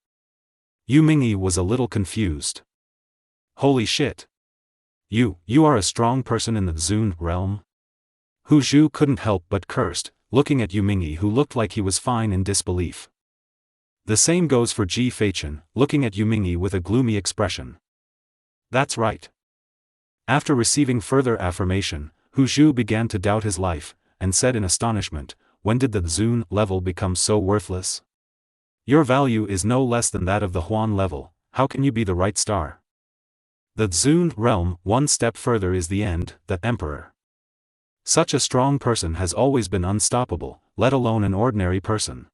Yu Mingyi was a little confused. Holy shit. You are a strong person in the Zun realm? Hu Zhu couldn't help but cursed, looking at Yu Mingyi who looked like he was fine in disbelief. The same goes for Ji Feichen, looking at Yu Mingyi with a gloomy expression. That's right. After receiving further affirmation, Hu Zhu began to doubt his life, and said in astonishment, When did the Zun level become so worthless? Your value is no less than that of the Huan level, how can you be the right star? The Zun realm, one step further is the end, the Emperor. Such a strong person has always been unstoppable, let alone an ordinary person.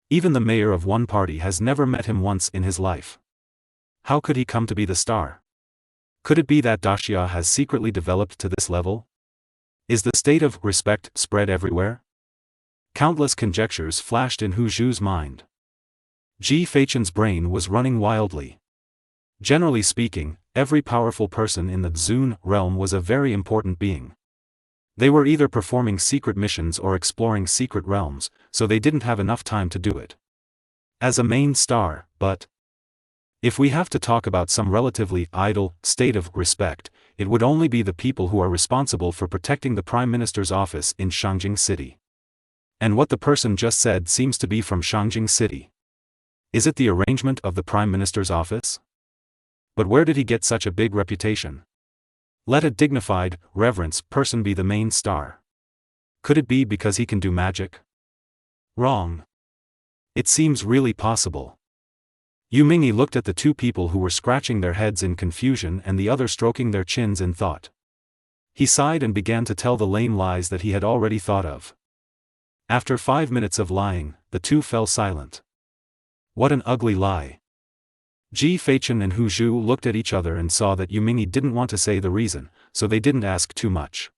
Even the mayor of one party has never met him once in his life. How could he come to be the star? Could it be that Daxia has secretly developed to this level? Is the state of respect spread everywhere? Countless conjectures flashed in Hu Zhu's mind. Ji Feichen's brain was running wildly. Generally speaking, every powerful person in the Zun realm was a very important being. They were either performing secret missions or exploring secret realms, so they didn't have enough time to do it as a main star, but if we have to talk about some relatively idle state of respect, it would only be the people who are responsible for protecting the Prime Minister's office in Shangjing City. And what the person just said seems to be from Shangjing City. Is it the arrangement of the Prime Minister's office? But where did he get such a big reputation? Let a dignified, reverence person be the main star. Could it be because he can do magic? Wrong. It seems really possible. Yu Mingyi looked at the two people who were scratching their heads in confusion and the other stroking their chins in thought. He sighed and began to tell the lame lies that he had already thought of. After 5 minutes of lying, the two fell silent. What an ugly lie. Ji Feichen and Hu Zhu looked at each other and saw that Yu Mingyi didn't want to say the reason, so they didn't ask too much.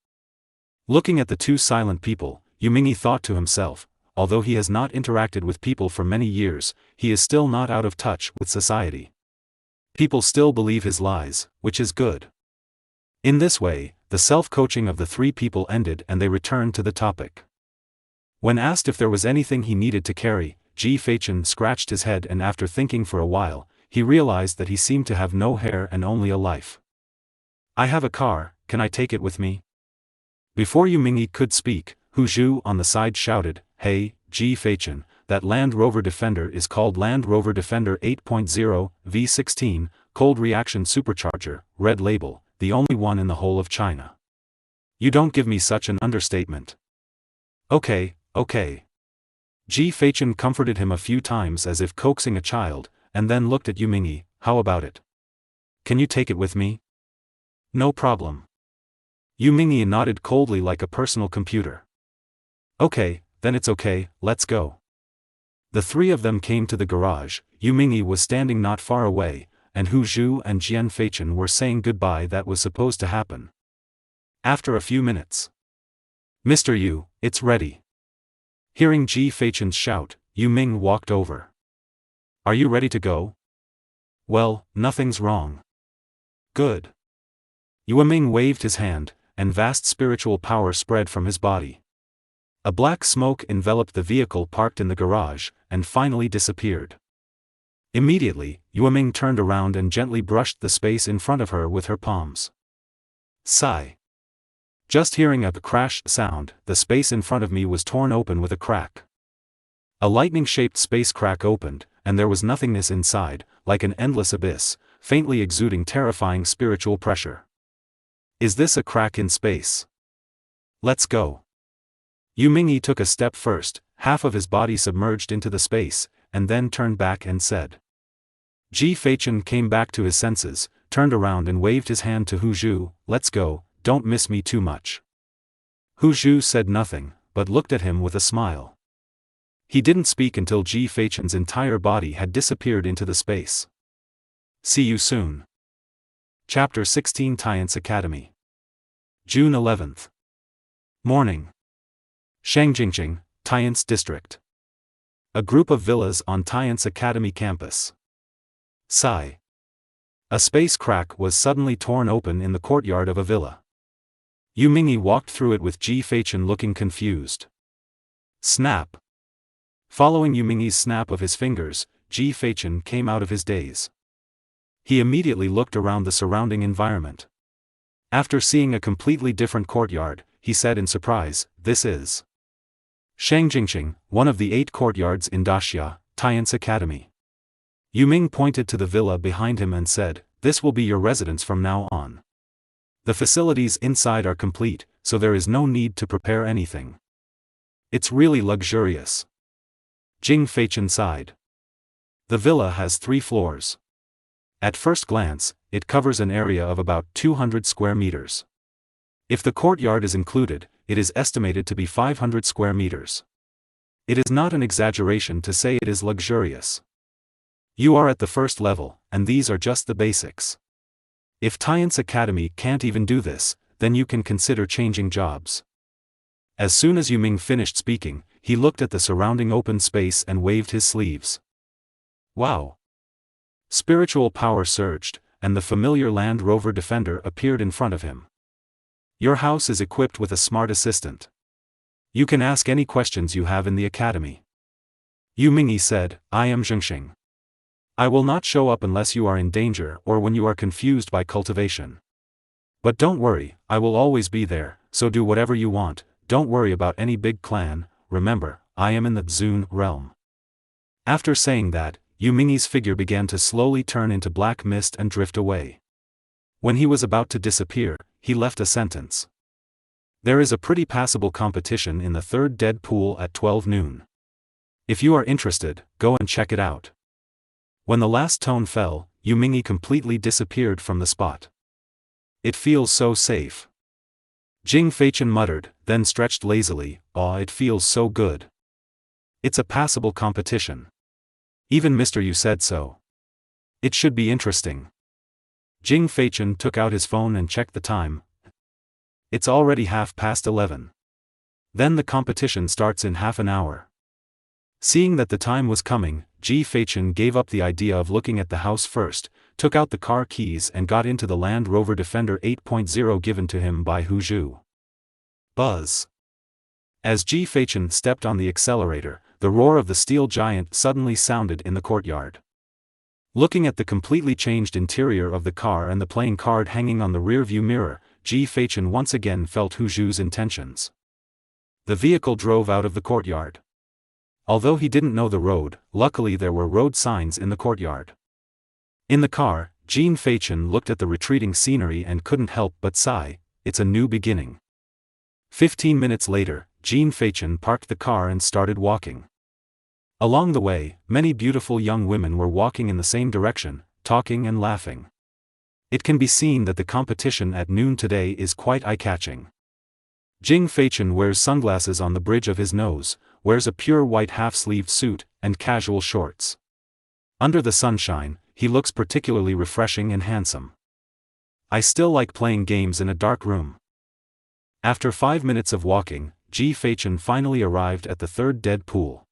Looking at the two silent people, Yu Mingyi thought to himself, although he has not interacted with people for many years, he is still not out of touch with society. People still believe his lies, which is good. In this way, the self-coaching of the three people ended and they returned to the topic. When asked if there was anything he needed to carry, Ji Feichen scratched his head and after thinking for a while, he realized that he seemed to have no hair and only a life. I have a car, can I take it with me? Before Yu Mingyi could speak, Hu Zhu on the side shouted, Hey, Ji Feichen, that Land Rover Defender is called Land Rover Defender 8.0, V16, Cold Reaction Supercharger, Red Label, the only one in the whole of China. You don't give me such an understatement. Okay, okay. Ji Feichen comforted him a few times as if coaxing a child, and then looked at Yu Mingyi. How about it? Can you take it with me? No problem. Yu Mingyi nodded coldly like a personal computer. Okay, then it's okay, let's go. The three of them came to the garage. Yu Mingyi was standing not far away, and Hu Zhu and Jian Feichen were saying goodbye. That was supposed to happen. After a few minutes. Mr. Yu, it's ready. Hearing Ji Feichen's shout, Yu Ming walked over. Are you ready to go? Well, nothing's wrong. Good. Yu Ming waved his hand, and vast spiritual power spread from his body. A black smoke enveloped the vehicle parked in the garage, and finally disappeared. Immediately, Yu Ming turned around and gently brushed the space in front of her with her palms. Sigh. Just hearing a crash sound, the space in front of me was torn open with a crack. A lightning-shaped space crack opened, and there was nothingness inside, like an endless abyss, faintly exuding terrifying spiritual pressure. Is this a crack in space? Let's go. Yu Mingyi took a step first, half of his body submerged into the space, and then turned back and said. Ji Feichen came back to his senses, turned around and waved his hand to Hu Zhu. Let's go, don't miss me too much. Hu Zhu said nothing, but looked at him with a smile. He didn't speak until Ji Feichen's entire body had disappeared into the space. See you soon. Chapter 16 Tian's Academy. June 11th. Morning. Shangjingqing, Tian's district. A group of villas on Tian's Academy campus. Sigh. A space crack was suddenly torn open in the courtyard of a villa. Yu Mingyi walked through it with Ji Feichen looking confused. Snap. Following Yu Mingyi's snap of his fingers, Ji Feichen came out of his daze. He immediately looked around the surrounding environment. After seeing a completely different courtyard, he said in surprise, "This is Shangjingqing, one of the 8 courtyards in Daxia, Tian's Academy." Yu Ming pointed to the villa behind him and said, "This will be your residence from now on. The facilities inside are complete, so there is no need to prepare anything. It's really luxurious." Jing Feichen sighed. The villa has 3 floors. At first glance, it covers an area of about 200 square meters. If the courtyard is included, it is estimated to be 500 square meters. It is not an exaggeration to say it is luxurious. You are at the first level, and these are just the basics. If Tian's Academy can't even do this, then you can consider changing jobs. As soon as Yu Ming finished speaking, he looked at the surrounding open space and waved his sleeves. Wow! Spiritual power surged, and the familiar Land Rover Defender appeared in front of him. Your house is equipped with a smart assistant. You can ask any questions you have in the academy. Yu Mingyi said, I am Zhengxing. I will not show up unless you are in danger or when you are confused by cultivation. But don't worry, I will always be there, so do whatever you want, don't worry about any big clan, remember, I am in the Zun realm. After saying that, Yu Mingyi's figure began to slowly turn into black mist and drift away. When he was about to disappear, he left a sentence. There is a pretty passable competition in the 3rd dead pool at 12 noon. If you are interested, go and check it out. When the last tone fell, Yu Mingyi completely disappeared from the spot. It feels so safe. Jing Feichen muttered, then stretched lazily, "Aw, it feels so good. It's a passable competition. Even Mr. Yu said so. It should be interesting." Jing Feichen took out his phone and checked the time. It's already 11:30. Then the competition starts in half an hour. Seeing that the time was coming, Ji Feichen gave up the idea of looking at the house first, took out the car keys and got into the Land Rover Defender 8.0 given to him by Hu Zhu. Buzz. As Ji Feichen stepped on the accelerator, the roar of the steel giant suddenly sounded in the courtyard. Looking at the completely changed interior of the car and the playing card hanging on the rear-view mirror, Ji Feichen once again felt Hu Zhu's intentions. The vehicle drove out of the courtyard. Although he didn't know the road, luckily there were road signs in the courtyard. In the car, Jean Feichen looked at the retreating scenery and couldn't help but sigh. It's a new beginning. 15 minutes later, Jean Feichen parked the car and started walking. Along the way, many beautiful young women were walking in the same direction, talking and laughing. It can be seen that the competition at noon today is quite eye-catching. Jean Feichen wears sunglasses on the bridge of his nose, wears a pure white half-sleeved suit, and casual shorts. Under the sunshine, he looks particularly refreshing and handsome. I still like playing games in a dark room. After 5 minutes of walking, Jean Feichen finally arrived at the third dead pool.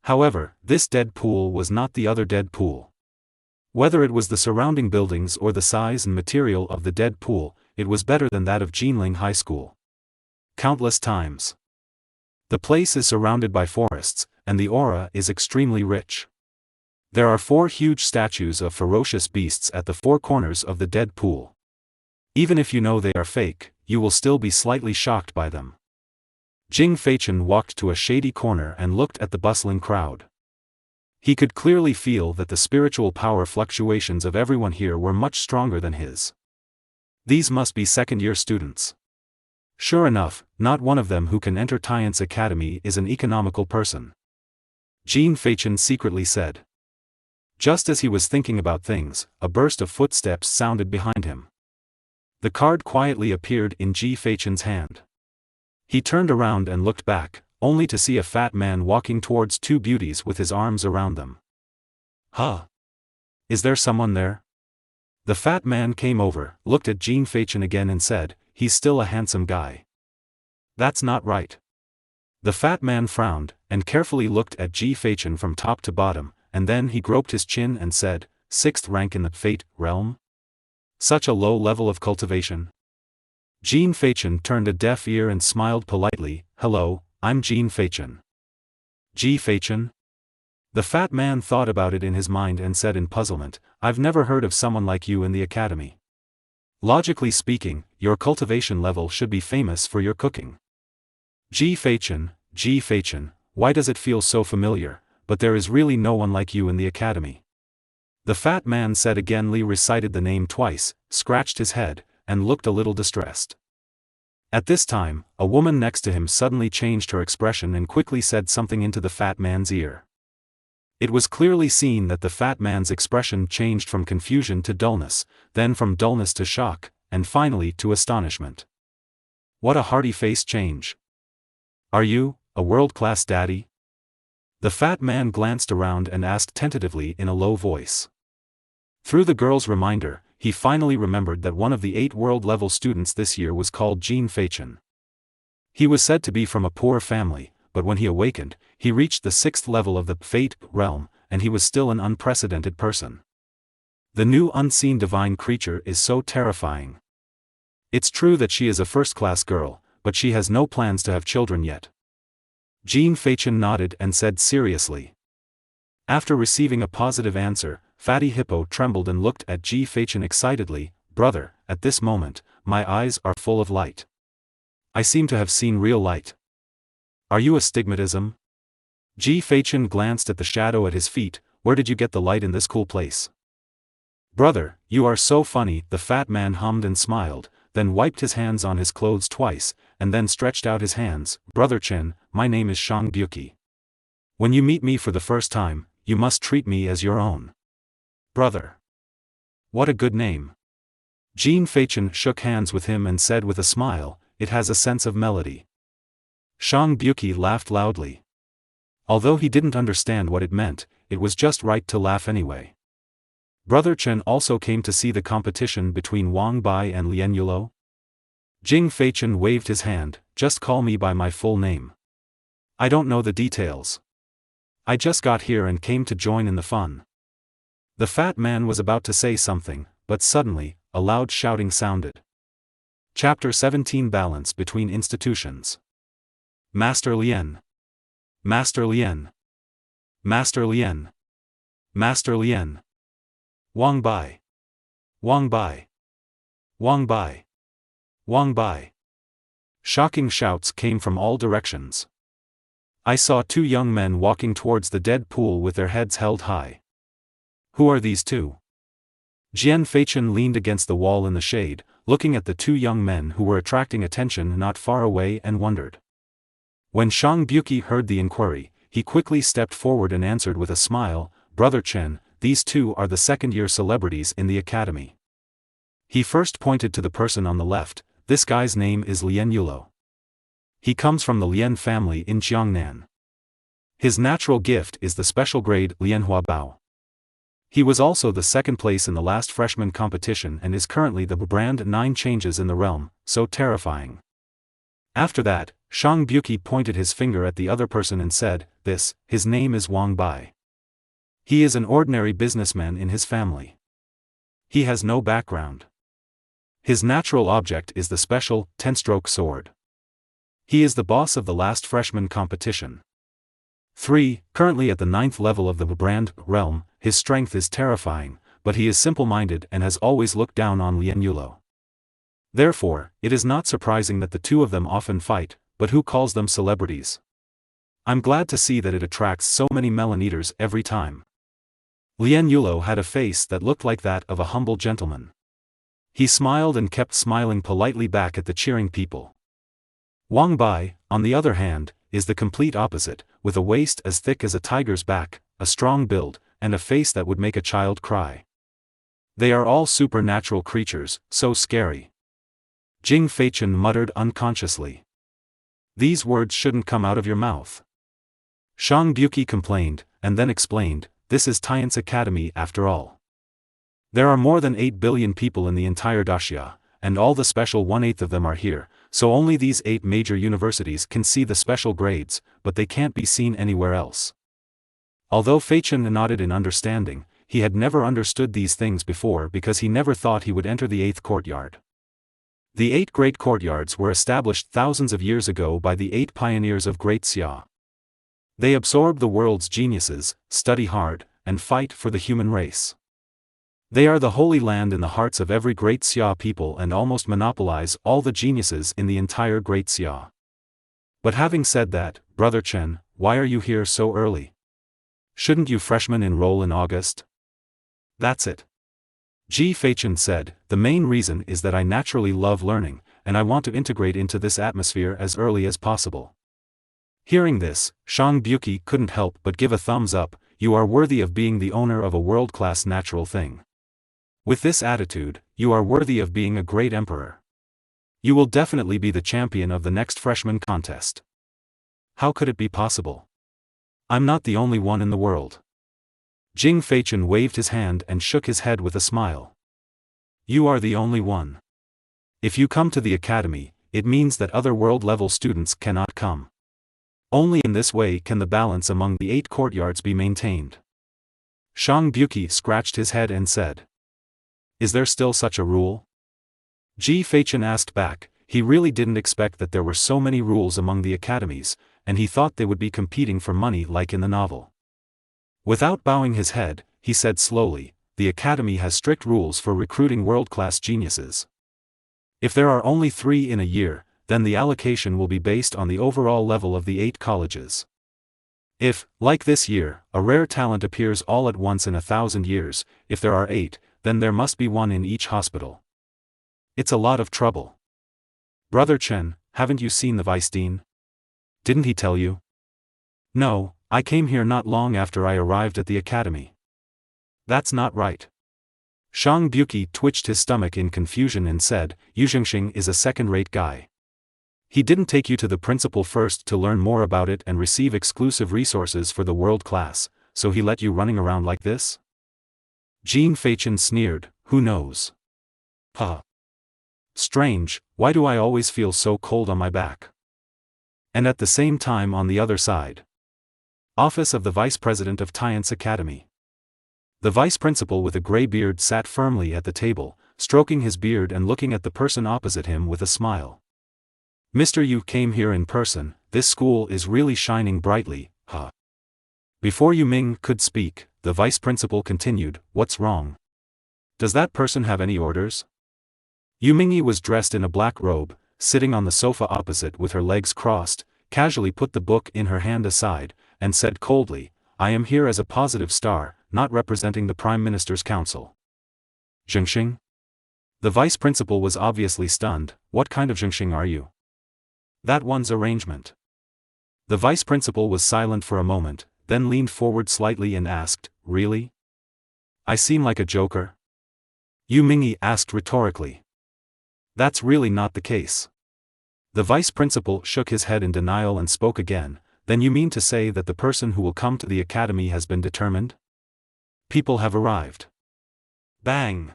However, this dead pool was not the other dead pool. Whether it was the surrounding buildings or the size and material of the dead pool, it was better than that of Jinling High School. Countless times. The place is surrounded by forests, and the aura is extremely rich. There are 4 huge statues of ferocious beasts at the 4 corners of the dead pool. Even if you know they are fake, you will still be slightly shocked by them. Jean Feichen walked to a shady corner and looked at the bustling crowd. He could clearly feel that the spiritual power fluctuations of everyone here were much stronger than his. These must be second-year students. Sure enough, not one of them who can enter Tian's academy is an economical person. Jean Feichen secretly said. Just as he was thinking about things, a burst of footsteps sounded behind him. The card quietly appeared in Jean Feichen's hand. He turned around and looked back, only to see a fat man walking towards 2 beauties with his arms around them. Huh? Is there someone there? The fat man came over, looked at Jean Feichen again and said, he's still a handsome guy. That's not right. The fat man frowned, and carefully looked at Jean Feichen from top to bottom, and then he groped his chin and said, 6th rank in the Fate realm? Such a low level of cultivation. Jean Feichen turned a deaf ear and smiled politely. Hello, I'm Jean Feichen. Jean Feichen? The fat man thought about it in his mind and said in puzzlement, I've never heard of someone like you in the academy. Logically speaking, your cultivation level should be famous for your cooking. Jean Feichen, why does it feel so familiar, but there is really no one like you in the academy. The fat man said again. Li recited the name twice, scratched his head, and looked a little distressed. At this time, a woman next to him suddenly changed her expression and quickly said something into the fat man's ear. It was clearly seen that the fat man's expression changed from confusion to dullness, then from dullness to shock, and finally to astonishment. What a hearty face change. Are you, a world-class daddy? The fat man glanced around and asked tentatively in a low voice. Through the girl's reminder, he finally remembered that one of the 8 world-level students this year was called Jean Feichen. He was said to be from a poor family, but when he awakened, he reached the 6th level of the Fate realm, and he was still an unprecedented person. The new unseen divine creature is so terrifying. It's true that she is a first-class girl, but she has no plans to have children yet. Jean Feichen nodded and said seriously. After receiving a positive answer, Fatty Hippo trembled and looked at Jean Feichen excitedly. Brother, at this moment, my eyes are full of light. I seem to have seen real light. Are you astigmatism? Jean Feichen glanced at the shadow at his feet. Where did you get the light in this cool place? Brother, you are so funny, the fat man hummed and smiled, then wiped his hands on his clothes twice, and then stretched out his hands. Brother Chen, my name is Shang Buki. When you meet me for the first time, you must treat me as your own. Brother. What a good name. Jean Feichen shook hands with him and said with a smile, it has a sense of melody. Shang Buki laughed loudly. Although he didn't understand what it meant, it was just right to laugh anyway. Brother Chen also came to see the competition between Wang Bai and Lian Yulo. Jean Feichen waved his hand, just call me by my full name. I don't know the details. I just got here and came to join in the fun. The fat man was about to say something, but suddenly, a loud shouting sounded. Chapter 17 Balance between Institutions. Master Lien. Master Lien. Master Lien. Master Lien. Wang Bai. Wang Bai. Wang Bai. Wang Bai. Shocking shouts came from all directions. I saw 2 young men walking towards the dead pool with their heads held high. Who are these 2? Jian Feichen leaned against the wall in the shade, looking at the two young men who were attracting attention not far away and wondered. When Shang Buqi heard the inquiry, he quickly stepped forward and answered with a smile, "Brother Chen, these two are the second-year celebrities in the academy." He first pointed to the person on the left. This guy's name is Lian Yulo. He comes from the Lian family in Jiangnan. His natural gift is the special grade Lianhua Bao. He was also the second place in the last freshman competition and is currently the brand 9 changes in the realm, so terrifying. After that, Shang Buqi pointed his finger at the other person and said, his name is Wang Bai. He is an ordinary businessman in his family. He has no background. His natural object is the special 10-stroke sword. He is the boss of the last freshman competition. 3. Currently at the 9th level of the brand realm, his strength is terrifying, but he is simple-minded and has always looked down on Lian Yulo. Therefore, it is not surprising that the two of them often fight, but who calls them celebrities? I'm glad to see that it attracts so many melon eaters every time. Lian Yulo had a face that looked like that of a humble gentleman. He smiled and kept smiling politely back at the cheering people. Wang Bai, on the other hand, is the complete opposite, with a waist as thick as a tiger's back, a strong build, and a face that would make a child cry. They are all supernatural creatures, so scary. Jing Feichen muttered unconsciously. These words shouldn't come out of your mouth. Shang Buqi complained, and then explained, this is Tian's academy after all. There are more than 8 billion people in the entire Daxia, and all the special 1/8 of them are here, so only these 8 major universities can see the special grades, but they can't be seen anywhere else. Although Feichen nodded in understanding, he had never understood these things before because he never thought he would enter the 8th courtyard. The 8 great courtyards were established thousands of years ago by the 8 pioneers of Great Xia. They absorb the world's geniuses, study hard, and fight for the human race. They are the holy land in the hearts of every Great Xia people and almost monopolize all the geniuses in the entire Great Xia. But having said that, Brother Chen, why are you here so early? Shouldn't you freshmen enroll in August? That's it. Ji Feichen said, the main reason is that I naturally love learning, and I want to integrate into this atmosphere as early as possible. Hearing this, Shang Buqi couldn't help but give a thumbs up. You are worthy of being the owner of a world-class natural thing. With this attitude, you are worthy of being a great emperor. You will definitely be the champion of the next freshman contest. How could it be possible? I'm not the only one in the world. Jing Feichen waved his hand and shook his head with a smile. You are the only one. If you come to the academy, it means that other world-level students cannot come. Only in this way can the balance among the 8 courtyards be maintained. Shang Buqi scratched his head and said, is there still such a rule? Ji Feichen asked back. He really didn't expect that there were so many rules among the academies, and he thought they would be competing for money like in the novel. Without bowing his head, he said slowly, the academy has strict rules for recruiting world-class geniuses. If there are only 3 in a year, then the allocation will be based on the overall level of the 8 colleges. If, like this year, a rare talent appears all at once in 1,000 years, if there are 8, then there must be 1 in each hospital. It's a lot of trouble. Brother Chen, haven't you seen the vice dean? Didn't he tell you? No, I came here not long after I arrived at the academy. That's not right. Shang Buqi twitched his stomach in confusion and said, Yu Zhengxing is a second-rate guy. He didn't take you to the principal first to learn more about it and receive exclusive resources for the world class, so he let you running around like this? Jing Feichen sneered, who knows? Huh. Strange, why do I always feel so cold on my back? And at the same time on the other side. Office of the Vice President of Tian's Academy. The Vice Principal with a gray beard sat firmly at the table, stroking his beard and looking at the person opposite him with a smile. Mr. Yu came here in person, this school is really shining brightly, huh? Before Yu Ming could speak, the Vice Principal continued, what's wrong? Does that person have any orders? Yu Mingyi was dressed in a black robe, sitting on the sofa opposite with her legs crossed, casually put the book in her hand aside, and said coldly, I am here as a positive star, not representing the Prime Minister's council. Zhengxing? The vice principal was obviously stunned. What kind of Zhengxing are you? That one's arrangement. The vice principal was silent for a moment, then leaned forward slightly and asked, really? I seem like a joker? Yu Mingyi asked rhetorically. That's really not the case. The vice principal shook his head in denial and spoke again. Then you mean to say that the person who will come to the academy has been determined? People have arrived. Bang!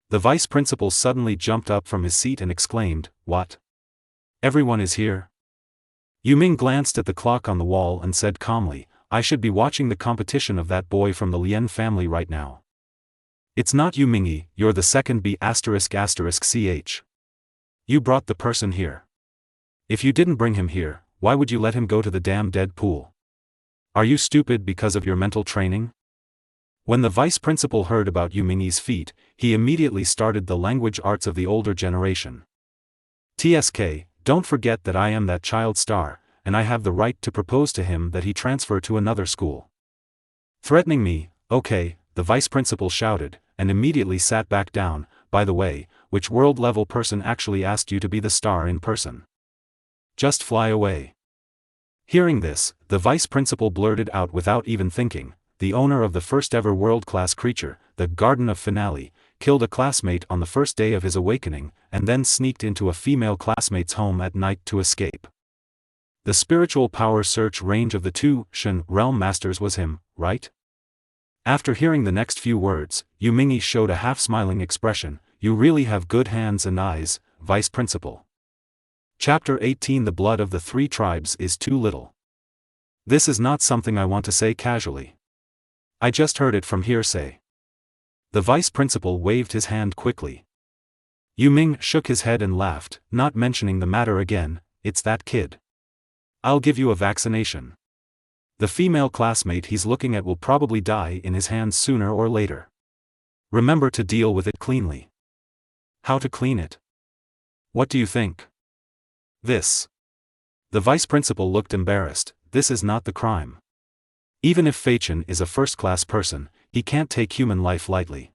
The vice principal suddenly jumped up from his seat and exclaimed, what? Everyone is here? Yu Ming glanced at the clock on the wall and said calmly, I should be watching the competition of that boy from the Lien family right now. It's not Yu Mingyi, you're the second B****ch. You brought the person here. If you didn't bring him here, why would you let him go to the damn dead pool? Are you stupid because of your mental training? When the vice principal heard about Yu Mingyi's feat, he immediately started the language arts of the older generation. TSK, don't forget that I am that child star, and I have the right to propose to him that he transfer to another school. Threatening me, okay, the vice principal shouted, and immediately sat back down. By the way, which world-level person actually asked you to be the star in person? Just fly away. Hearing this, the vice principal blurted out without even thinking, the owner of the first-ever world-class creature, the Garden of Finale, killed a classmate on the first day of his awakening, and then sneaked into a female classmate's home at night to escape. The spiritual power search range of the two Shen realm masters was him, right? After hearing the next few words, Yu Mingyi showed a half-smiling expression. You really have good hands and eyes, vice principal. Chapter 18 The blood of the three tribes is too little. This is not something I want to say casually. I just heard it from hearsay. The vice principal waved his hand quickly. Yu Ming shook his head and laughed, not mentioning the matter again. It's that kid. I'll give you a vaccination. The female classmate he's looking at will probably die in his hands sooner or later. Remember to deal with it cleanly. How to clean it? What do you think? This. The vice principal looked embarrassed. This is not the crime. Even if Fei Chen is a first-class person, he can't take human life lightly.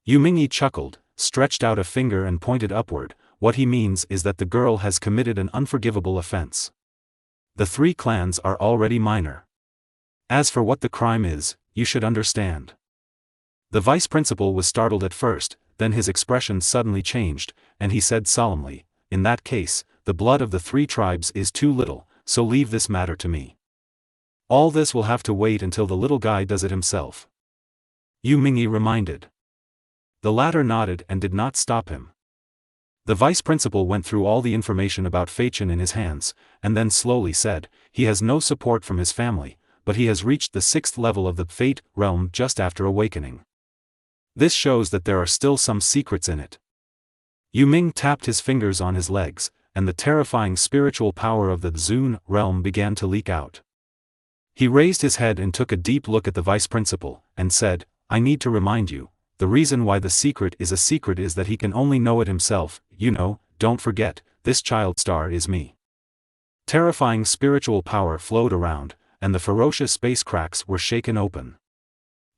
Yu Mingyi chuckled, stretched out a finger and pointed upward. What he means is that the girl has committed an unforgivable offense. The three clans are already minor. As for what the crime is, you should understand. The vice principal was startled at first, then his expression suddenly changed, and he said solemnly, in that case, the blood of the three tribes is too little, so leave this matter to me. All this will have to wait until the little guy does it himself. Yu Mingyi reminded. The latter nodded and did not stop him. The vice principal went through all the information about Fei Chen in his hands, and then slowly said, he has no support from his family, but he has reached the 6th level of the Fate realm just after awakening. This shows that there are still some secrets in it. Yu Ming tapped his fingers on his legs, and the terrifying spiritual power of the Zun realm began to leak out. He raised his head and took a deep look at the vice principal, and said, I need to remind you, the reason why the secret is a secret is that he can only know it himself. You know, don't forget, this child star is me. Terrifying spiritual power flowed around, and the ferocious space cracks were shaken open.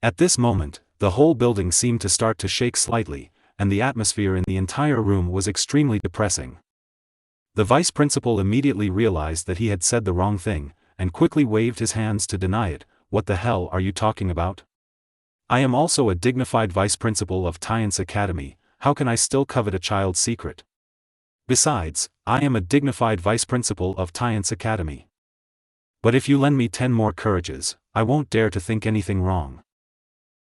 At this moment, the whole building seemed to start to shake slightly, and the atmosphere in the entire room was extremely depressing. The vice principal immediately realized that he had said the wrong thing, and quickly waved his hands to deny it. What the hell are you talking about? I am also a dignified vice principal of Tian's Academy, how can I still covet a child's secret? Besides, I am a dignified vice principal of Tian's Academy. But if you lend me 10 more courages, I won't dare to think anything wrong.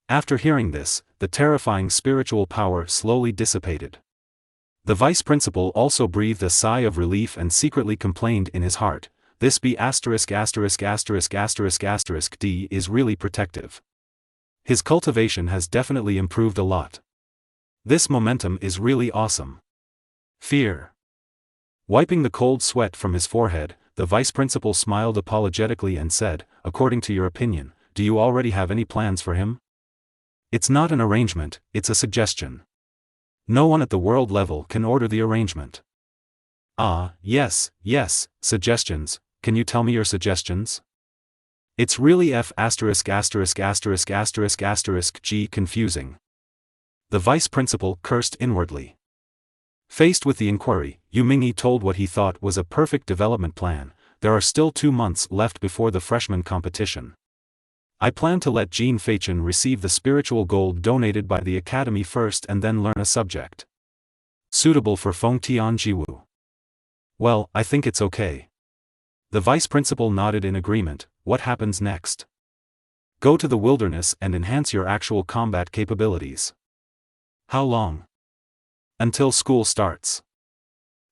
After hearing this, the terrifying spiritual power slowly dissipated. The vice principal also breathed a sigh of relief and secretly complained in his heart, this B******************* D is really protective. His cultivation has definitely improved a lot. This momentum is really awesome. Fear. Wiping the cold sweat from his forehead, the vice principal smiled apologetically and said, according to your opinion, do you already have any plans for him? It's not an arrangement, it's a suggestion. No one at the world level can order the arrangement. Ah, yes, suggestions, can you tell me your suggestions? It's really G confusing. The vice principal cursed inwardly. Faced with the inquiry, Yu Mingyi told what he thought was a perfect development plan. There are still 2 months left before the freshman competition. I plan to let Jin Feichen receive the spiritual gold donated by the academy first and then learn a subject suitable for Feng Tianjiwu. Well, I think it's okay. The vice principal nodded in agreement. What happens next? Go to the wilderness and enhance your actual combat capabilities. How long? Until school starts.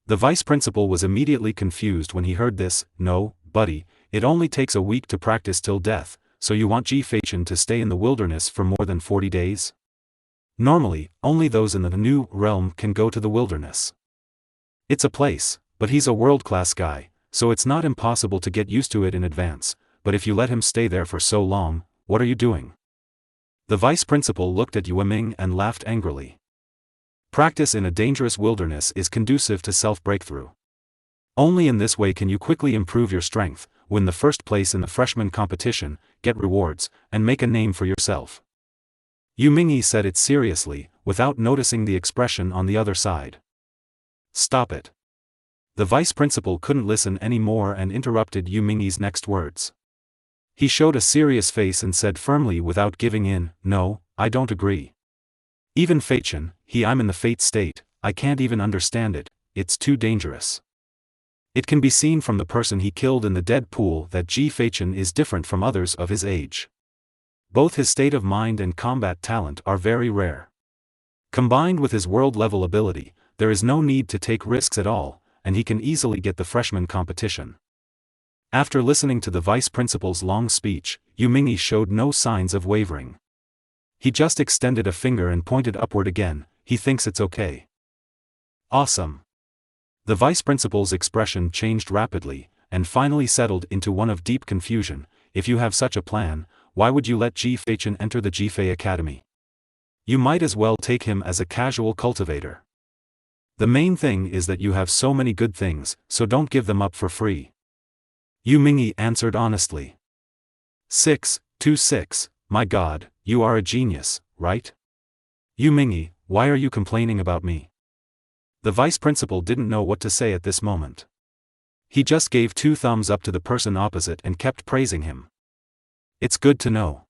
The vice principal was immediately confused when he heard this. No, buddy, it only takes a week to practice till death, so you want Ji Feichen to stay in the wilderness for more than 40 days? Normally, only those in the new realm can go to the wilderness. It's a place, but he's a world-class guy, so it's not impossible to get used to it in advance, but if you let him stay there for so long, what are you doing? The vice principal looked at Yue Ming and laughed angrily. Practice in a dangerous wilderness is conducive to self-breakthrough. Only in this way can you quickly improve your strength, win the first place in the freshman competition, get rewards, and make a name for yourself. Yu Mingyi said it seriously, without noticing the expression on the other side. Stop it. The vice principal couldn't listen any more and interrupted Yu Mingyi's next words. He showed a serious face and said firmly without giving in, no, I don't agree. Even Feichen, I'm in the fate state, I can't even understand it, it's too dangerous. It can be seen from the person he killed in the dead pool that Ji Feichen is different from others of his age. Both his state of mind and combat talent are very rare. Combined with his world-level ability, there is no need to take risks at all, and he can easily get the freshman competition. After listening to the vice principal's long speech, Yu Mingyi showed no signs of wavering. He just extended a finger and pointed upward again. He thinks it's okay. Awesome. The vice principal's expression changed rapidly, and finally settled into one of deep confusion. If you have such a plan, why would you let Ji Feichen enter the Jifei Academy? You might as well take him as a casual cultivator. The main thing is that you have so many good things, so don't give them up for free. Yu Mingyi answered honestly. 626, my God, you are a genius, right? Yu Mingyi, why are you complaining about me? The vice principal didn't know what to say at this moment. He just gave 2 thumbs up to the person opposite and kept praising him. It's good to know.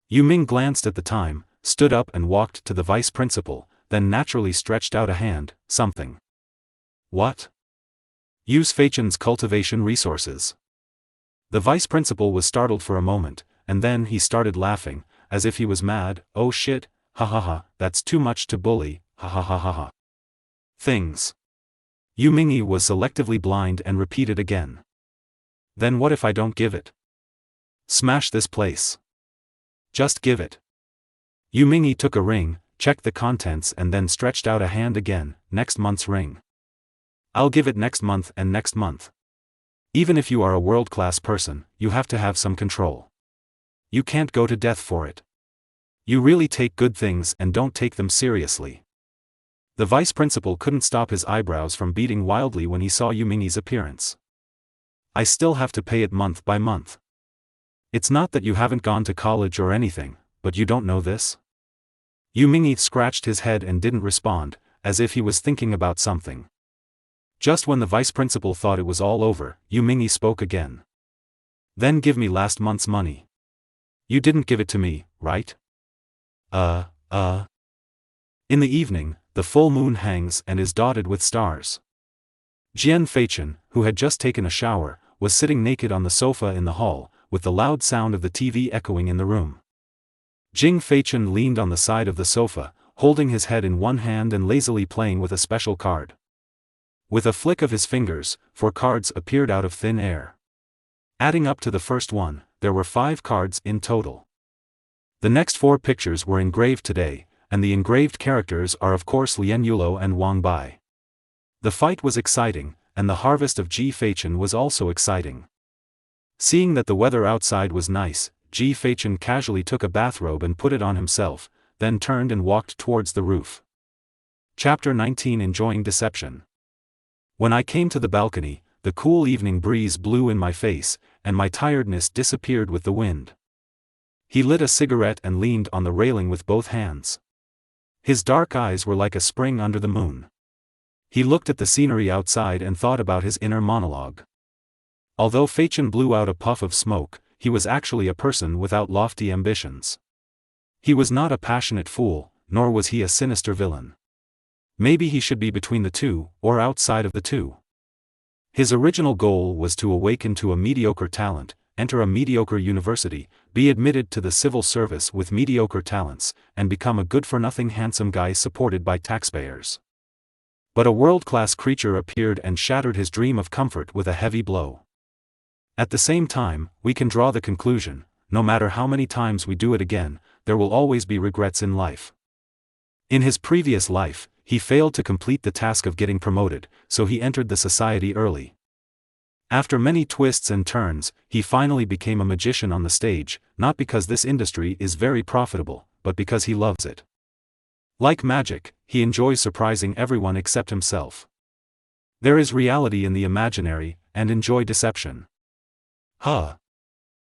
Yu Ming glanced at the time, stood up and walked to the vice principal, then naturally stretched out a hand. Something. What? Use Feichen's cultivation resources. The vice principal was startled for a moment, and then he started laughing, as if he was mad. Oh shit, ha ha ha, that's too much to bully, ha ha ha ha ha. Things. Yu Mingyi was selectively blind and repeated again. Then what if I don't give it? Smash this place. Just give it. Yu Mingyi took a ring, checked the contents and then stretched out a hand again. Next month's ring. I'll give it next month and next month. Even if you are a world-class person, you have to have some control. You can't go to death for it. You really take good things and don't take them seriously. The vice principal couldn't stop his eyebrows from beating wildly when he saw Yu Mingyi's appearance. I still have to pay it month by month. It's not that you haven't gone to college or anything, but you don't know this? Yu Mingyi scratched his head and didn't respond, as if he was thinking about something. Just when the vice principal thought it was all over, Yu Mingyi spoke again. Then give me last month's money. You didn't give it to me, right? In the evening, the full moon hangs and is dotted with stars. Jian Feichen, who had just taken a shower, was sitting naked on the sofa in the hall, with the loud sound of the TV echoing in the room. Jing Feichen leaned on the side of the sofa, holding his head in one hand and lazily playing with a special card. With a flick of his fingers, 4 cards appeared out of thin air. Adding up to the first one, there were 5 cards in total. The next 4 pictures were engraved today, and the engraved characters are of course Lian Yulo and Wang Bai. The fight was exciting, and the harvest of Ji Feichen was also exciting. Seeing that the weather outside was nice, Ji Feichen casually took a bathrobe and put it on himself, then turned and walked towards the roof. Chapter 19 Enjoying Deception. When I came to the balcony, the cool evening breeze blew in my face, and my tiredness disappeared with the wind. He lit a cigarette and leaned on the railing with both hands. His dark eyes were like a spring under the moon. He looked at the scenery outside and thought about his inner monologue. Although Fachin blew out a puff of smoke, he was actually a person without lofty ambitions. He was not a passionate fool, nor was he a sinister villain. Maybe he should be between the two, or outside of the two. His original goal was to awaken to a mediocre talent, enter a mediocre university, be admitted to the civil service with mediocre talents, and become a good-for-nothing handsome guy supported by taxpayers. But a world-class creature appeared and shattered his dream of comfort with a heavy blow. At the same time, we can draw the conclusion, no matter how many times we do it again, there will always be regrets in life. In his previous life, he failed to complete the task of getting promoted, so he entered the society early. After many twists and turns, he finally became a magician on the stage, not because this industry is very profitable, but because he loves it. Like magic, he enjoys surprising everyone except himself. There is reality in the imaginary, and enjoy deception. Huh.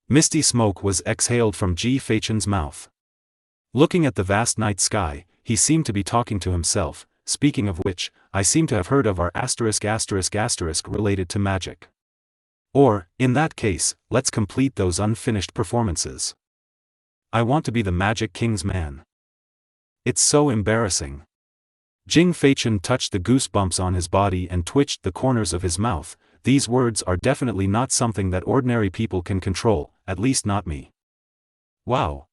Misty smoke was exhaled from Ji Fachin's mouth. Looking at the vast night sky, he seemed to be talking to himself, speaking of which, I seem to have heard of our **** related to magic. Or, in that case, let's complete those unfinished performances. I want to be the Magic King's man. It's so embarrassing. Jing Fachin touched the goosebumps on his body and twitched the corners of his mouth. These words are definitely not something that ordinary people can control, at least not me. Wow.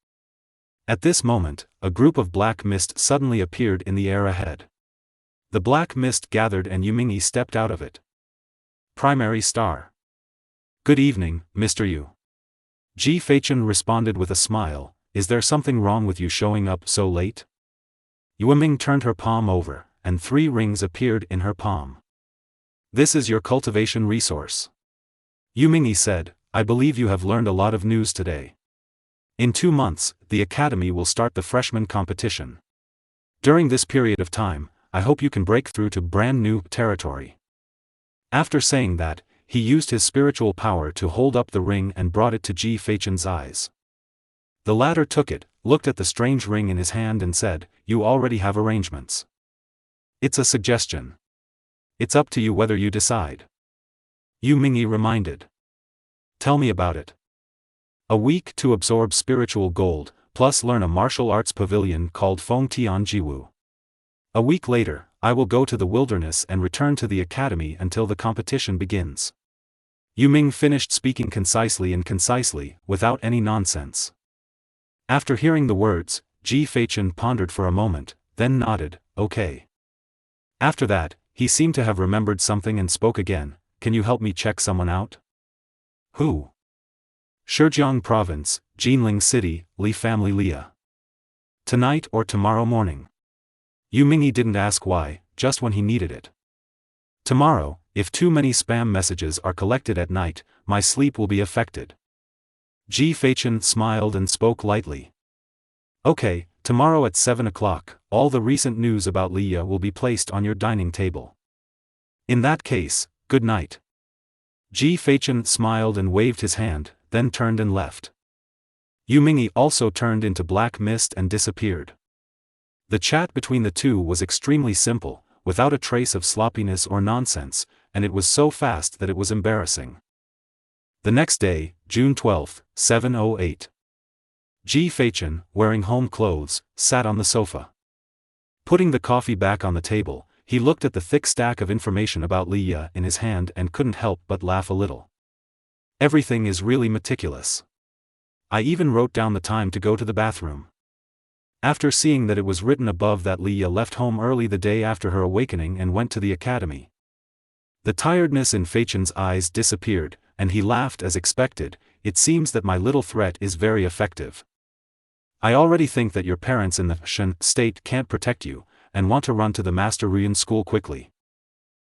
At this moment, a group of black mist suddenly appeared in the air ahead. The black mist gathered and Yumingyi stepped out of it. Primary star. Good evening, Mr. Yu. Ji Fachin responded with a smile. Is there something wrong with you showing up so late? Yuming turned her palm over, and 3 rings appeared in her palm. This is your cultivation resource. Yumingyi said, I believe you have learned a lot of news today. In 2 months, the academy will start the freshman competition. During this period of time, I hope you can break through to brand new territory. After saying that, he used his spiritual power to hold up the ring and brought it to Ji Fachin's eyes. The latter took it, looked at the strange ring in his hand and said, You already have arrangements. It's a suggestion. It's up to you whether you decide. Yumingyi reminded. Tell me about it. A week to absorb spiritual gold, plus learn a martial arts pavilion called Feng Tian Jiwu. A week later, I will go to the wilderness and return to the academy until the competition begins. Yuming finished speaking concisely, without any nonsense. After hearing the words, Ji Fachin pondered for a moment, then nodded, okay. After that, he seemed to have remembered something and spoke again, Can you help me check someone out? Who? Shijiang Province, Jinling City, Li family Lia. Tonight or tomorrow morning? Yumingyi didn't ask why, just when he needed it. Tomorrow, if too many spam messages are collected at night, my sleep will be affected. Ji Fachin smiled and spoke lightly. Okay, tomorrow at 7 o'clock, all the recent news about Lia will be placed on your dining table. In that case, good night. Ji Fachin smiled and waved his hand, then turned and left. Yumingyi also turned into black mist and disappeared. The chat between the two was extremely simple, without a trace of sloppiness or nonsense, and it was so fast that it was embarrassing. The next day, June 12, 7:08. Ji Fachin, wearing home clothes, sat on the sofa. Putting the coffee back on the table, he looked at the thick stack of information about Lia in his hand and couldn't help but laugh a little. Everything is really meticulous. I even wrote down the time to go to the bathroom. After seeing that it was written above that Lia left home early the day after her awakening and went to the academy. The tiredness in Fachin's eyes disappeared, and he laughed as expected. It seems that my little threat is very effective. I already think that your parents in the Shan state can't protect you, and want to run to the Master Ruyan school quickly.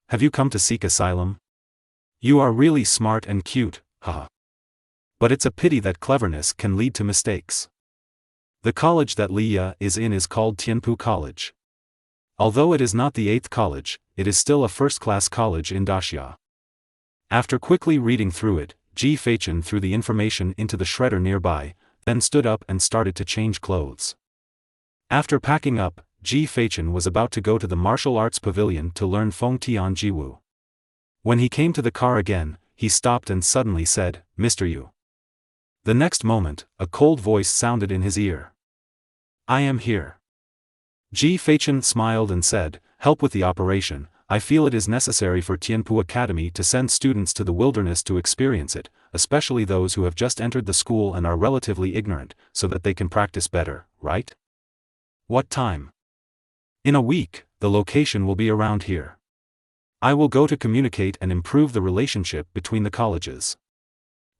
Have you come to seek asylum? You are really smart and cute, haha. But it's a pity that cleverness can lead to mistakes. The college that Lia is in is called Tianpu College. Although it is not the 8th college, it is still a first-class college in Daxia. After quickly reading through it, Ji Fachin threw the information into the shredder nearby, then stood up and started to change clothes. After packing up, Ji Feichen was about to go to the martial arts pavilion to learn Feng Tian Jiwu. When he came to the car again, he stopped and suddenly said, "Mr. Yu." The next moment, a cold voice sounded in his ear. "I am here." Ji Feichen smiled and said, "Help with the operation. I feel it is necessary for Tianpu Academy to send students to the wilderness to experience it, especially those who have just entered the school and are relatively ignorant, so that they can practice better, right?" "What time?" "In a week, the location will be around here. I will go to communicate and improve the relationship between the colleges."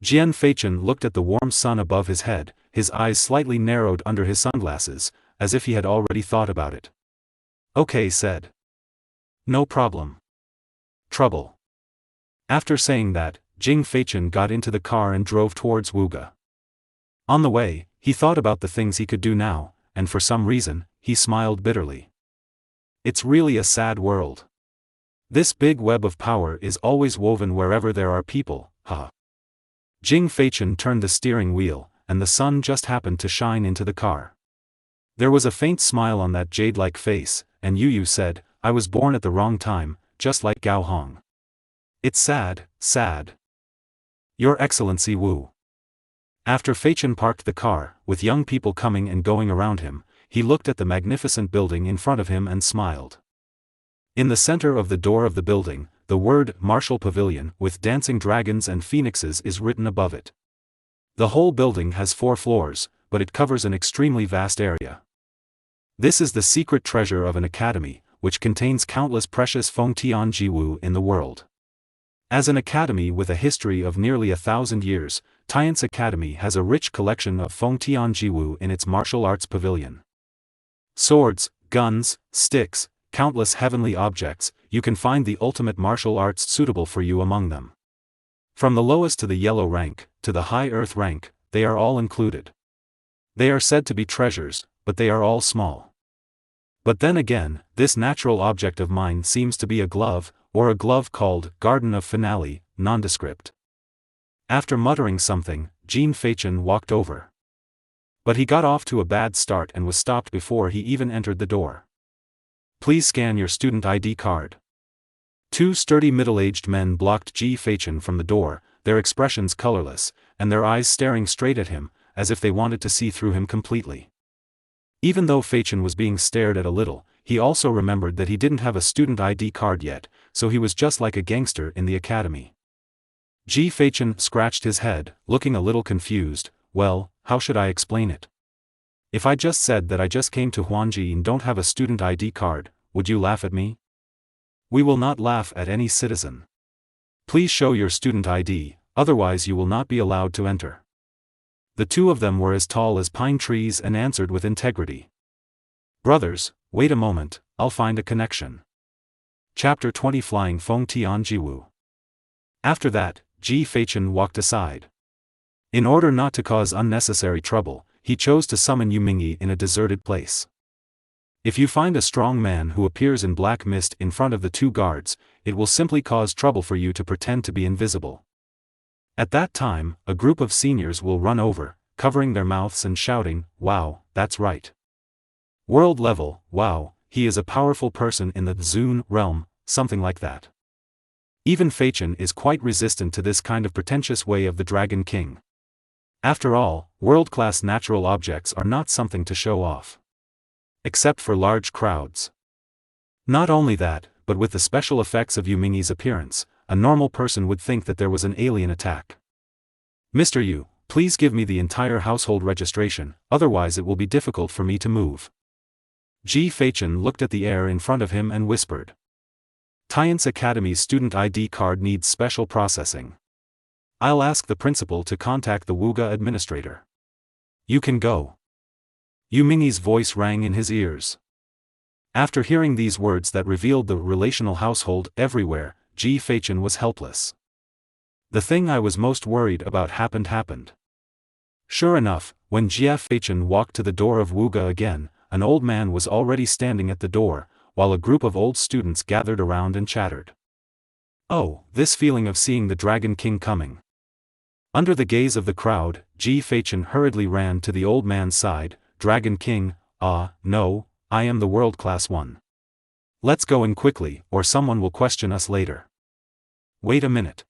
Jian Feichen looked at the warm sun above his head, his eyes slightly narrowed under his sunglasses, as if he had already thought about it. "Okay," said. "No problem. Trouble." After saying that, Jing Feichen got into the car and drove towards Wuge. On the way, he thought about the things he could do now, and for some reason, he smiled bitterly. It's really a sad world. This big web of power is always woven wherever there are people, huh? Jing Feichen turned the steering wheel, and the sun just happened to shine into the car. There was a faint smile on that jade-like face, and Yu said, "I was born at the wrong time, just like Gao Hong. It's sad, sad." "Your Excellency Wu." After Feichen parked the car, with young people coming and going around him, he looked at the magnificent building in front of him and smiled. In the center of the door of the building, the word "Martial Pavilion" with dancing dragons and phoenixes is written above it. The whole building has 4 floors, but it covers an extremely vast area. This is the secret treasure of an academy, which contains countless precious Feng Tian Jiwu in the world. As an academy with a history of nearly 1,000 years, Tian's Academy has a rich collection of Feng Tian Jiwu in its martial arts pavilion. Swords, guns, sticks, countless heavenly objects, you can find the ultimate martial arts suitable for you among them. From the lowest to the yellow rank, to the high earth rank, they are all included. They are said to be treasures, but they are all small. But then again, this natural object of mine seems to be a glove, or a glove called Garden of Finale, nondescript. After muttering something, Jin Feichen walked over. But he got off to a bad start and was stopped before he even entered the door. "Please scan your student ID card." 2 sturdy middle-aged men blocked Ji Feichen from the door, their expressions colorless, and their eyes staring straight at him, as if they wanted to see through him completely. Even though Feichen was being stared at a little, he also remembered that he didn't have a student ID card yet, so he was just like a gangster in the academy. Ji Feichen scratched his head, looking a little confused. "Well, how should I explain it? If I just said that I just came to Huanji and don't have a student ID card, would you laugh at me?" "We will not laugh at any citizen. Please show your student ID, otherwise you will not be allowed to enter." The 2 of them were as tall as pine trees and answered with integrity. "Brothers, wait a moment, I'll find a connection." Chapter 20 Flying Feng Tian Jiwu. After that, Ji Feichen walked aside. In order not to cause unnecessary trouble, he chose to summon Yu Mingyi in a deserted place. If you find a strong man who appears in black mist in front of the 2 guards, it will simply cause trouble for you to pretend to be invisible. At that time, a group of seniors will run over, covering their mouths and shouting, "Wow, that's right. World level, wow, he is a powerful person in the Zun realm," something like that. Even Feichen is quite resistant to this kind of pretentious way of the Dragon King. After all, world-class natural objects are not something to show off. Except for large crowds. Not only that, but with the special effects of Yu Mingyi's appearance, a normal person would think that there was an alien attack. "Mr. Yu, please give me the entire household registration, otherwise it will be difficult for me to move." Ji Feichen looked at the air in front of him and whispered. "Tian's Academy's student ID card needs special processing. I'll ask the principal to contact the Wuge administrator. You can go." Yu Mingyi's voice rang in his ears. After hearing these words that revealed the relational household everywhere, Ji Feichen was helpless. The thing I was most worried about happened. Sure enough, when Jia Feichen walked to the door of Wuge again, an old man was already standing at the door, while a group of old students gathered around and chattered. Oh, this feeling of seeing the Dragon King coming. Under the gaze of the crowd, Ji Feichen hurriedly ran to the old man's side. "Dragon King, no, I am the world-class one. Let's go in quickly, or someone will question us later. Wait a minute.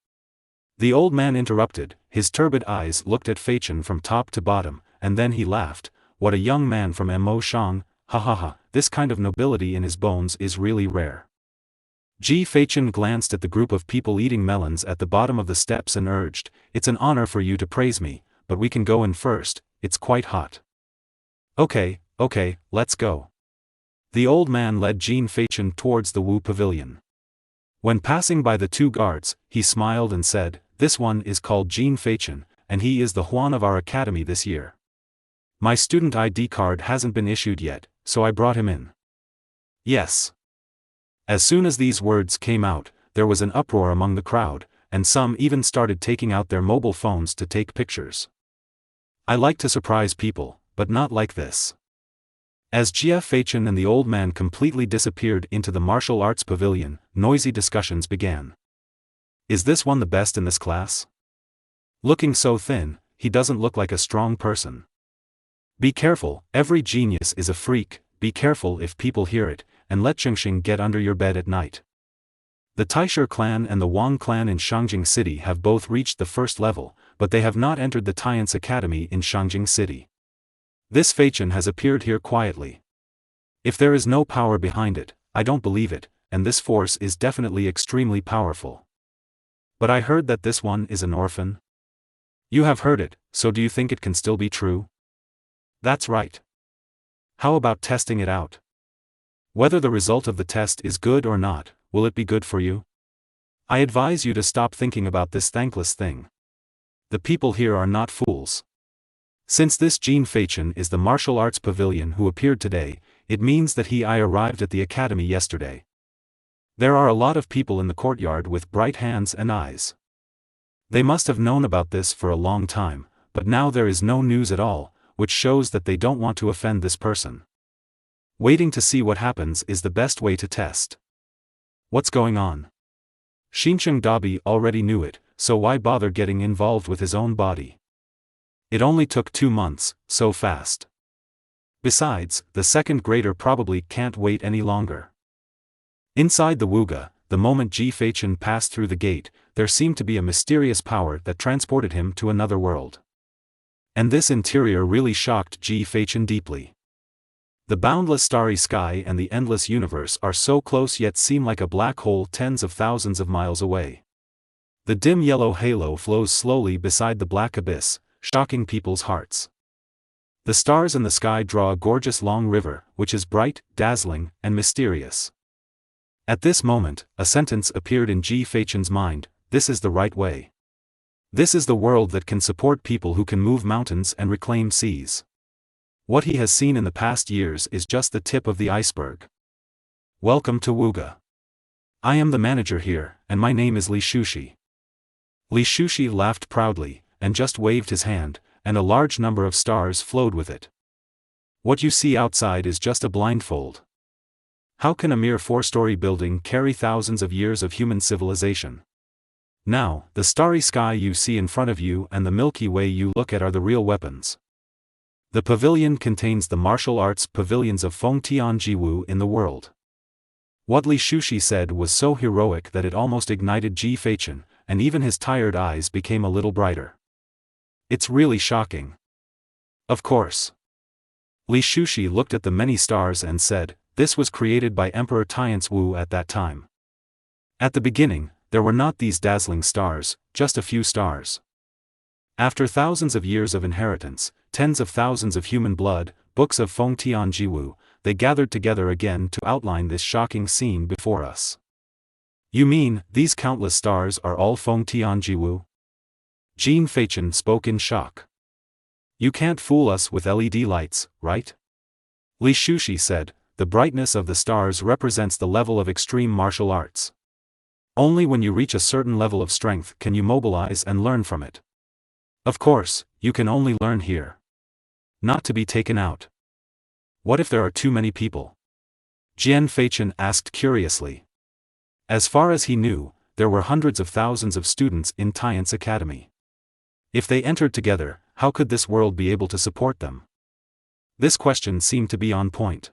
The old man interrupted, his turbid eyes looked at Fei Chen from top to bottom, and then he laughed. What a young man from Mo Shang, ha ha ha, this kind of nobility in his bones is really rare. Fei Chen glanced at the group of people eating melons at the bottom of the steps and urged, it's an honor for you to praise me, but we can go in first, it's quite hot. Okay, let's go. The old man led Fei Chen towards the Wu Pavilion. When passing by the two guards, he smiled and said, this one is called Fei Chen, and he is the Huan of our academy this year. My student ID card hasn't been issued yet, so I brought him in. Yes. As soon as these words came out, there was an uproar among the crowd, and some even started taking out their mobile phones to take pictures. I like to surprise people, but not like this. As Fei Chen and the old man completely disappeared into the martial arts pavilion, noisy discussions began. Is this one the best in this class? Looking so thin, he doesn't look like a strong person. Be careful, every genius is a freak, be careful if people hear it, and let Chengxing get under your bed at night. The Taisher clan and the Wang clan in Shangjing City have both reached the first level, but they have not entered the Tian's Academy in Shangjing City. This Fei Chen has appeared here quietly. If there is no power behind it, I don't believe it, and this force is definitely extremely powerful. But I heard that this one is an orphan. You have heard it, so do you think it can still be true? That's right. How about testing it out? Whether the result of the test is good or not, will it be good for you? I advise you to stop thinking about this thankless thing. The people here are not fools. Since this Fei Chen is the martial arts pavilion who appeared today, it means that I arrived at the academy yesterday. There are a lot of people in the courtyard with bright hands and eyes. They must have known about this for a long time, but now there is no news at all, which shows that they don't want to offend this person. Waiting to see what happens is the best way to test. What's going on? Xincheng Dabi already knew it, so why bother getting involved with his own body? It only took 2 months, so fast. Besides, the second grader probably can't wait any longer. Inside the Wuga, the moment Fei Chen passed through the gate, there seemed to be a mysterious power that transported him to another world. And this interior really shocked Fei Chen deeply. The boundless starry sky and the endless universe are so close yet seem like a black hole tens of thousands of miles away. The dim yellow halo flows slowly beside the black abyss, shocking people's hearts. The stars in the sky draw a gorgeous long river, which is bright, dazzling, and mysterious. At this moment, a sentence appeared in Fei Chen's mind, this is the right way. This is the world that can support people who can move mountains and reclaim seas. What he has seen in the past years is just the tip of the iceberg. Welcome to Wuga. I am the manager here, and my name is Li Shushi. Li Shushi laughed proudly, and just waved his hand, and a large number of stars flowed with it. What you see outside is just a blindfold. How can a mere 4-story building carry thousands of years of human civilization? Now, the starry sky you see in front of you and the Milky Way you look at are the real weapons. The pavilion contains the martial arts pavilions of Fengtianjiwu in the world. What Li Shushi said was so heroic that it almost ignited Fei Chen, and even his tired eyes became a little brighter. It's really shocking. Of course. Li Shushi looked at the many stars and said, this was created by Emperor Tian's Wu at that time. At the beginning, there were not these dazzling stars, just a few stars. After thousands of years of inheritance, tens of thousands of human blood, books of Fengtianjiwu, they gathered together again to outline this shocking scene before us. You mean, these countless stars are all Fengtianjiwu? Fei Chen spoke in shock. You can't fool us with LED lights, right? Li Shushi said, the brightness of the stars represents the level of extreme martial arts. Only when you reach a certain level of strength can you mobilize and learn from it. Of course, you can only learn here. Not to be taken out. What if there are too many people? Fei Chen asked curiously. As far as he knew, there were hundreds of thousands of students in Tian's academy. If they entered together, how could this world be able to support them? This question seemed to be on point.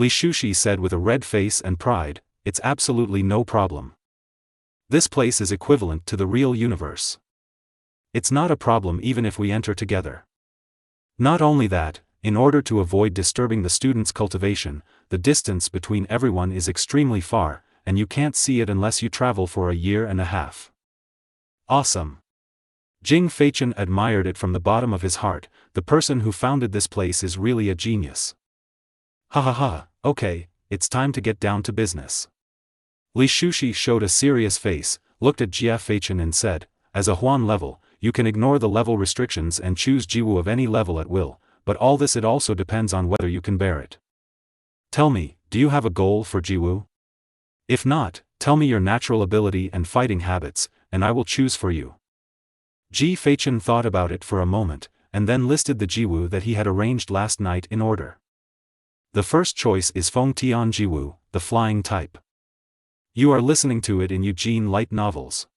Li Shushi said with a red face and pride, it's absolutely no problem. This place is equivalent to the real universe. It's not a problem even if we enter together. Not only that, in order to avoid disturbing the students' cultivation, the distance between everyone is extremely far, and you can't see it unless you travel for a year and a half. Awesome. Jing Feichen admired it from the bottom of his heart. The person who founded this place is really a genius. Ha ha ha, okay, it's time to get down to business. Li Shushi showed a serious face, looked at Jia Feichen and said, as a Huan level, you can ignore the level restrictions and choose Jiwu of any level at will, but all this it also depends on whether you can bear it. Tell me, do you have a goal for Jiwu? If not, tell me your natural ability and fighting habits, and I will choose for you. Ji Feichen thought about it for a moment, and then listed the Jiwu that he had arranged last night in order. The first choice is Feng Tian Jiwu, the flying type. You are listening to it in Eugene Light Novels.